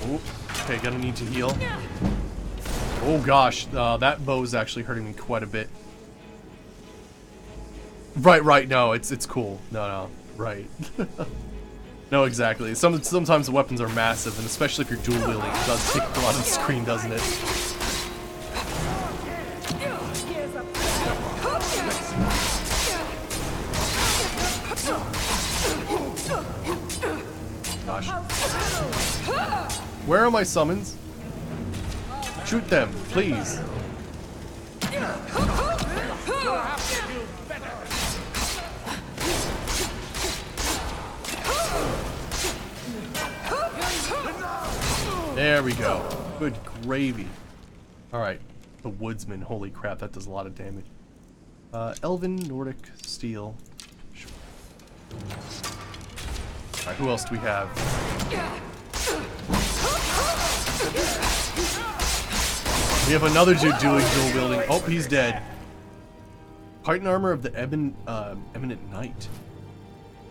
Oh, okay, gonna need to heal. Oh gosh, that bow is actually hurting me quite a bit. Right, no, it's cool. No, right. No, exactly. Sometimes the weapons are massive, and especially if you're dual wielding, it does take a lot of the screen, doesn't it? Gosh. Where are my summons? Shoot them, please. There we go. Good gravy. Alright. The Woodsman. Holy crap, that does a lot of damage. Elven, Nordic, Steel. Sure. Alright, who else do we have? We have another dude doing dual wielding. Oh, he's dead. Height and armor of the Eminent Knight.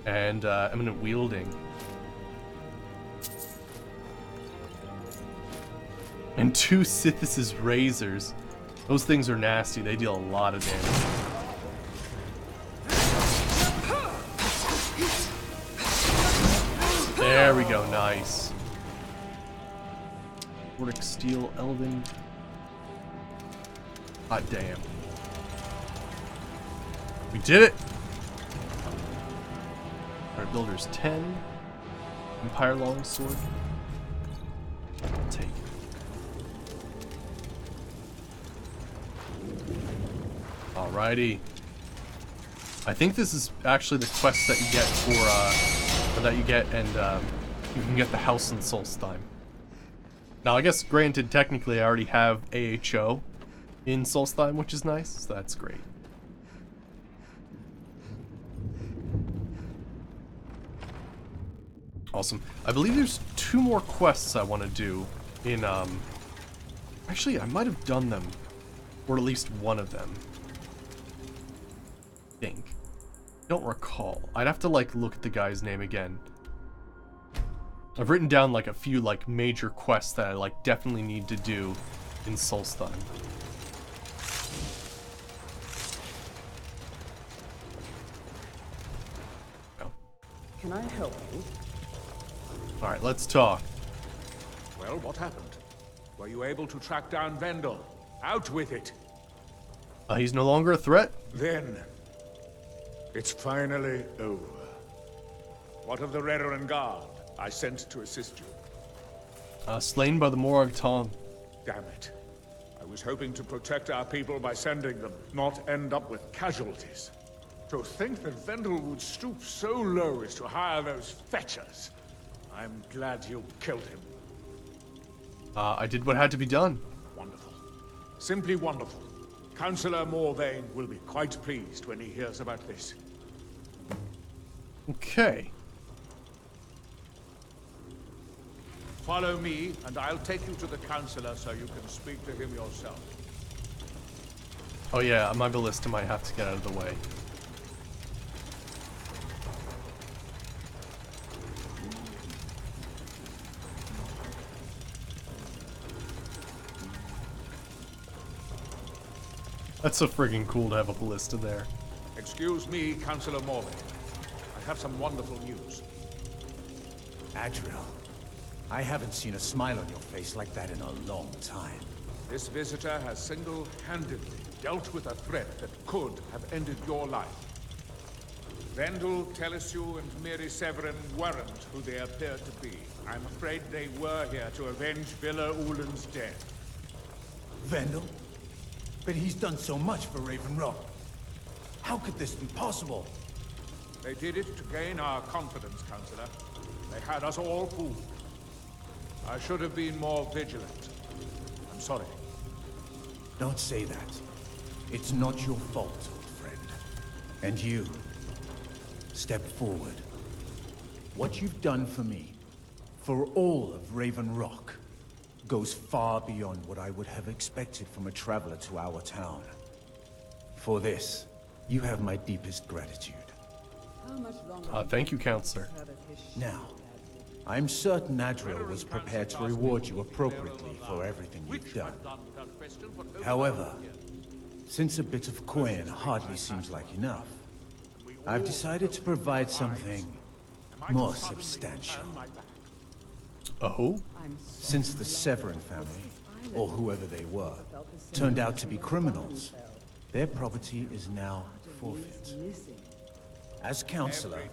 And Eminent Wielding. And 2 Sithis' Razors. Those things are nasty. They deal a lot of damage. There we go. Nice. Nordic Steel, Elven. Hot damn. We did it! Our builder's 10. Empire Longsword. I'll take it. Alrighty. I think this is actually the quest that you get for, or that you get, and you can get the house in Solstheim. Now, I guess, granted, technically I already have AHO in Solstheim, which is nice, so that's great. Awesome. I believe there's 2 more quests I want to do in, actually, I might have done them, or at least one of them. I think. Don't recall. I'd have to, like, look at the guy's name again. I've written down, like, a few, like, major quests that I, like, definitely need to do in Solstheim. Oh. Can I help you? Alright, let's talk. Well, what happened? Were you able to track down Vendel? Out with it! He's no longer a threat? Then, it's finally over. What of the Redoran Guard I sent to assist you? Slain by the Morag Tong. Damn it. I was hoping to protect our people by sending them, not end up with casualties. To think that Vendel would stoop so low as to hire those fetchers. I'm glad you killed him. I did what had to be done. Wonderful. Simply wonderful. Councillor Morvain will be quite pleased when he hears about this. Okay. Follow me, and I'll take you to the Councillor so you can speak to him yourself. Oh yeah, my ballista might have to get out of the way. That's so friggin' cool to have a ballista there. Excuse me, Councillor Morvain. I have some wonderful news. Adriel, I haven't seen a smile on your face like that in a long time. This visitor has single-handedly dealt with a threat that could have ended your life. Vendel, Telesue, and Miri Severin weren't who they appear to be. I'm afraid they were here to avenge Villa Ulen's death. Vendel? But he's done so much for Raven Rock. How could this be possible? They did it to gain our confidence, Councillor. They had us all fooled. I should have been more vigilant. I'm sorry. Don't say that. It's not your fault, old friend. And you, step forward. What you've done for me, for all of Raven Rock, goes far beyond what I would have expected from a traveler to our town. For this, you have my deepest gratitude. Thank you, Counselor. Now, I'm certain Adriel was prepared to reward you appropriately for everything you've done. However, since a bit of coin hardly seems like enough, I've decided to provide something more substantial. Oh? Since the Severin family, or whoever they were, turned out to be criminals, their property is now forfeit. As Counselor,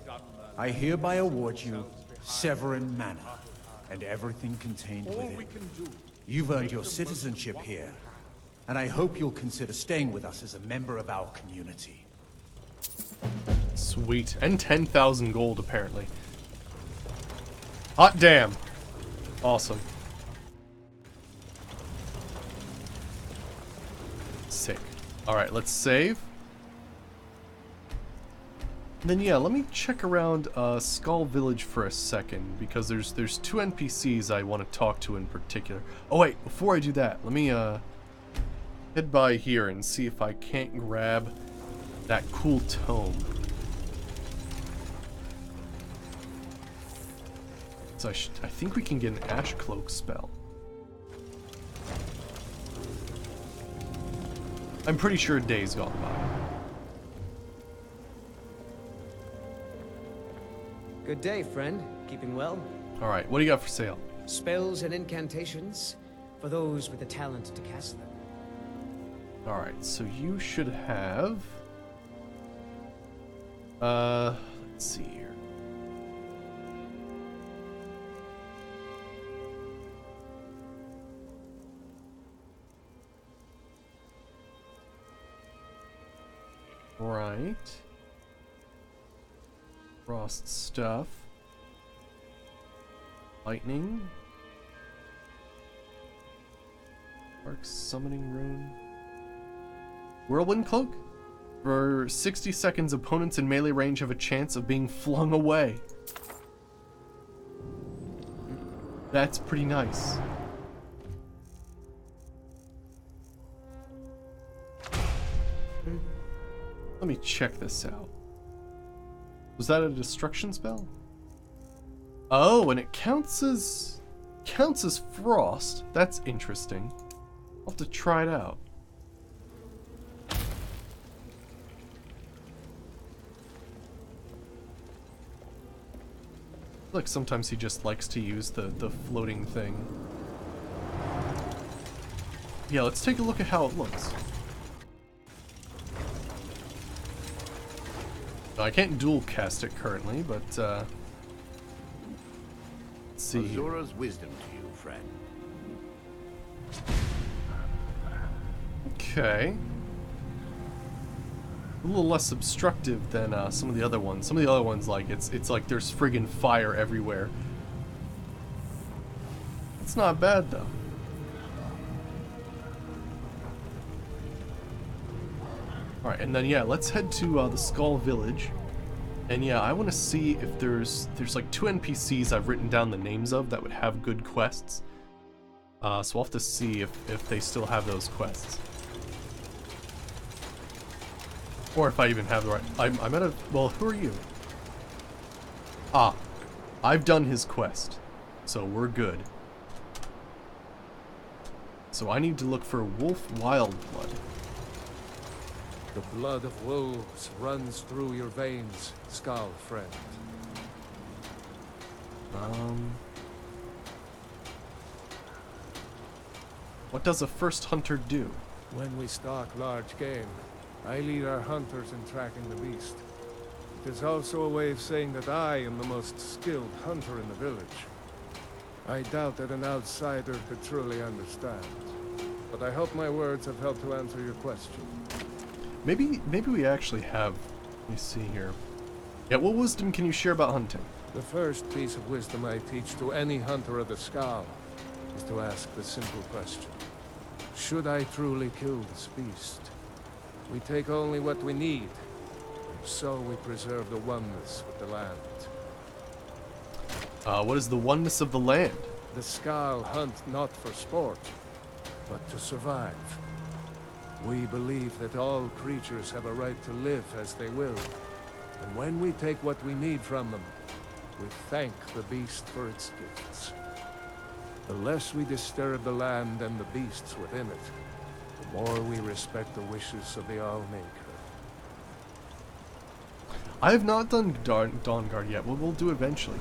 I hereby award you Severin Manor, and everything contained within. You've earned your citizenship here, and I hope you'll consider staying with us as a member of our community. Sweet. And 10,000 gold, apparently. Hot damn. Awesome. Sick. Alright, let's save. Then yeah, let me check around Skull Village for a second, because there's 2 NPCs I want to talk to in particular. Oh wait, before I do that, let me head by here and see if I can't grab that cool tome. So I think we can get an Ash Cloak spell. I'm pretty sure a day's gone by. Good day, friend. Keeping well? Alright, what do you got for sale? Spells and incantations for those with the talent to cast them. Alright, so you should have... let's see here. Right. Frost stuff. Lightning. Arc summoning rune. Whirlwind cloak. For 60 seconds, opponents in melee range have a chance of being flung away. That's pretty nice. Let me check this out. Was that a destruction spell? Oh, and it counts as frost. That's interesting. I'll have to try it out. Like sometimes he just likes to use the floating thing. Yeah, let's take a look at how it looks. I can't dual cast it currently, but let's see. Azura's wisdom to you, friend. Okay. A little less obstructive than some of the other ones. Some of the other ones, like it's like there's friggin' fire everywhere. It's not bad though. All right, and then yeah, let's head to the Skull Village. And yeah, I want to see if there's like 2 NPCs I've written down the names of that would have good quests. So I'll have to see if they still have those quests. Or if I even have the right... I'm at a... Well, who are you? Ah. I've done his quest. So we're good. So I need to look for Wolf Wildblood. The blood of wolves runs through your veins, Skull friend. What does a first hunter do? When we stalk large game, I lead our hunters in tracking the beast. It is also a way of saying that I am the most skilled hunter in the village. I doubt that an outsider could truly understand, but I hope my words have helped to answer your question. Maybe we actually have. Let me see here. Yeah, what wisdom can you share about hunting? The first piece of wisdom I teach to any hunter of the Skull is to ask the simple question. Should I truly kill this beast? We take only what we need, so we preserve the oneness with the land. What is the oneness of the land? The Skull hunt not for sport, but to survive. We believe that all creatures have a right to live as they will, and when we take what we need from them, we thank the beast for its gifts. The less we disturb the land and the beasts within it, the more we respect the wishes of the All-Maker. I have not done Dawnguard yet. We'll do eventually.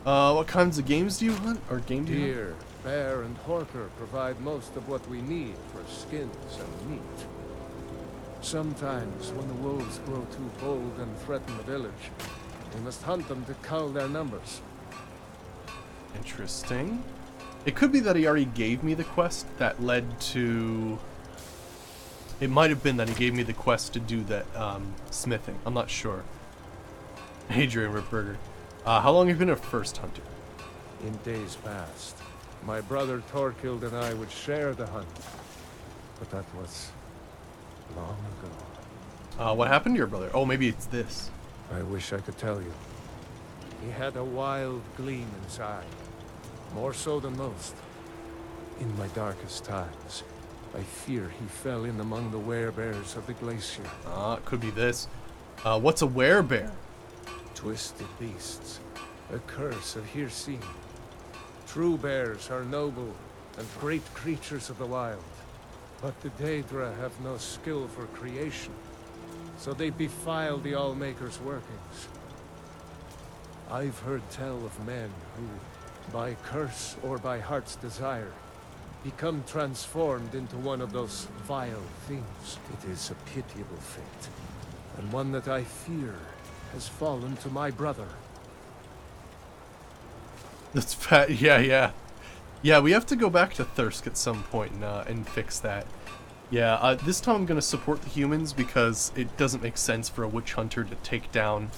What kinds of games do you hunt? Or game do you hunt? Deer, bear, and horker provide most of what we need for skins and meat. Sometimes, when the wolves grow too bold and threaten the village, we must hunt them to cull their numbers. Interesting. It could be that he already gave me the quest that led to... It might have been that he gave me the quest to do that smithing. I'm not sure. Adrian Ripburger. How long have you been a first hunter? In days past, my brother Torkild and I would share the hunt. But that was long ago. What happened to your brother? Oh, maybe it's this. I wish I could tell you. He had a wild gleam inside. More so than most. In my darkest times, I fear he fell in among the werebears of the glacier. It could be this. What's a werebear? Twisted beasts. A curse of Hircine. True bears are noble and great creatures of the wild. But the Daedra have no skill for creation, so they defile the All-Maker's workings. I've heard tell of men who, by curse or by heart's desire, become transformed into one of those vile things. It is a pitiable fate, and one that I fear has fallen to my brother. That's bad. Yeah. Yeah, we have to go back to Thirsk at some point and fix that. Yeah, this time I'm going to support the humans because it doesn't make sense for a witch hunter to take down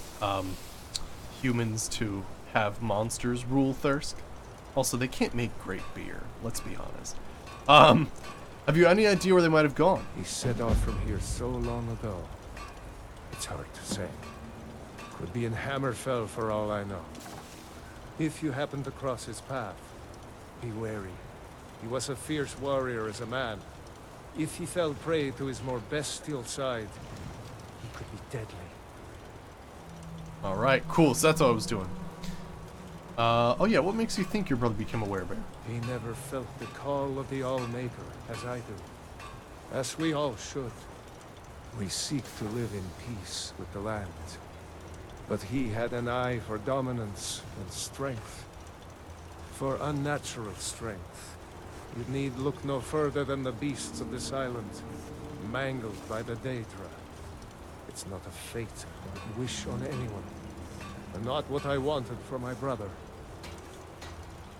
humans to have monsters rule Thirsk. Also, they can't make great beer, let's be honest. Have you any idea where they might have gone? He set off from here so long ago. It's hard to say. Could be in Hammerfell for all I know. If you happen to cross his path, be wary. He was a fierce warrior as a man. If he fell prey to his more bestial side, he could be deadly. Alright, cool, so that's what I was doing. Oh yeah, what makes you think your brother became a werebear? He never felt the call of the All-Maker, as I do. As we all should. We seek to live in peace with the land. But he had an eye for dominance and strength. For unnatural strength. You need look no further than the beasts of this island, mangled by the Daedra. It's not a fate I would wish on anyone. And not what I wanted for my brother.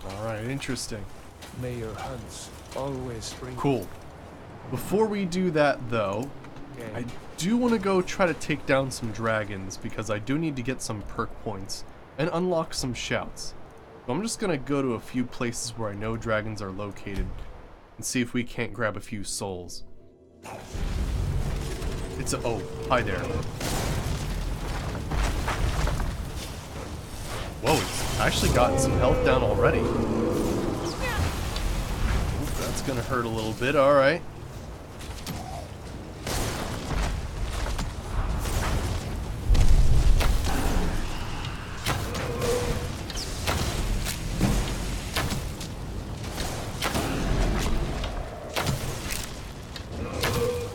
Alright, interesting. May your hunts always bring... Cool. Before we do that, though, I do want to go try to take down some dragons, because I do need to get some perk points and unlock some shouts. So I'm just going to go to a few places where I know dragons are located and see if we can't grab a few souls. It's a... oh, hi there. Whoa, it's actually gotten some health down already. Ooh, that's gonna hurt a little bit, alright.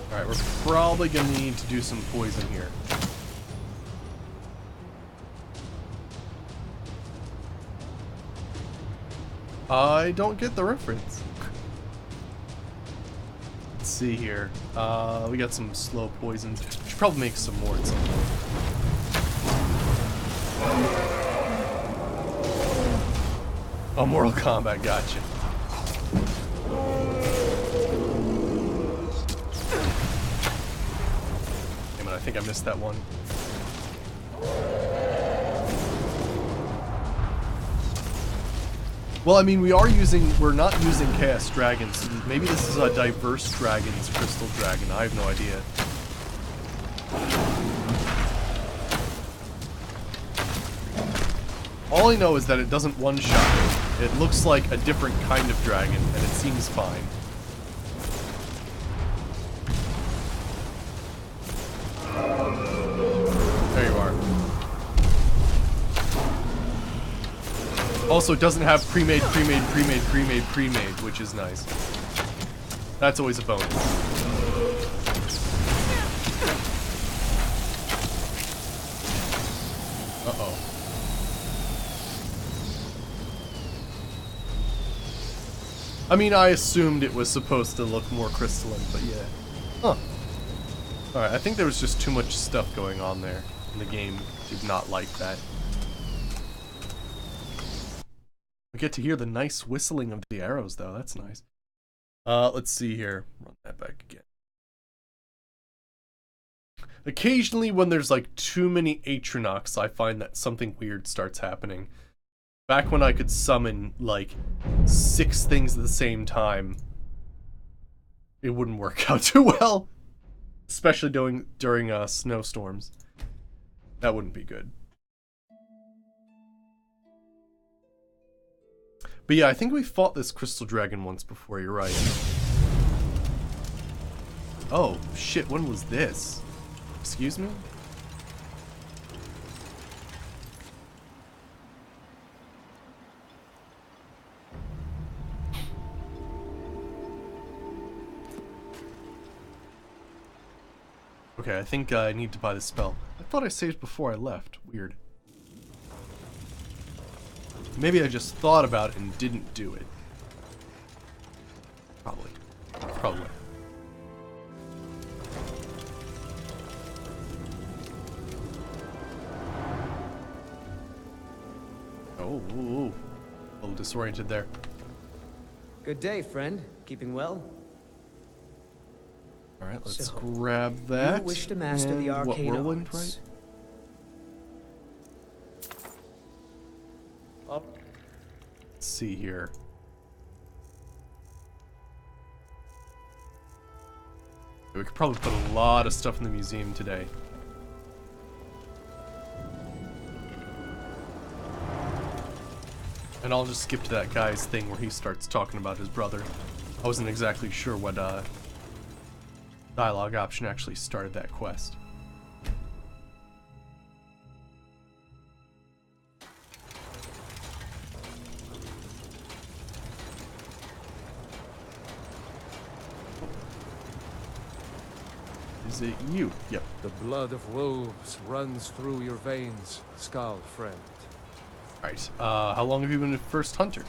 Alright, we're probably gonna need to do some poison here. I don't get the reference. Let's see here. We got some slow poisons. Should probably make some more at some point. Oh, Mortal Kombat, gotcha. Damn it, I think I missed that one. Well, I mean, we're not using Chaos Dragons. So maybe this is a diverse dragons, Crystal Dragon. I have no idea. All I know is that it doesn't one-shot. It looks like a different kind of dragon, and it seems fine. There you are. Also, it doesn't have pre-made, which is nice. That's always a bonus. Uh-oh. I mean, I assumed it was supposed to look more crystalline, but yeah. Huh. Alright, I think there was just too much stuff going on there, and the game did not like that. We get to hear the nice whistling of the arrows, though. That's nice. Let's see here. Run that back again. Occasionally, when there's like too many Atronox, I find that something weird starts happening. Back when I could summon like 6 things at the same time, it wouldn't work out too well. Especially during snowstorms. That wouldn't be good. But yeah, I think we fought this crystal dragon once before, you're right. Oh, shit, when was this? Excuse me? Okay, I think I need to buy the spell. I thought I saved before I left. Weird. Maybe I just thought about it and didn't do it. Probably. Probably. Oh, ooh, ooh. A little disoriented there. Good day, friend. Keeping well? Alright, let's So, grab that. You wish to master the And what, arcane whirlwind, arts? right? Let's see here. We could probably put a lot of stuff in the museum today. And I'll just skip to that guy's thing where he starts talking about his brother. I wasn't exactly sure what dialogue option actually started that quest. Is it you? Yep. The blood of wolves runs through your veins, Skull friend. Alright, how long have you been a first hunter?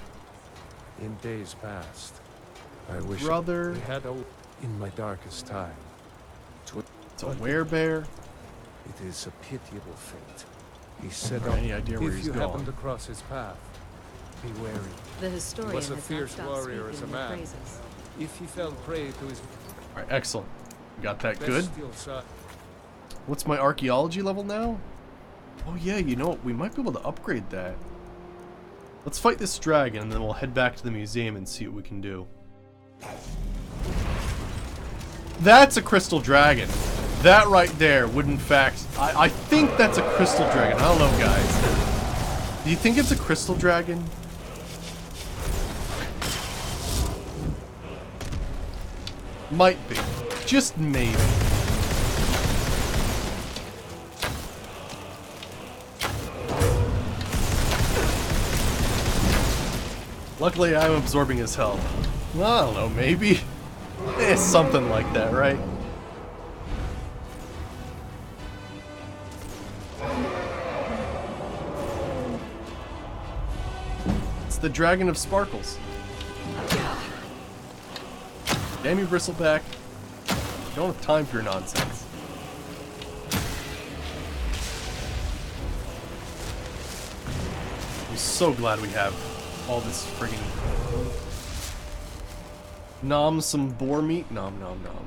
In days past, I wish Brother. we had in my darkest time. It's a werebear. It is a pitiable fate. He said, Any idea where if he's you going? happen to cross his path, be wary. The historian He was a has fierce not stopped warrior as a speaking your man. praises. If he fell prey to his Alright, excellent. Got that good. bestial side, What's my archaeology level now? Oh yeah, you know what? We might be able to upgrade that. Let's fight this dragon and then we'll head back to the museum and see what we can do. That's a crystal dragon. That right there would in fact... I think that's a crystal dragon. I don't know, guys. Do you think it's a crystal dragon? Might be. Just maybe. Luckily, I'm absorbing his health. Well, I don't know, maybe. It's something like that, right? It's the Dragon of Sparkles. Damn you, Bristleback. Don't have time for your nonsense. I'm so glad we have all this friggin' nom some boar meat. Nom nom nom.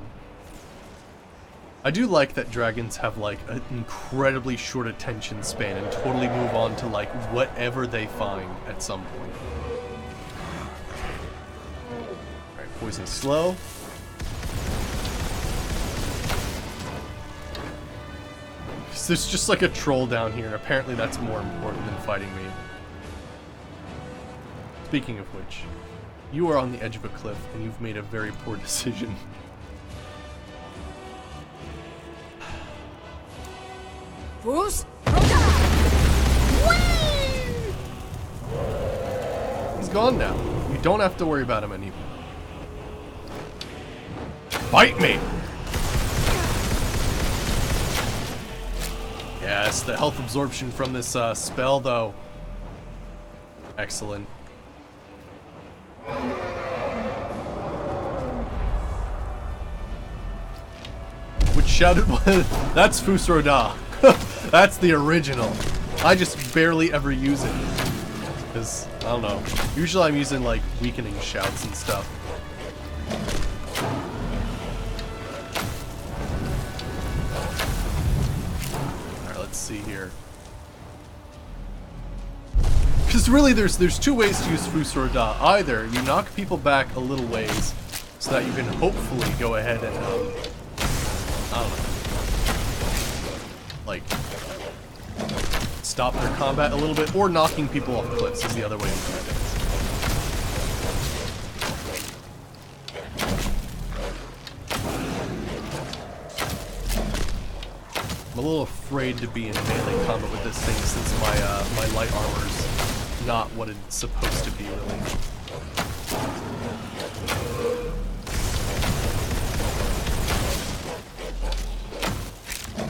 I do like that dragons have like an incredibly short attention span and totally move on to like whatever they find at some point. Alright, poison slow. There's just like a troll down here, and apparently that's more important than fighting me. Speaking of which, you are on the edge of a cliff, and you've made a very poor decision. Fools! He's gone now. You don't have to worry about him anymore. Fight me! Yes, the health absorption from this spell, though. Excellent. Which shouted, that's Fusroda. That's the original. I just barely ever use it. Because, I don't know. Usually I'm using, like, weakening shouts and stuff. Alright, let's see here. Because really, there's two ways to use Fusroda. Either you knock people back a little ways, so that you can hopefully go ahead and, I don't know. Like, stop their combat a little bit, or knocking people off cliffs is the other way to do things. I'm a little afraid to be in melee combat with this thing since my light armor's not what it's supposed to be, really.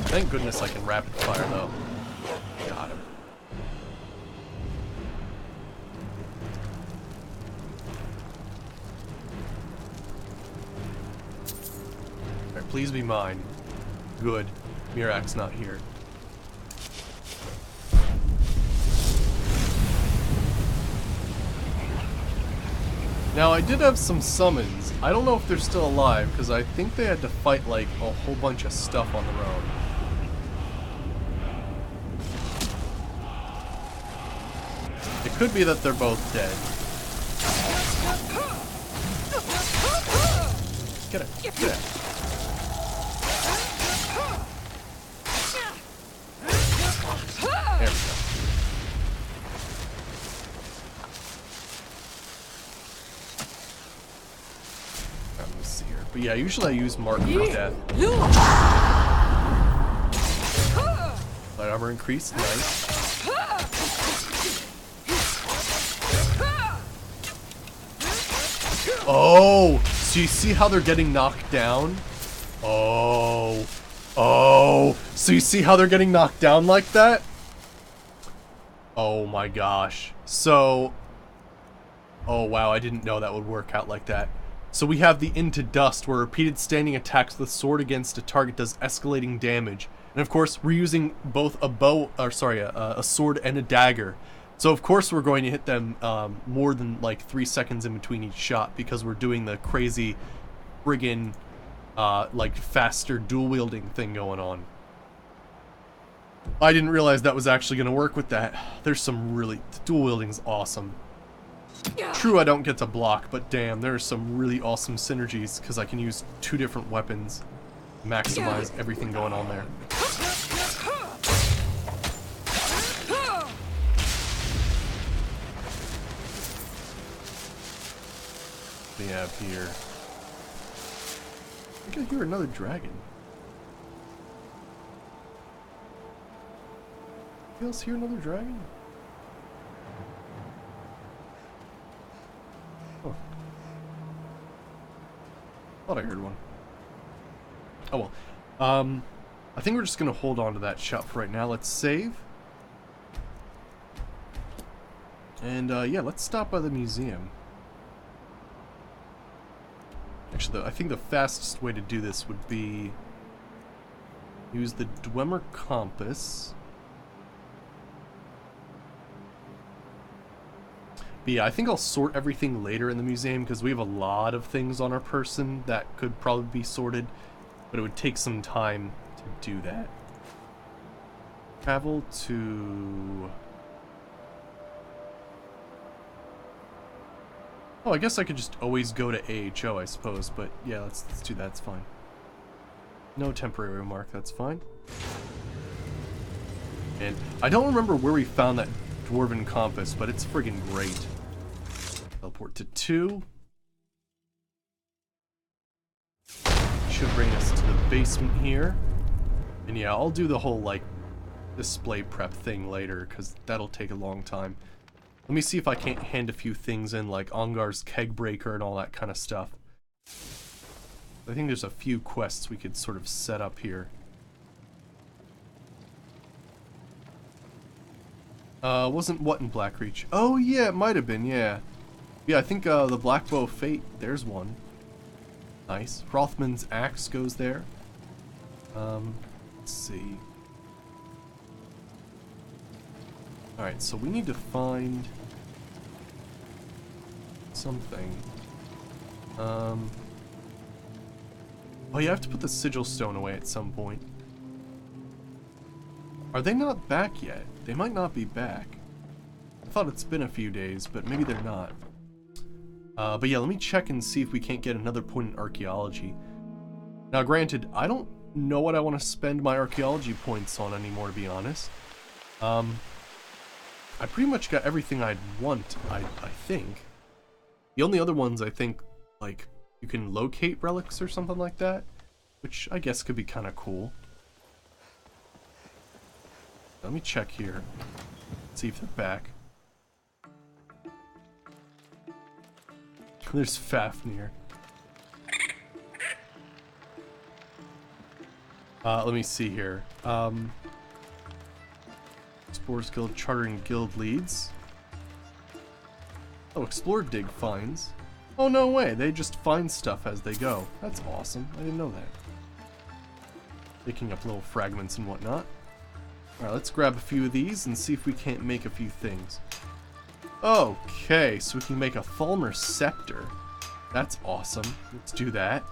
Thank goodness I can rapid fire, though. Got him. Alright, please be mine. Good. Mirak's not here. Now, I did have some summons. I don't know if they're still alive, because I think they had to fight, like, a whole bunch of stuff on their own. It could be that they're both dead. Get it. Get it. There we go. Let me see here. But yeah, usually I use Mark for death. Light armor increase. Nice. Oh! So you see how they're getting knocked down? Oh. Oh. So you see how they're getting knocked down like that? Oh my gosh. So... Oh wow, I didn't know that would work out like that. So we have the Into Dust, where repeated standing attacks with a sword against a target does escalating damage. And of course, we're using both a bow, or sorry, a sword and a dagger. So of course we're going to hit them more than like 3 seconds in between each shot, because we're doing the crazy friggin' like faster dual wielding thing going on. I didn't realize that was actually going to work with that. There's some really... Dual wielding's awesome. True, I don't get to block, but damn, there's some really awesome synergies, because I can use 2 different weapons. Maximize everything going on there. What do we have here? I think I hear another dragon. You else hear another dragon? Oh. Thought I heard one. Oh well. I think we're just gonna hold on to that shop for right now. Let's save. And yeah, let's stop by the museum. Actually, I think the fastest way to do this would be use the Dwemer compass. But yeah, I think I'll sort everything later in the museum, because we have a lot of things on our person that could probably be sorted, but it would take some time to do that. Travel to... Oh, I guess I could just always go to AHO, I suppose, but yeah, let's do that, it's fine. No temporary mark, that's fine. And I don't remember where we found that Dwarven compass, but it's friggin' great. Teleport to 2. Should bring us to the basement here. And yeah, I'll do the whole, like, display prep thing later, because that'll take a long time. Let me see if I can't hand a few things in, like Ongar's keg breaker and all that kind of stuff. I think there's a few quests we could sort of set up here. Wasn't what in Blackreach? Oh yeah, it might have been, yeah. Yeah, I think the Black Bow of Fate, there's one. Nice. Hrothman's axe goes there. Let's see. Alright, so we need to find something. Oh, you have to put the sigil stone away at some point. Are they not back yet? They might not be back. I thought it's been a few days, but maybe they're not. But yeah, let me check and see if we can't get another point in archaeology. Now granted, I don't know what I want to spend my archaeology points on anymore, to be honest. I pretty much got everything I'd want, I think. The only other ones I think, like, you can locate relics or something like that, which I guess could be kind of cool. Let me check here, see if they're back. There's Fafnir. Let me see here. Explorers Guild chartering guild leads. Oh, Explore Dig finds. Oh, no way. They just find stuff as they go. That's awesome. I didn't know that. Picking up little fragments and whatnot. Alright, let's grab a few of these and see if we can't make a few things. Okay, so we can make a Falmer Scepter. That's awesome. Let's do that.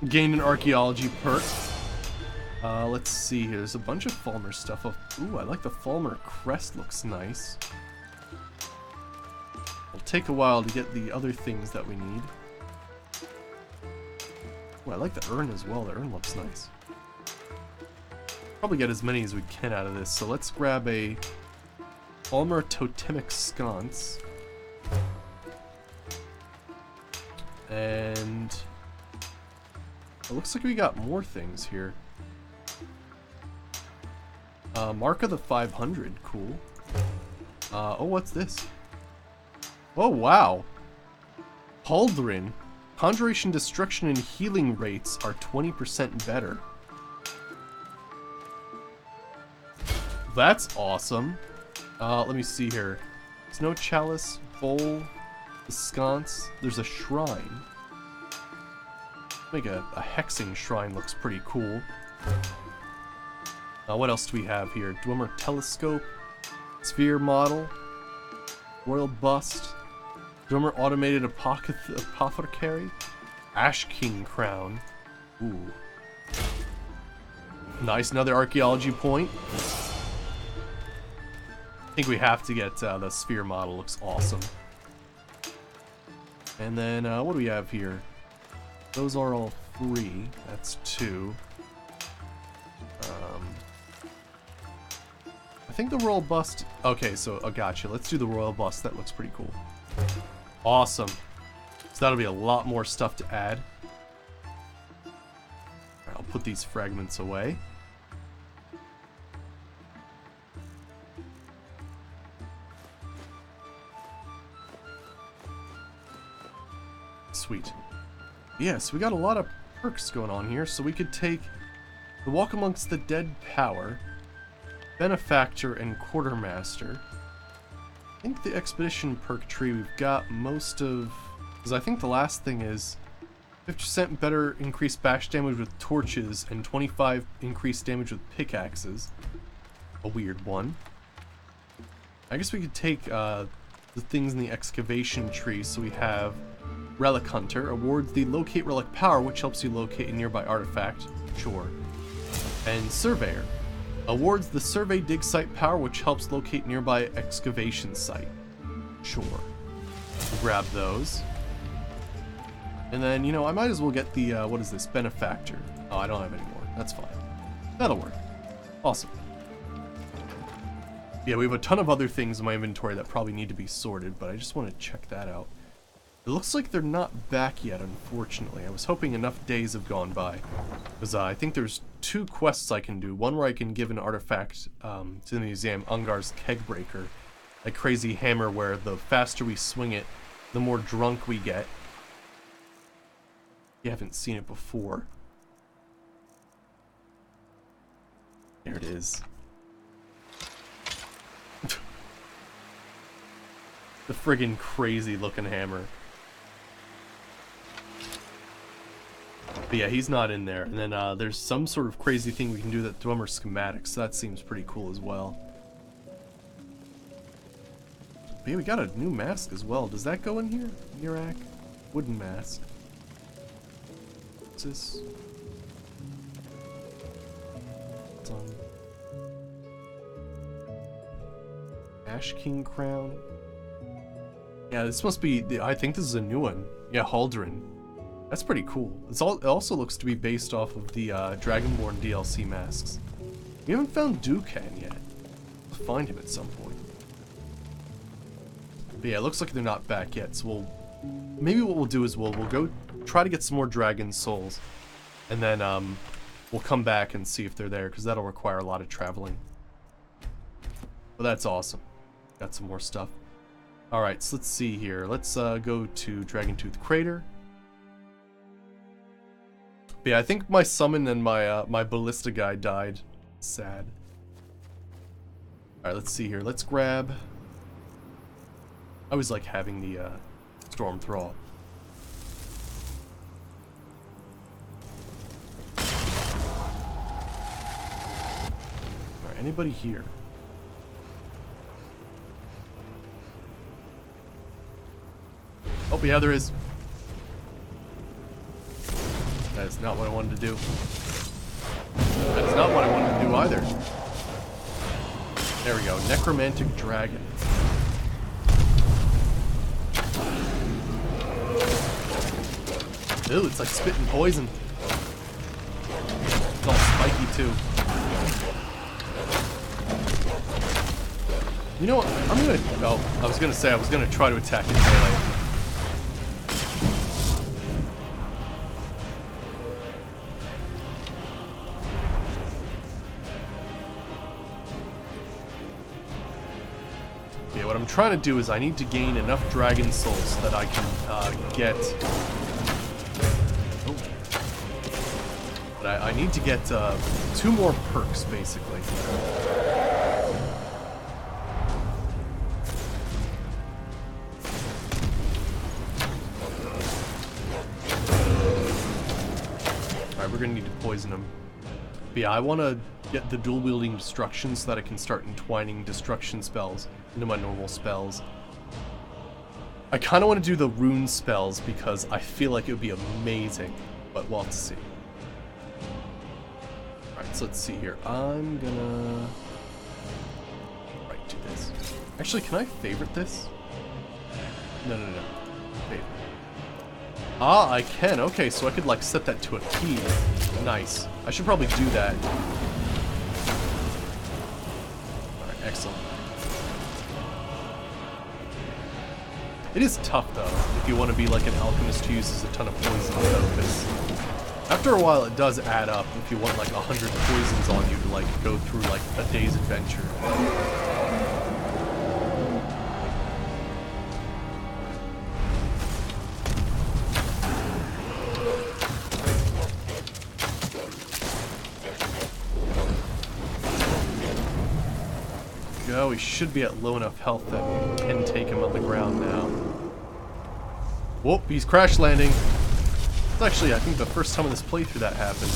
Gain an archaeology perk. Let's see here. There's a bunch of Falmer stuff. Ooh, I like the Falmer crest. Looks nice. It'll take a while to get the other things that we need. Ooh, I like the urn as well. The urn looks nice. Probably get as many as we can out of this. So let's grab a Falmer Totemic Sconce. And it looks like we got more things here. Mark of the 500, cool. Oh, what's this? Oh, wow. Pauldron. Conjuration, destruction, and healing rates are 20% better. That's awesome. Let me see here. Snow Chalice, Bowl, the Sconce. There's a shrine. Make a hexing shrine looks pretty cool. What else do we have here? Dwemer Telescope, Sphere Model, Royal Bust, Dwemer Automated Apothecary, Ash King Crown. Ooh. Nice, another archaeology point. I think we have to get the Sphere Model, looks awesome. And then, what do we have here? Those are all 3. That's 2. I think the Royal Bust... Okay, so, gotcha. Let's do the Royal Bust. That looks pretty cool. Awesome. So that'll be a lot more stuff to add. I'll put these fragments away. Sweet. Yes, we got a lot of perks going on here, so we could take the Walk Amongst the Dead Power, Benefactor, and Quartermaster. I think the Expedition perk tree we've got most of... Because I think the last thing is 50% better increased bash damage with torches and 25 increased damage with pickaxes. A weird one. I guess we could take the things in the excavation tree, so we have Relic Hunter, awards the Locate Relic power, which helps you locate a nearby artifact. Sure. And Surveyor, awards the Survey Dig Site power, which helps locate nearby excavation site. Sure. We'll grab those. And then, you know, I might as well get the, what is this, Benefactor. Oh, I don't have any more. That's fine. That'll work. Awesome. Yeah, we have a ton of other things in my inventory that probably need to be sorted, but I just want to check that out. It looks like they're not back yet, unfortunately. I was hoping enough days have gone by. Because I think there's 2 quests I can do. One where I can give an artifact to the museum, Ungar's Kegbreaker. A crazy hammer where the faster we swing it, the more drunk we get. You haven't seen it before. There it is. The friggin' crazy looking hammer. But yeah, he's not in there. And then there's some sort of crazy thing we can do that Dwemer schematics, so that seems pretty cool as well. But yeah, we got a new mask as well. Does that go in here? Mirak? Wooden mask. What's this? What's on? Ash King Crown. Yeah, this must be, I think this is a new one. Yeah, Haldren. That's pretty cool. It also looks to be based off of the Dragonborn DLC masks. We haven't found Dukan yet. We'll find him at some point. But yeah, it looks like they're not back yet, so maybe what we'll do is we'll go try to get some more dragon souls. And then we'll come back and see if they're there, because that'll require a lot of traveling. But that's awesome. Got some more stuff. Alright, so let's see here. Let's go to Dragontooth Crater. But yeah, I think my summon and my my ballista guy died. Sad. Alright, let's see here. Let's grab... I always like having the Storm Thrall. Alright, anybody here? But yeah, there is. That is not what I wanted to do. That is not what I wanted to do either. There we go. Necromantic Dragon. Ew, it's like spitting poison. It's all spiky too. You know what? I'm gonna... Oh, I was gonna say I was gonna try to attack it melee. Yeah, what I'm trying to do is I need to gain enough dragon souls so that I can get... Oh. But I need to get 2 more perks, basically. Alright, we're gonna need to poison him. But yeah, I want to get the dual-wielding destruction so that I can start entwining destruction spells into my normal spells. I kind of want to do the rune spells because I feel like it would be amazing, but we'll have to see. Alright, so let's see here. I'm gonna... Right, do this. Actually, can I favorite this? No. Favorite. Ah, I can. Okay, so I could, like, set that to a key. Nice. I should probably do that. Alright, excellent. It is tough, though, if you want to be like an alchemist who uses a ton of poison, though, because after a while it does add up if you want, like, 100 poisons on you to, like, go through, like, a day's adventure. Go, he should be at low enough health that we can take him on the ground now. Whoop, he's crash landing. It's actually, I think, the first time in this playthrough that happened.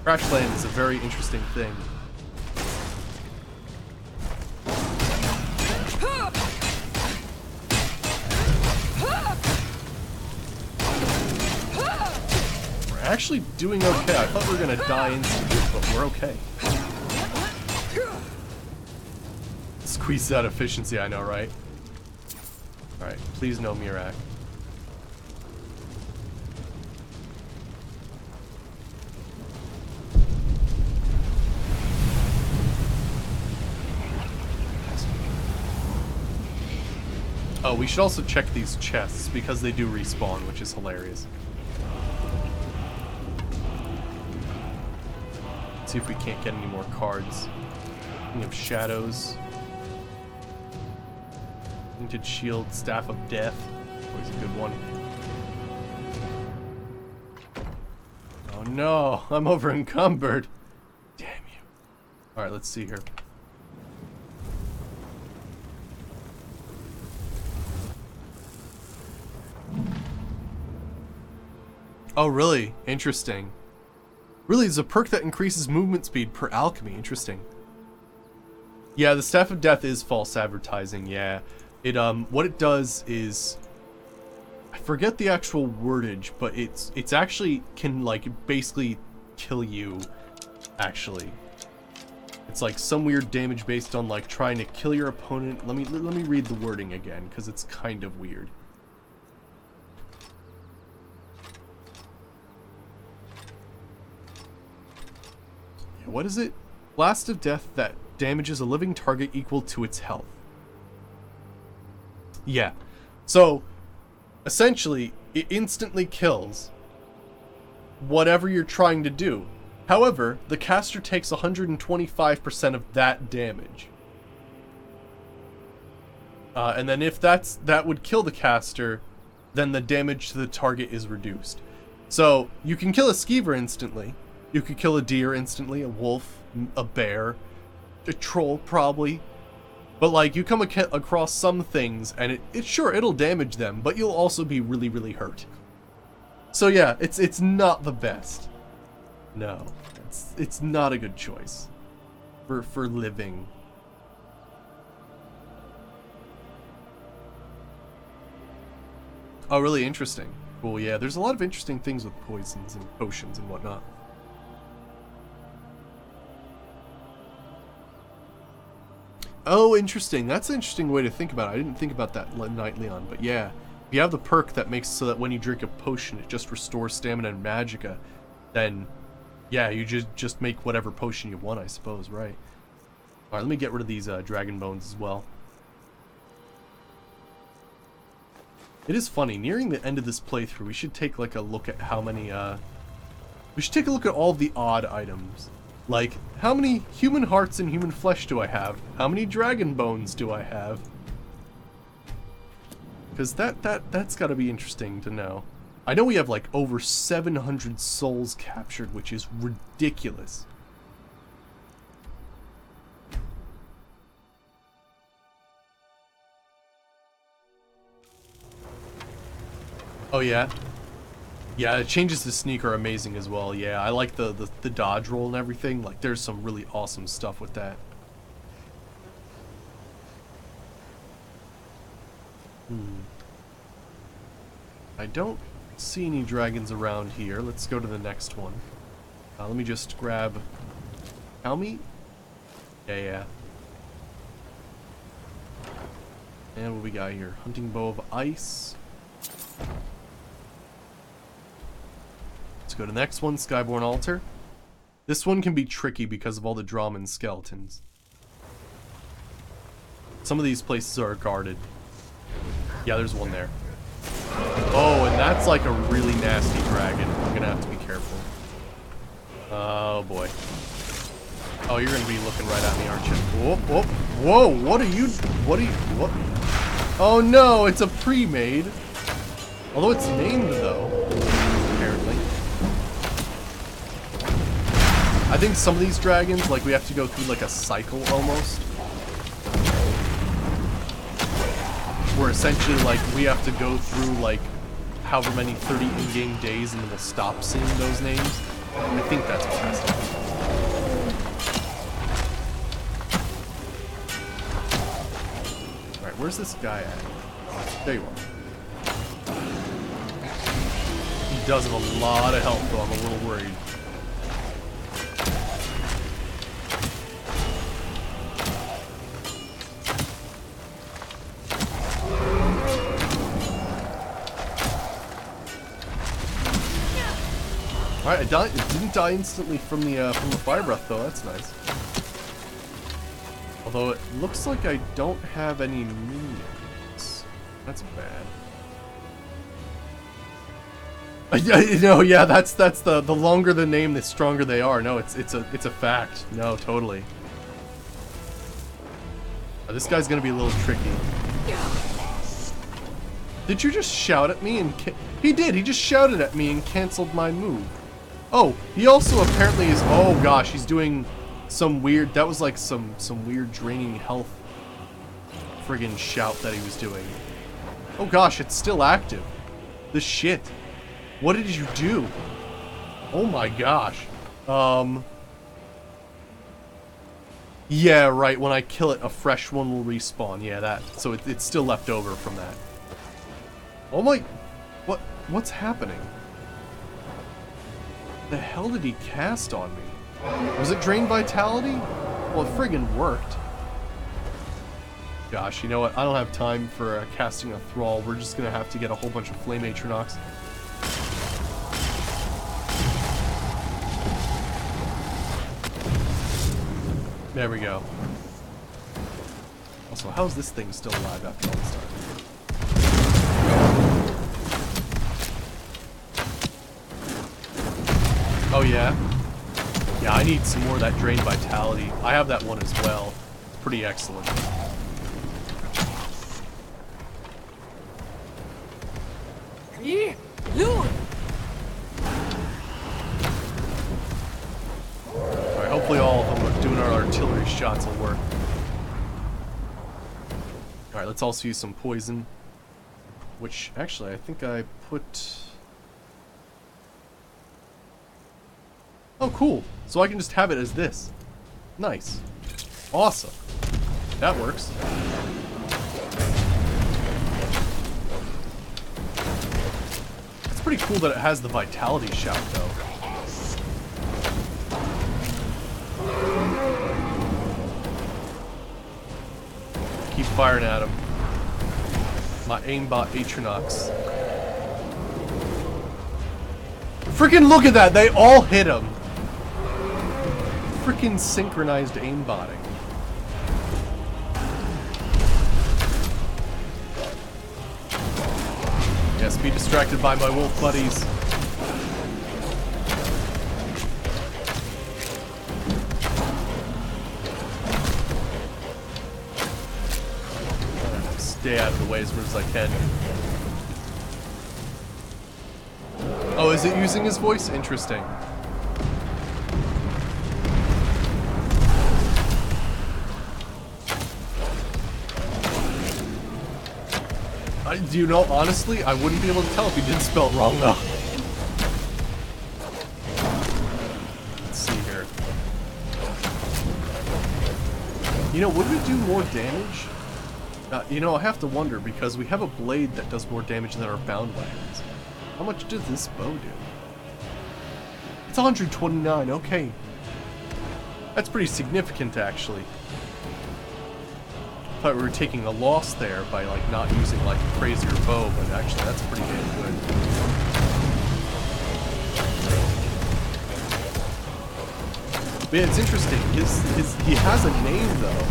Crash land is a very interesting thing. We're actually doing okay. I thought we were gonna die instantly, but we're okay. Squeeze that efficiency, I know, right? Alright, please no Mirak. Oh, we should also check these chests because they do respawn, which is hilarious. Let's see if we can't get any more cards. King of Shadows. Painted Shield, Staff of Death. Always a good one. Oh no, I'm over encumbered. Damn you. Alright, let's see here. Oh really? Interesting. Really, it's a perk that increases movement speed per alchemy. Interesting. Yeah, the Staff of Death is false advertising, yeah. It, what it does is, I forget the actual wordage, but it's actually can, like, basically kill you, actually. It's like some weird damage based on, like, trying to kill your opponent. Let me read the wording again, because it's kind of weird. Yeah, what is it? Blast of Death that damages a living target equal to its health. Yeah, so essentially it instantly kills whatever you're trying to do. However, the caster takes 125% of that damage. And then if that would kill the caster, then the damage to the target is reduced. So you can kill a skeever instantly. You could kill a deer instantly, a wolf, a bear, a troll probably. But, like, you come across some things, and it'll damage them, but you'll also be really, really hurt. So yeah, it's not the best. No, it's not a good choice for living. Oh, really interesting. Cool, yeah. There's a lot of interesting things with poisons and potions and whatnot. Oh, interesting. That's an interesting way to think about it. I didn't think about that, Night Leon, but yeah. If you have the perk that makes so that when you drink a potion, it just restores stamina and magicka, then, yeah, you just make whatever potion you want, I suppose, right? Alright, let me get rid of these dragon bones as well. It is funny, nearing the end of this playthrough, we should take like a look at how many, we should take a look at all the odd items. Like, how many human hearts and human flesh do I have? How many dragon bones do I have? Because that's gotta be interesting to know. I know we have like over 700 souls captured, which is ridiculous. Oh yeah? Yeah, it changes to sneak are amazing as well. Yeah, I like the dodge roll and everything. Like, there's some really awesome stuff with that. I don't see any dragons around here. Let's go to the next one. Let me just grab... Helmy? Yeah. And what we got here? Hunting bow of ice. Let's go to the next one, Skyborn Altar. This one can be tricky because of all the drama and skeletons. Some of these places are guarded. Yeah, there's one there. Oh, and that's like a really nasty dragon. I'm gonna have to be careful. Oh boy. Oh, you're gonna be looking right at me, aren't you? Whoa, whoa, what are you? What? Oh no, it's a pre-made. Although it's named though, apparently. I think some of these dragons, like, we have to go through like a cycle almost. Where essentially, like, we have to go through like however many 30 in-game days and then we'll stop seeing those names. I think that's what has to happen. Alright, where's this guy at? There you are. He does have a lot of health, though. I'm a little worried. Alright, it didn't die instantly from the fire breath, though. That's nice. Although it looks like I don't have any minions. That's bad. Yeah, that's the longer the name, the stronger they are. No, it's a fact. No, totally. This guy's gonna be a little tricky. Did you just shout at me and he did? He just shouted at me and canceled my move. Oh, he also apparently is. Oh gosh, he's doing some weird. That was like some weird draining health friggin' shout that he was doing. Oh gosh, it's still active. This shit. What did you do? Oh my gosh. Yeah, right. When I kill it, a fresh one will respawn. Yeah, that. So it's still left over from that. Oh my. What's happening? The hell did he cast on me? Was it Drain Vitality? Well, it friggin' worked. Gosh, you know what? I don't have time for casting a Thrall. We're just gonna have to get a whole bunch of Flame Atronox. There we go. Also, how's this thing still alive after all this time? Oh yeah? Yeah, I need some more of that Drain Vitality. I have that one as well. Pretty excellent. Yeah, Lord. Alright, hopefully all of them are doing our artillery shots will work. Alright, let's also use some poison. Which, actually, I think I put... Oh, cool. So I can just have it as this. Nice. Awesome. That works. pretty cool that it has the vitality shout, though. Keep firing at him. My aimbot Atronox. Freaking look at that! They all hit him! Freaking synchronized aimbotting. Yes, be distracted by my wolf buddies. Stay out of the way as much as I can. Oh, is it using his voice? Interesting. Do you know, honestly, I wouldn't be able to tell if he didn't spell it wrong, though. Let's see here. You know, would we do more damage? You know, I have to wonder, because we have a blade that does more damage than our bound weapons. How much does this bow do? It's 129, okay. That's pretty significant, actually. I thought we were taking a loss there by, like, not using, like, a crazier bow, but actually that's pretty damn good. But yeah, it's interesting. He has a name, though,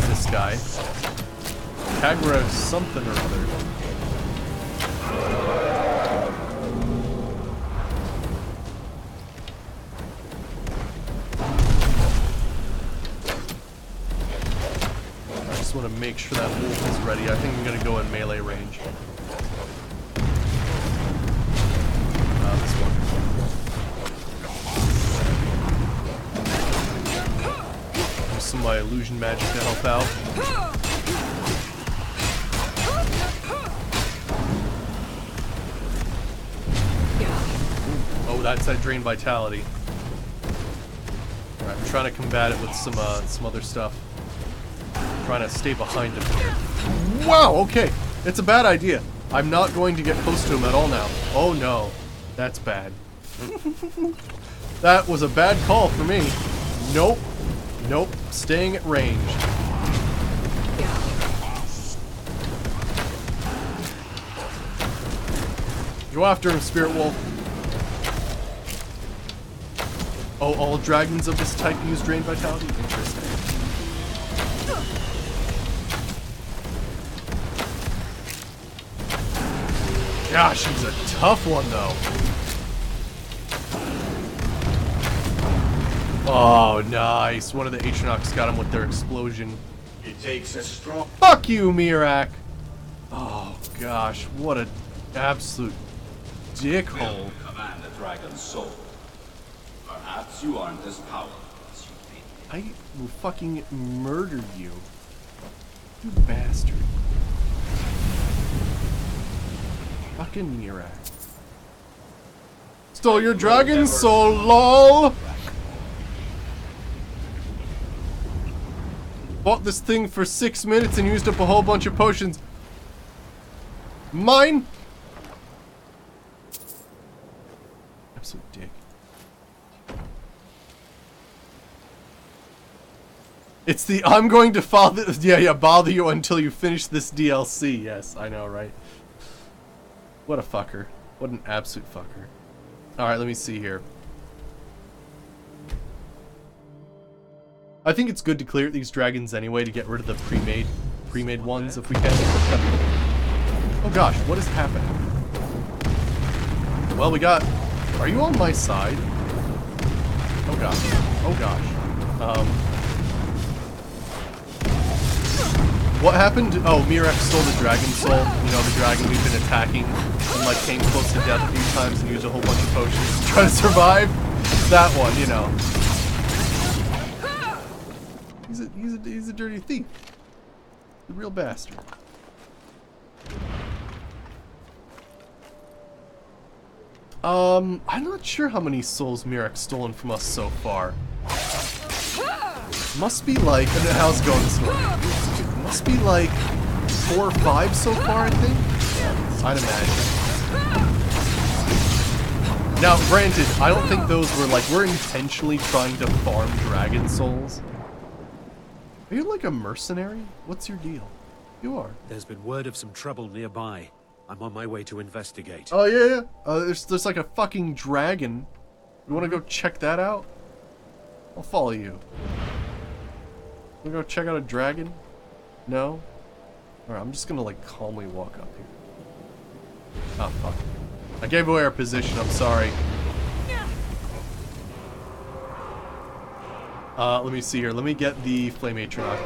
this guy. Kagra something or other. I just want to make sure that wolf is ready. I think I'm going to go in melee range. This one. Use some of my illusion magic to help out. Oh, that's that drain vitality. Alright, I'm trying to combat it with some other stuff. Trying to stay behind him here. Wow, okay. It's a bad idea. I'm not going to get close to him at all now. Oh no. That's bad. That was a bad call for me. Nope. Nope. Staying at range. Go after him, Spirit Wolf. Oh, all dragons of this type use drain vitality? Interesting. Gosh, he's a tough one, though. Oh, nice. One of the Atronox got him with their explosion. It takes a strong... Fuck you, Mirak! Oh, gosh. What an absolute dickhole. Command the dragon's soul. Perhaps you aren't as powerful as you think. I will fucking murder you. You bastard. Fucking Mirak. Stole your dragon soul, lol! Bought this thing for 6 minutes and used up a whole bunch of potions. Mine? Absolute dick. It's the I'm going to bother you until you finish this DLC. Yes, I know, right? What a fucker. What an absolute fucker. Alright, let me see here. I think it's good to clear these dragons anyway to get rid of the pre-made ones if we can. Oh gosh, what is happening? Well, we got... Are you on my side? Oh gosh. Oh gosh. What happened? Oh, Mirak stole the dragon soul. You know, the dragon we've been attacking and like came close to death a few times and used a whole bunch of potions to try to survive. That one, you know. He's a dirty thief. The real bastard. I'm not sure how many souls Mirak's stolen from us so far. Must be like, and how's it going, story? Must be like 4 or 5 so far, I think. I'd imagine. Now, granted, I don't think those were like, we're intentionally trying to farm dragon souls. Are you like a mercenary? What's your deal? You are. There's been word of some trouble nearby. I'm on my way to investigate. Oh, yeah. There's like a fucking dragon. You want to go check that out? I'll follow you. You go check out a dragon? No? Alright, I'm just gonna like calmly walk up here. Oh, fuck. I gave away our position, I'm sorry. Let me see here. Let me get the Flame Atronach.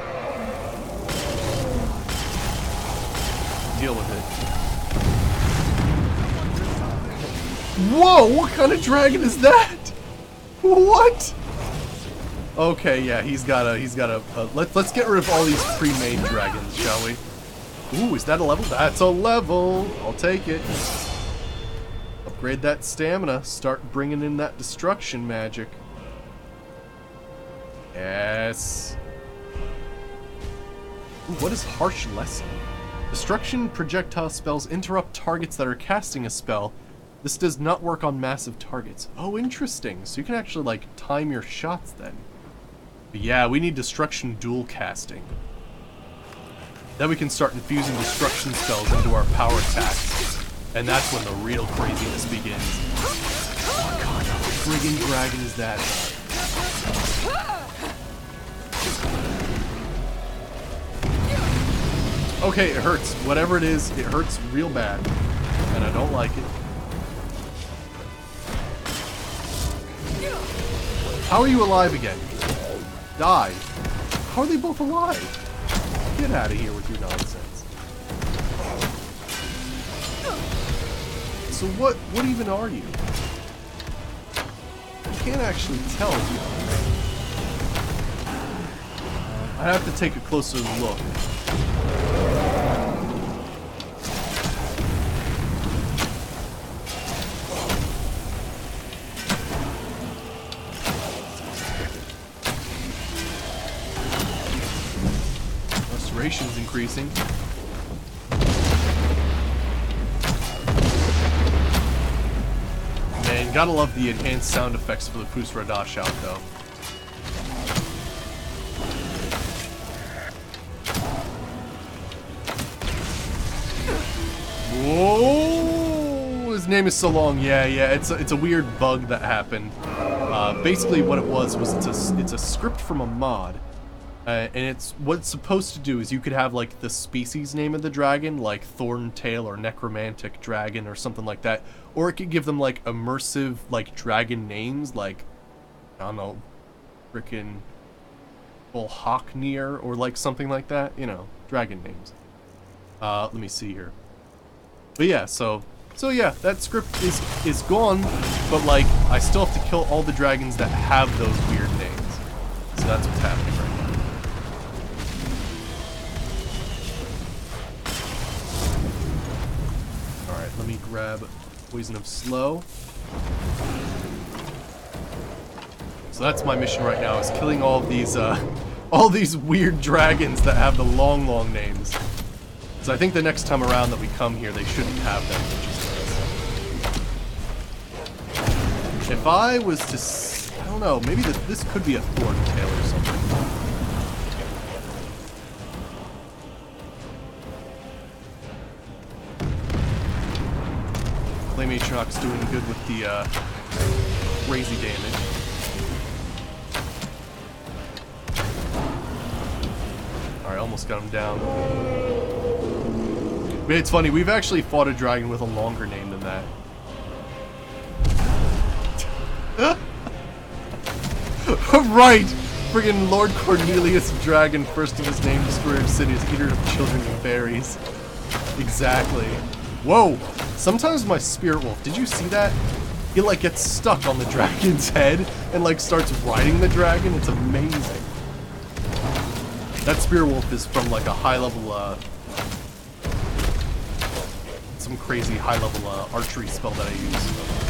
Deal with it. Whoa! What kind of dragon is that? What? Okay, yeah, he's got a. Let's get rid of all these pre-made dragons, shall we? Ooh, is that a level? That's a level. I'll take it. Upgrade that stamina. Start bringing in that destruction magic. Yes. Ooh, what is Harsh Lesson? Destruction projectile spells interrupt targets that are casting a spell. This does not work on massive targets. Oh, interesting. So you can actually, like, time your shots then. But yeah, we need destruction dual casting. Then we can start infusing destruction spells into our power attacks. And that's when the real craziness begins. What kind of friggin' dragon is that? Okay, it hurts. Whatever it is, it hurts real bad. And I don't like it. How are you alive again? Die. How are they both alive? Get out of here with your nonsense. So what even are you? I can't actually tell. I have to take a closer look. Restoration's increasing. Man, gotta love the enhanced sound effects for the Fus Radash out though. Whoa! His name is so long. Yeah. It's a weird bug that happened. Basically, what it was it's a script from a mod. And it's what it's supposed to do is you could have like the species name of the dragon, like Thorntail or Necromantic Dragon or something like that, or it could give them like immersive like dragon names, like I don't know, frickin' Volhaknir or like something like that, you know, dragon names. Let me see here. But yeah, so yeah, that script is gone, but like I still have to kill all the dragons that have those weird names. So that's what's happening right now. Let me grab Poison of Slow. So that's my mission right now, is killing all these weird dragons that have the long names. So I think the next time around that we come here, they shouldn't have them, which is nice. If I was to, I don't know, maybe this could be a Thorntail or something. Flame Atronach's doing good with the crazy damage. Alright, almost got him down. But it's funny, we've actually fought a dragon with a longer name than that. Right! Friggin' Lord Cornelius Dragon, first of his name, destroyer of cities, eater of children and berries. Exactly. Whoa! Sometimes my spirit wolf, did you see that? He like gets stuck on the dragon's head and like starts riding the dragon. It's amazing. That spirit wolf is from like a high level, some crazy high level archery spell that I use.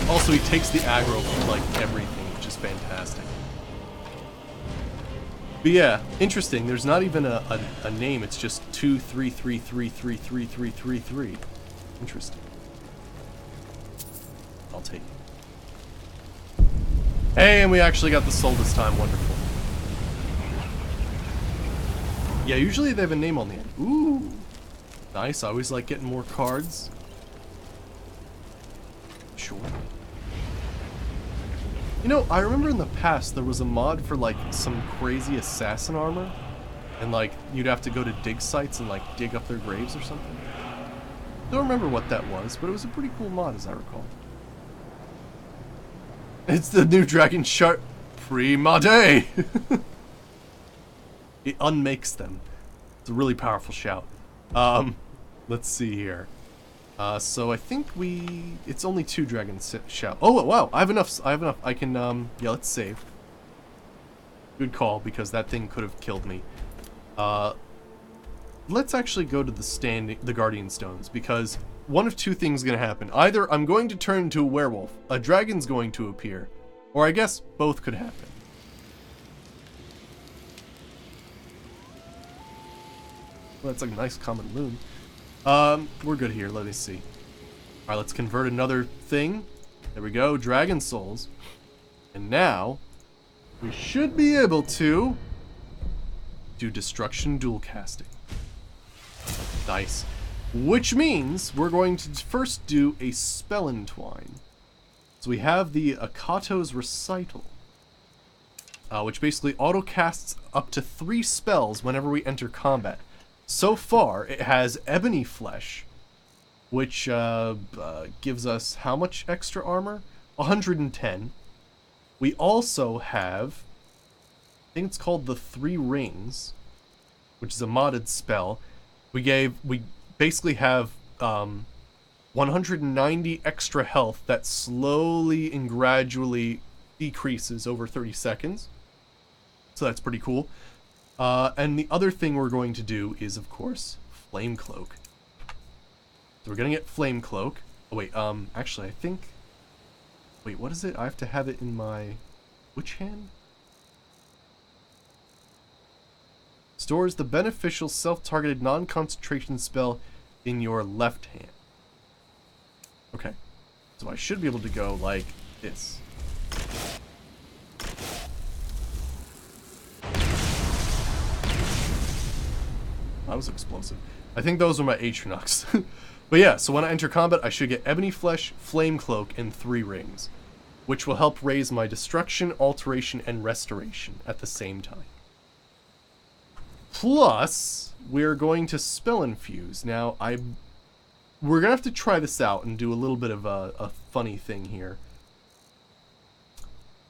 Also, he takes the aggro from like everything, which is fantastic. But yeah, interesting. There's not even a name. It's just 233333333. Interesting. I'll take it. Hey, and we actually got the soul this time. Wonderful. Yeah, usually they have a name on the end. Ooh. Nice. I always like getting more cards. Sure. You know, I remember in the past there was a mod for like some crazy assassin armor. And like, you'd have to go to dig sites and like dig up their graves or something. Don't remember what that was, but it was a pretty cool mod as I recall. It's the new dragon shark. Pre-Made! It unmakes them. It's a really powerful shout. Let's see here. So I think it's only 2 dragon shout. Oh, wow, I have enough, I can, yeah, let's save. Good call, because that thing could have killed me. Let's actually go to the Guardian Stones, because one of 2 things is gonna happen. Either I'm going to turn into a werewolf, a dragon's going to appear, or I guess both could happen. Well, that's like a nice common loon. We're good here, let me see. Alright, let's convert another thing. There we go, dragon souls. And now, we should be able to do destruction dual casting. Nice. Which means we're going to first do a spell entwine. So we have the Akato's Recital, which basically auto-casts up to 3 spells whenever we enter combat. So far, it has Ebony Flesh, which gives us how much extra armor? 110. We also have, I think it's called the 3 Rings, which is a modded spell. We basically have 190 extra health that slowly and gradually decreases over 30 seconds. So that's pretty cool. And the other thing we're going to do is, of course, Flame Cloak. So we're gonna get Flame Cloak. Oh wait, actually I think... Wait, what is it? I have to have it in my... Which hand? Stores the beneficial self-targeted non-concentration spell in your left hand. Okay. So I should be able to go like this. That was explosive. I think those are my Atriox. But yeah, so when I enter combat, I should get Ebony Flesh, Flame Cloak, and 3 Rings, which will help raise my Destruction, Alteration, and Restoration at the same time. Plus, we're going to Spell Infuse. Now, we're gonna have to try this out and do a little bit of a funny thing here.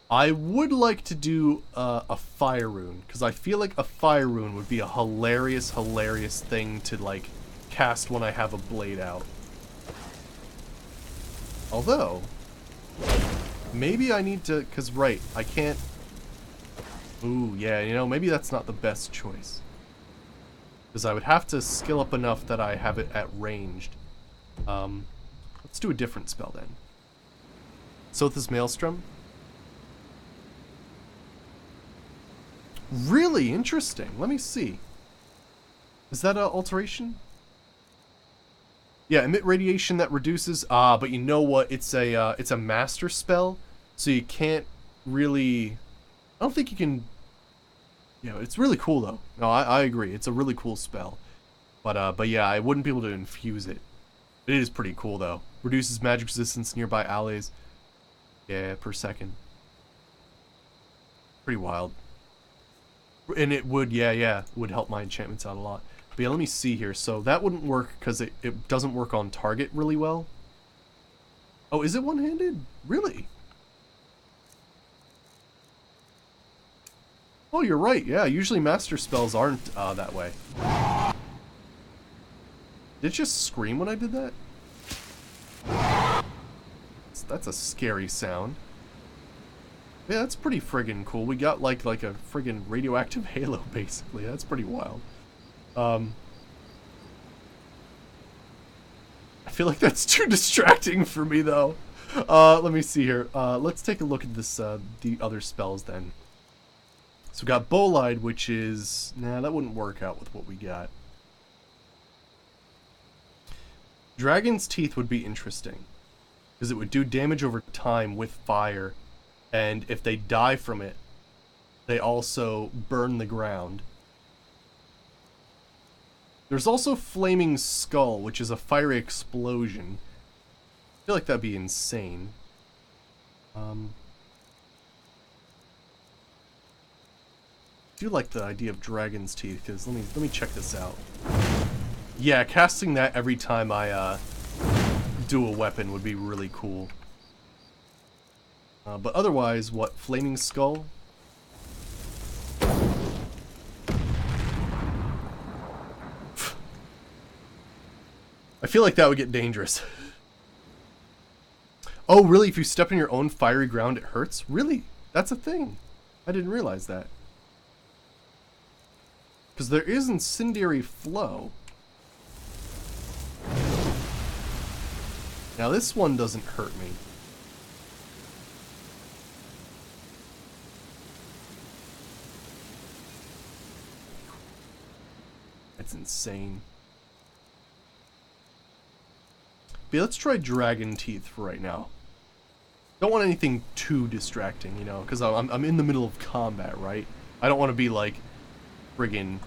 I would like to do a Fire Rune, because I feel like a Fire Rune would be a hilarious thing to, like, cast when I have a blade out. Although, maybe I need to, because, right, I can't... Ooh, yeah, you know, maybe that's not the best choice. Because I would have to skill up enough that I have it at ranged. Let's do a different spell, then. Sothis Maelstrom. Really interesting. Let me see. Is that an alteration? Yeah, emit radiation that reduces. But you know what? It's a master spell, so you can't really. I don't think you can. You know, it's really cool though. No, I agree. It's a really cool spell, but yeah, I wouldn't be able to infuse it. It is pretty cool though. Reduces magic resistance nearby allies. Yeah, per second. Pretty wild. And it would, yeah, would help my enchantments out a lot. But yeah, let me see here. So that wouldn't work because it doesn't work on target really well. Oh, is it one-handed? Really? Oh, you're right. Yeah, usually master spells aren't that way. Did it just scream when I did that? That's a scary sound. Yeah, that's pretty friggin' cool. We got like a friggin' radioactive halo, basically. That's pretty wild. I feel like that's too distracting for me, though. Let me see here. Let's take a look at this, the other spells, then. So we got Bolide, which is... Nah, that wouldn't work out with what we got. Dragon's Teeth would be interesting, because it would do damage over time with fire, and if they die from it, they also burn the ground. There's also Flaming Skull, which is a fiery explosion. I feel like that'd be insane. I do like the idea of Dragon's Teeth, because let me check this out. Yeah, casting that every time I do a weapon would be really cool. But otherwise, what? Flaming Skull? I feel like that would get dangerous. Oh, really? If you step in your own fiery ground, it hurts? Really? That's a thing. I didn't realize that. Because there is incendiary flow. Now this one doesn't hurt me. That's insane. But let's try Dragon Teeth for right now. Don't want anything too distracting, you know, because I'm in the middle of combat, right? I don't want to be like friggin'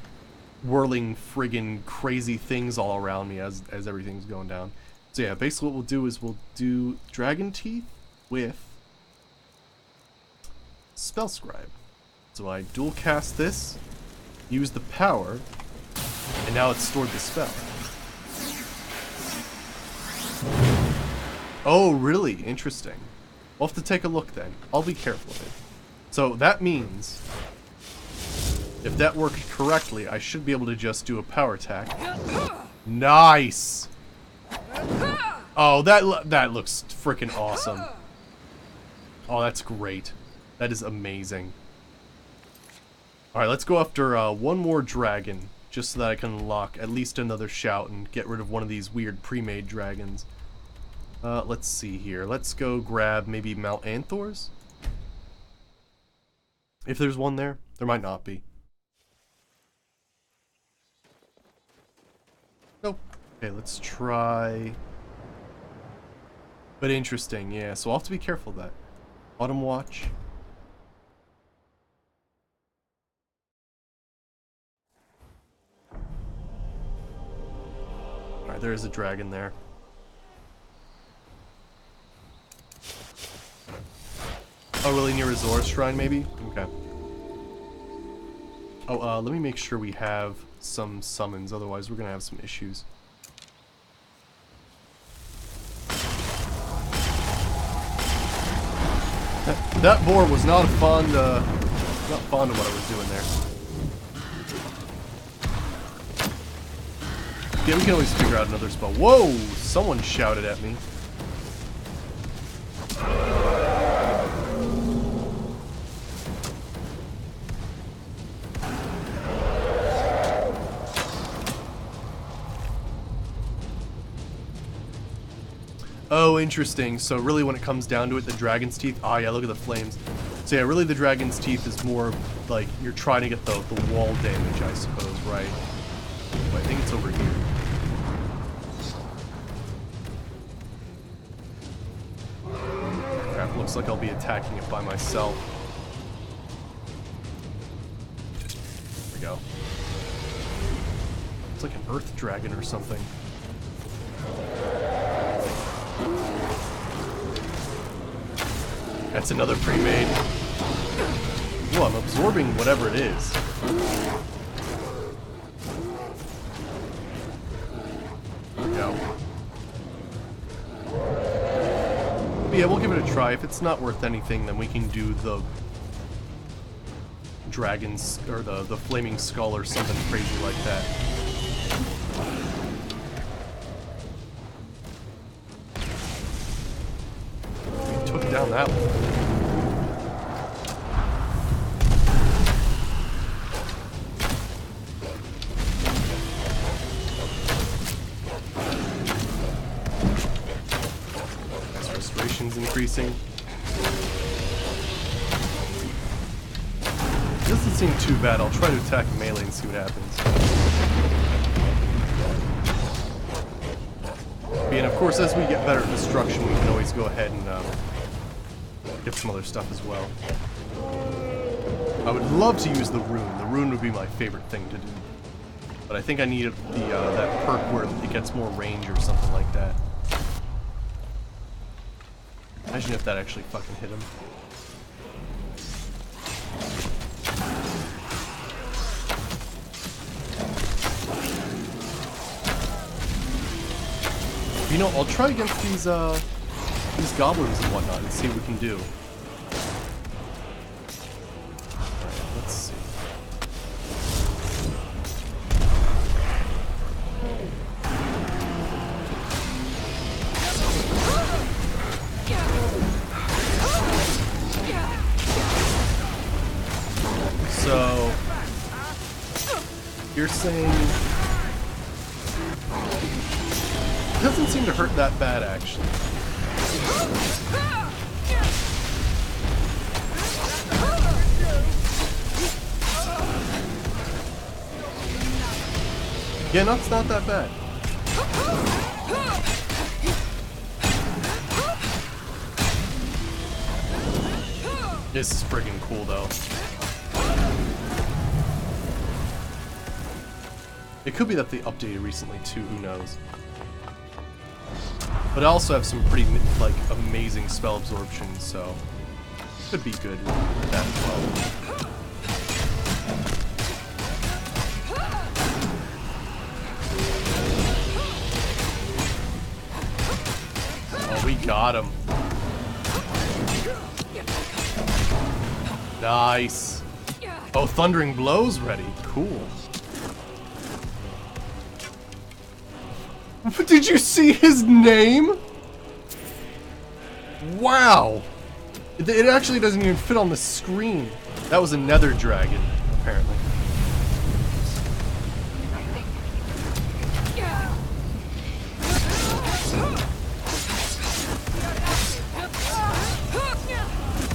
whirling friggin' crazy things all around me as everything's going down. So yeah, basically what we'll do is we'll do Dragon Teeth with Spellscribe. So I dual cast this, use the power, and now it's stored the spell. Oh, really? Interesting. We'll have to take a look then. I'll be careful of it. So that means, if that worked correctly, I should be able to just do a power attack. Nice! Oh, that looks freaking awesome. Oh, that's great. That is amazing. Alright, let's go after one more dragon, just so that I can unlock at least another shout and get rid of one of these weird pre-made dragons. Let's see here. Let's go grab maybe Mount Anthor's. If there's one there. There might not be. Nope. Okay, let's try... But interesting, yeah. So I'll have to be careful of that. Autumn Watch. Alright, there is a dragon there. Oh, really? Near Azor's Shrine, maybe? Okay. Oh, let me make sure we have some summons, otherwise we're gonna have some issues. That boar was not fond of what I was doing there. Yeah, we can always figure out another spell. Whoa! Someone shouted at me. Oh, interesting. So really when it comes down to it, the Dragon's Teeth... Ah, yeah, look at the flames. So yeah, really the Dragon's Teeth is more like you're trying to get the wall damage, I suppose, right? But I think it's over here. Crap, looks like I'll be attacking it by myself. There we go. It's like an earth dragon or something. That's another pre-made. Whoa, I'm absorbing whatever it is. There we go. But yeah, we'll give it a try. If it's not worth anything, then we can do the dragons, or the flaming skull or something crazy like that. We took down that one. Increasing. This is seem too bad. I'll try to attack melee and see what happens. And of course, as we get better at destruction, we can always go ahead and get some other stuff as well. I would love to use the rune. The rune would be my favorite thing to do. But I think I need that perk where it gets more range or something like that. Imagine if that actually fucking hit him. You know, I'll try against these goblins and whatnot and see what we can do. Alright, let's see. So, you're saying... It doesn't seem to hurt that bad, actually. Yeah, no, it's not that bad. This is friggin' cool, though. It could be that they updated recently, too, who knows. But I also have some pretty, like, amazing spell absorption, so could be good with that as well. Oh, we got him. Nice. Oh, Thundering Blow's ready. Cool. Did you see his name? Wow. It actually doesn't even fit on the screen. That was a nether dragon, apparently.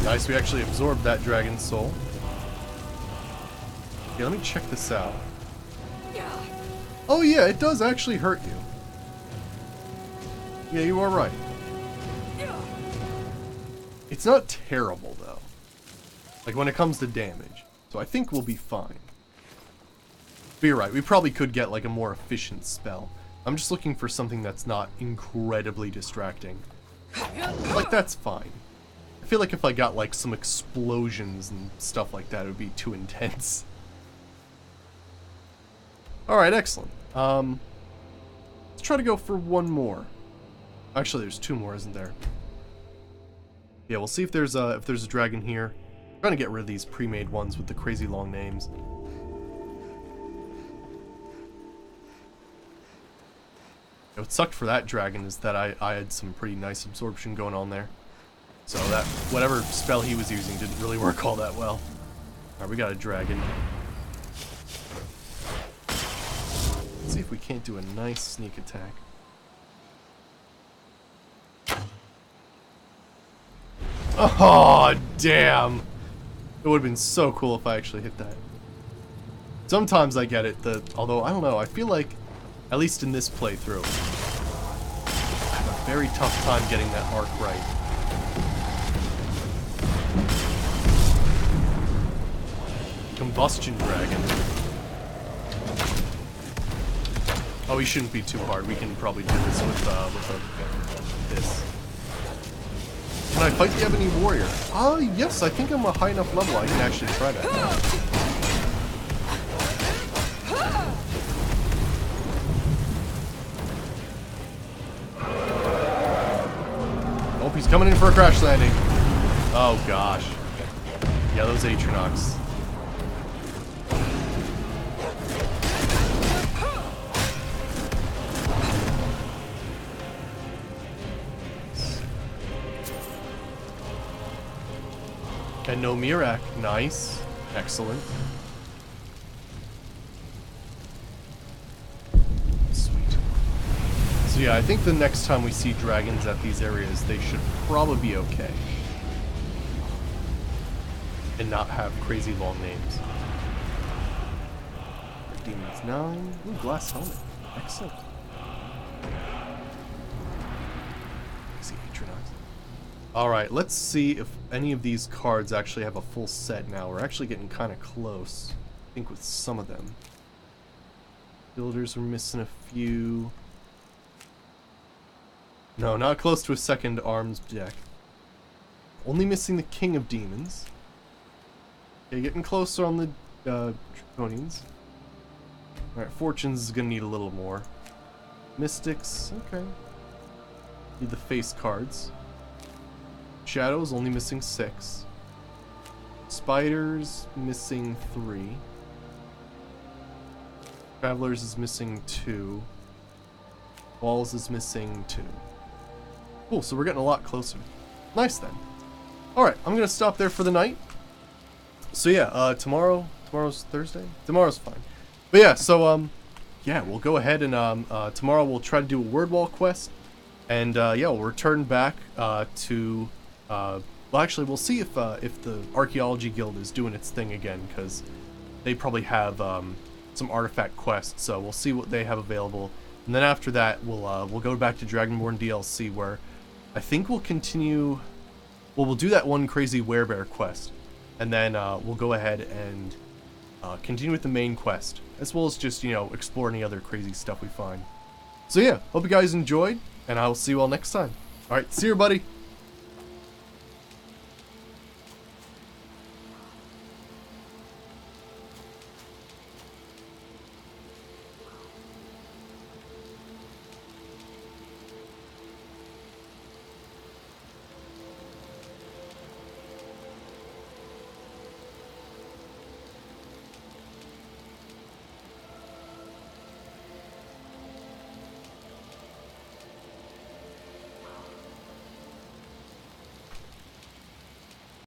Nice, we actually absorbed that dragon's soul. Okay, let me check this out. Oh yeah, it does actually hurt you. Yeah, you are right. It's not terrible, though. Like, when it comes to damage. So I think we'll be fine. But you're right, we probably could get, like, a more efficient spell. I'm just looking for something that's not incredibly distracting. Like, that's fine. I feel like if I got, like, some explosions and stuff like that, it would be too intense. Alright, excellent. Let's try to go for one more. Actually, there's two more, isn't there? Yeah, we'll see if there's a dragon here. I'm trying to get rid of these pre-made ones with the crazy long names. What sucked for that dragon is that I had some pretty nice absorption going on there. So that whatever spell he was using didn't really work all that well. Alright, we got a dragon. Let's see if we can't do a nice sneak attack. Oh, damn! It would have been so cool if I actually hit that. Sometimes I get it, although, I don't know, I feel like, at least in this playthrough, I have a very tough time getting that arc right. Combustion Dragon. Oh, we shouldn't be too hard. We can probably do this with this. Can I fight the Ebony Warrior? Yes, I think I'm a high enough level I can actually try that. Oh, he's coming in for a crash landing. Oh, gosh. Yeah, those Atronox. And no Mirak. Nice. Excellent. Sweet. So yeah, I think the next time we see dragons at these areas, they should probably be okay. And not have crazy long names. of Demons, 9. Ooh, glass helmet. Excellent. Easy Atronox. Alright, let's see if any of these cards actually have a full set now. We're actually getting kind of close, I think, with some of them. Builders are missing a few. No, not close to a second arms deck. Only missing the King of Demons. Okay, getting closer on the Draconians. Alright, Fortunes is gonna need a little more. Mystics, okay. Need the face cards. Shadows only missing 6. Spiders missing 3. Travelers is missing 2. Walls is missing 2. Cool, so we're getting a lot closer. Nice then. Alright, I'm gonna stop there for the night. So yeah, tomorrow's Thursday? Tomorrow's fine. But yeah, so yeah, we'll go ahead and tomorrow we'll try to do a word wall quest. And yeah, we'll return back to well, actually we'll see if the Archaeology Guild is doing its thing again, because they probably have some artifact quests, so we'll see what they have available. And then after that, we'll go back to Dragonborn DLC, where I think we'll continue. Well, we'll do that one crazy werebear quest, and then we'll go ahead and continue with the main quest, as well as just, you know, explore any other crazy stuff we find. So yeah, hope you guys enjoyed, and I will see you all next time. All right, see you, buddy.